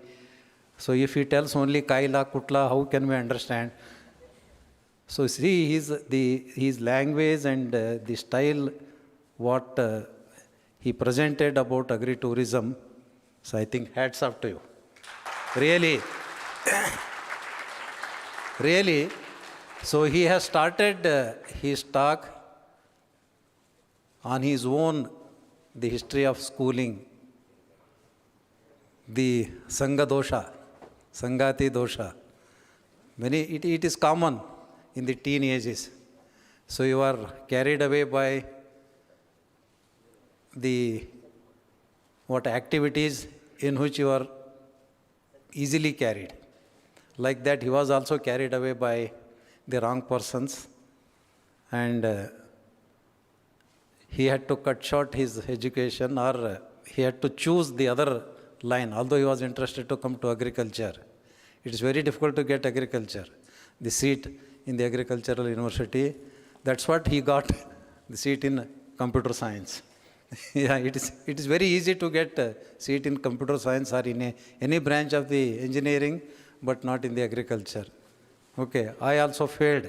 So if he tells only Kaila, Kutla, how can we understand? So see his language and the style, what he presented about agri-tourism. So I think hats off to you. Really, really. So he has started his talk on his own, the history of schooling, the Sangha dosha, Sangati dosha. It is common in the teen ages. So you are carried away by the activities in which you are easily carried. Like that, he was also carried away by the wrong persons, and he had to cut short his education, or he had to choose the other line, although he was interested to come to agriculture. It is very difficult to get agriculture, the seat in the agricultural university. That's what he got, the seat in computer science. Yeah, it is very easy to get a seat in computer science or in any branch of the engineering, but not in the agriculture. Okay, I also failed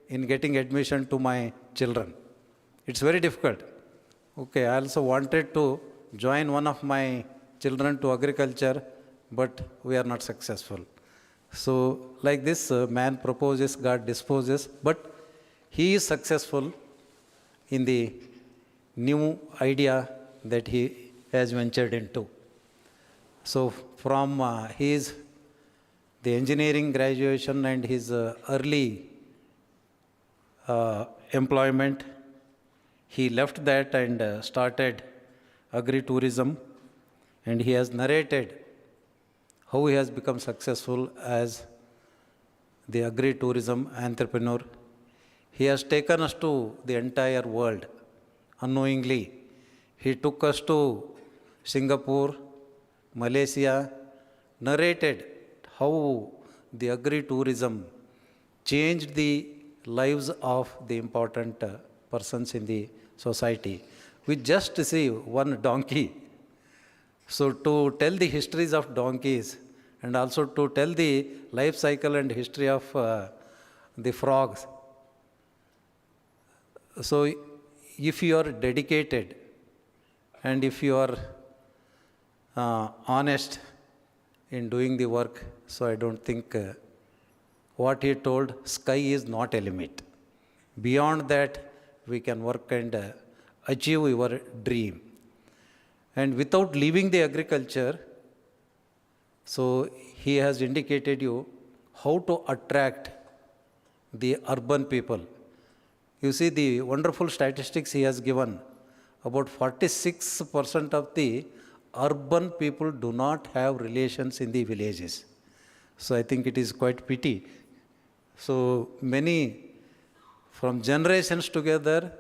in getting admission to my children. It's very difficult. Okay, I also wanted to join one of my children to agriculture, but we are not successful. So like this, man proposes, God disposes, but he is successful in the new idea that he has ventured into. So from the engineering graduation and his early employment, he left that and started Agri-Tourism, and he has narrated how he has become successful as the Agri-Tourism entrepreneur. He has taken us to the entire world unknowingly. He took us to Singapore, Malaysia, narrated how the agri-tourism changed the lives of the important persons in the society. We just see one donkey. So to tell the histories of donkeys and also to tell the life cycle and history of the frogs. So if you are dedicated and if you are honest in doing the work, so I don't think what he told, sky is not a limit. Beyond that, we can work and achieve your dream. And without leaving the agriculture, so he has indicated you how to attract the urban people. You see the wonderful statistics he has given. About 46% of the urban people do not have relations in the villages. So I think it is quite pity. So many, from generations together,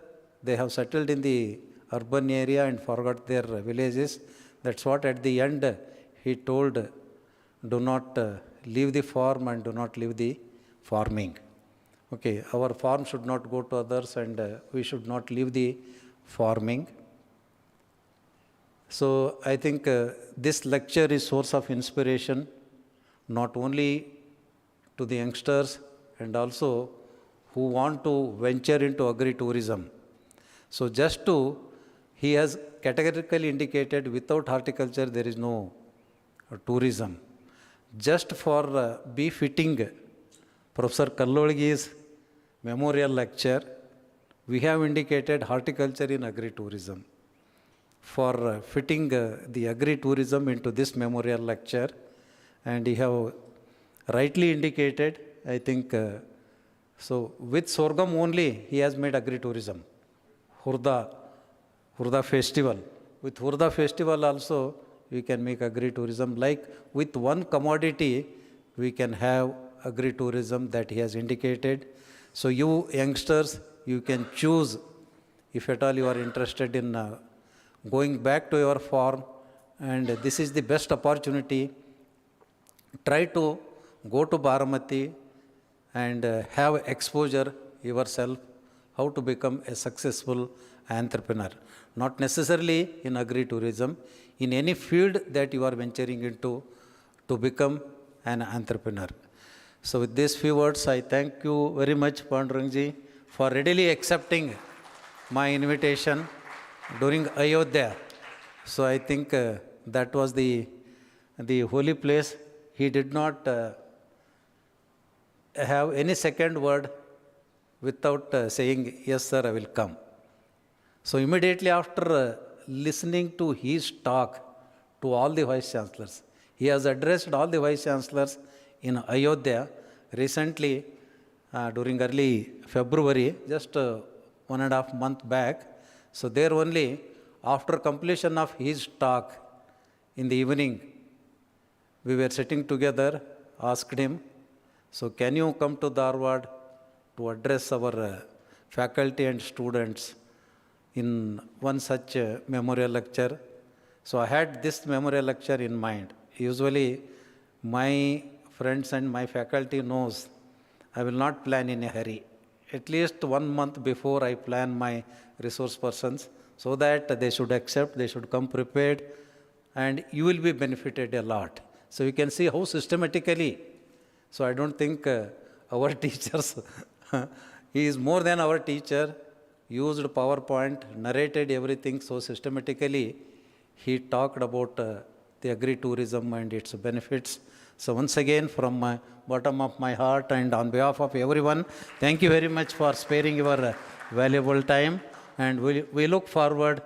they have settled in the urban area and forgot their villages. That's what at the end he told, do not leave the farm and do not leave the farming. Okay, our farm should not go to others and we should not leave the farming. So I think this lecture is source of inspiration, not only to the youngsters and also who want to venture into agri-tourism. So just to, he has categorically indicated without horticulture there is no tourism. Just for befitting Professor Kololgi's memorial lecture, we have indicated horticulture in agri-tourism. For fitting the agri-tourism into this memorial lecture, and you have rightly indicated, I think, so with sorghum only he has made agri-tourism. Hurda festival. With Hurda festival also we can make agri-tourism. Like with one commodity we can have agri-tourism that he has indicated. So you youngsters, you can choose if at all you are interested in going back to your farm, and this is the best opportunity try to go to Baramati and have exposure yourself how to become a successful entrepreneur. Not necessarily in agri-tourism, in any field that you are venturing into to become an entrepreneur. So with these few words, I thank you very much, Pandurangji, for readily accepting my invitation during Ayodhya. So I think that was the holy place. He did not have any second word without saying, yes, sir, I will come. So immediately after listening to his talk to all the vice chancellors, he has addressed all the vice chancellors in Ayodhya recently during early February, just 1.5 months back. So there only, after completion of his talk in the evening, we were sitting together, asked him, so can you come to Dharwad to address our faculty and students in one such memorial lecture? So I had this memorial lecture in mind. Usually my friends and my faculty knows I will not plan in a hurry. At least 1 month before I plan my resource persons so that they should accept, they should come prepared, and you will be benefited a lot. So you can see how systematically. So I don't think our teachers, he is more than our teacher, used PowerPoint, narrated everything so systematically. He talked about the agri-tourism and its benefits. So once again, from my bottom of my heart and on behalf of everyone, thank you very much for sparing your valuable time. And we look forward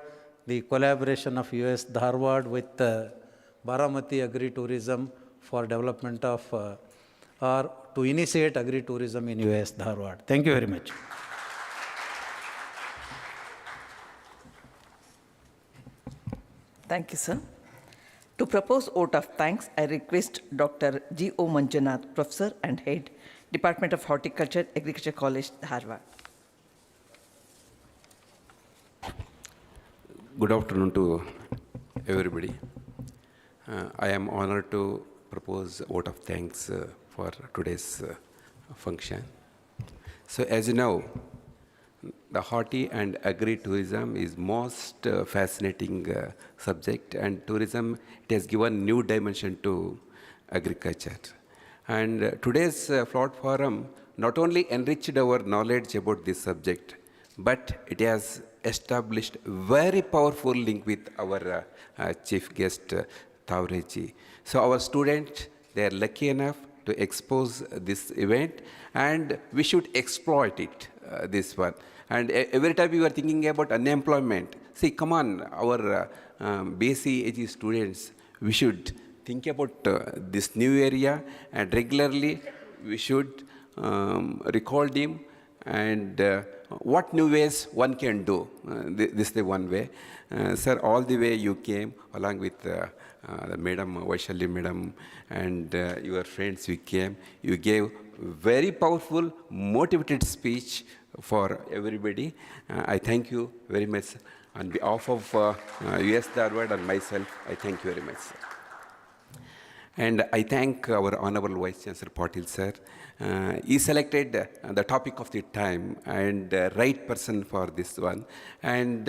the collaboration of UAS Dharwad with Baramati Agri-Tourism for development of or to initiate agri-tourism in UAS Dharwad. Thank you very much. Thank you, sir. To propose vote of thanks, I request Dr. G.O. Manjunath, Professor and Head, Department of Horticulture, Agriculture College, Dharwad. Good afternoon to everybody. I am honored to propose a vote of thanks for today's function. So as you know, the horti and agri-tourism is most fascinating subject, and tourism, it has given new dimension to agriculture. And today's flood forum not only enriched our knowledge about this subject, but it has established very powerful link with our chief guest, Tavreji. So our students, they are lucky enough to expose this event, and we should exploit it, this one. And every time we were thinking about unemployment, see, come on, our BSc students, we should think about this new area, and regularly we should record him and what new ways one can do. This is the one way. Sir, all the way you came along with Madam Vaishali Madam and your friends, we came. You gave very powerful, motivated speech for everybody. I thank you very much. On behalf of UAS Dharwad and myself, I thank you very much, sir. And I thank our Honorable Vice Chancellor Patil, sir. He selected the topic of the time and right person for this one. And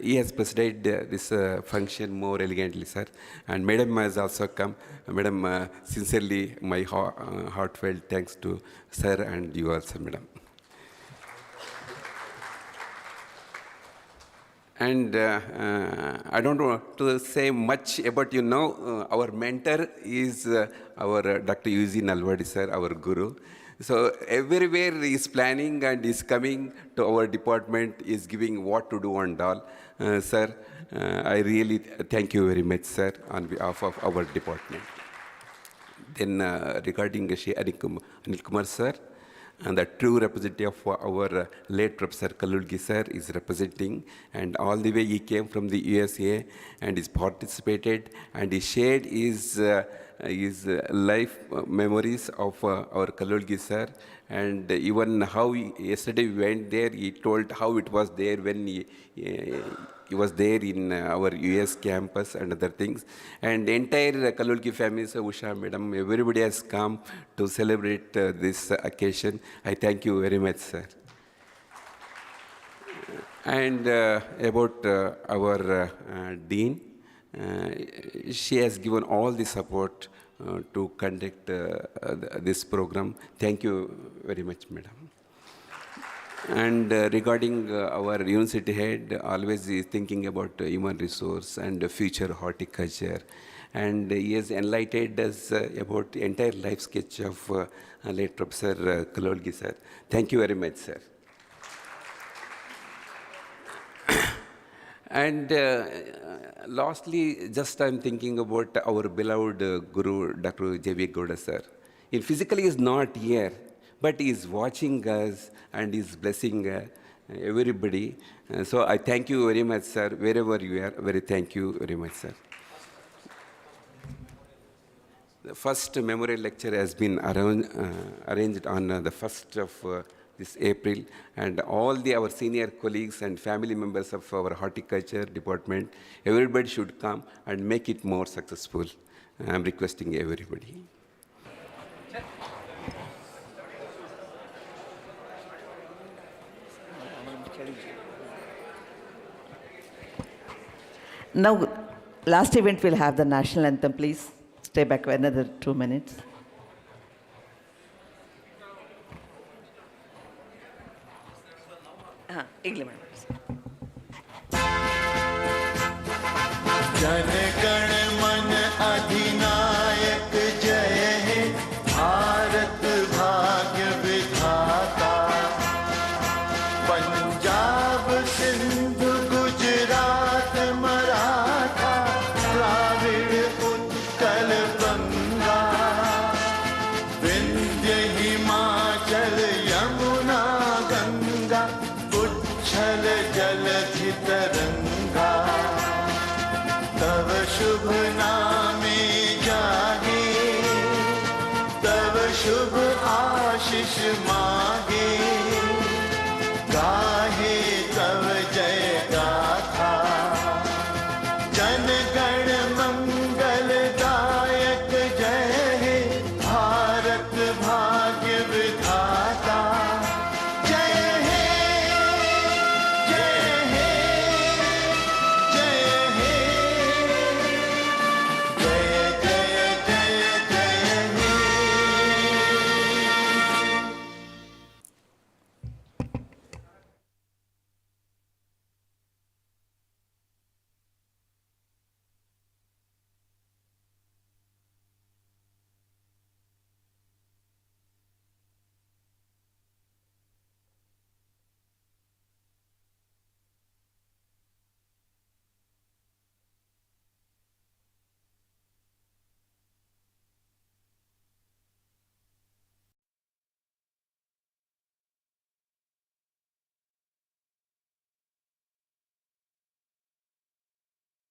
he has presided this function more elegantly, sir. And Madam has also come. Madam, sincerely, my heartfelt thanks to sir and you also, Madam. And I don't want to say much about, you know, our mentor is our Dr. U.Z. Nalwadi, sir, our guru. So everywhere he is planning and is coming to our department, is giving what to do and all. Sir, I really thank you very much, sir, on behalf of our department. Then regarding Shri Anil Kumar, sir, and the true representative of our late Professor Kololgi, sir, is representing, and all the way he came from the USA and is participated, and he shared his life memories of our Kololgi, sir, and even how yesterday we went there, he told how it was there when he was there in our UAS campus and other things. And the entire Kololgi family, so Usha madam, everybody has come to celebrate this occasion. I thank you very much, sir. And about our dean, she has given all the support to conduct this program. Thank you very much, madam. And regarding our university head, always is thinking about human resource and future horticulture. And he has enlightened us about the entire life sketch of late Professor Kololgi, sir. Thank you very much, sir. And lastly, just I'm thinking about our beloved Guru, Dr. J.V. Gowda, sir. He physically is not here, but he is watching us and is blessing everybody. So I thank you very much, sir. Wherever you are, very thank you very much, sir. The first memorial lecture has been arranged on the 1st of this April, and all our senior colleagues and family members of our horticulture department, everybody should come and make it more successful. I'm requesting everybody. Now, last event will have the national anthem, please. Stay back for another 2 minutes. Jana Gana मन अधिनायक जय हे भारत भाग्य विधाता पंजाब सिंध गुजरात मराठा द्राविड़ उत्कल बंगा विंध्य हिमाचल यमुना गंगा उच्छल जलधि तरंगा तव शुभ नामे जागे तव शुभ आशीष मागे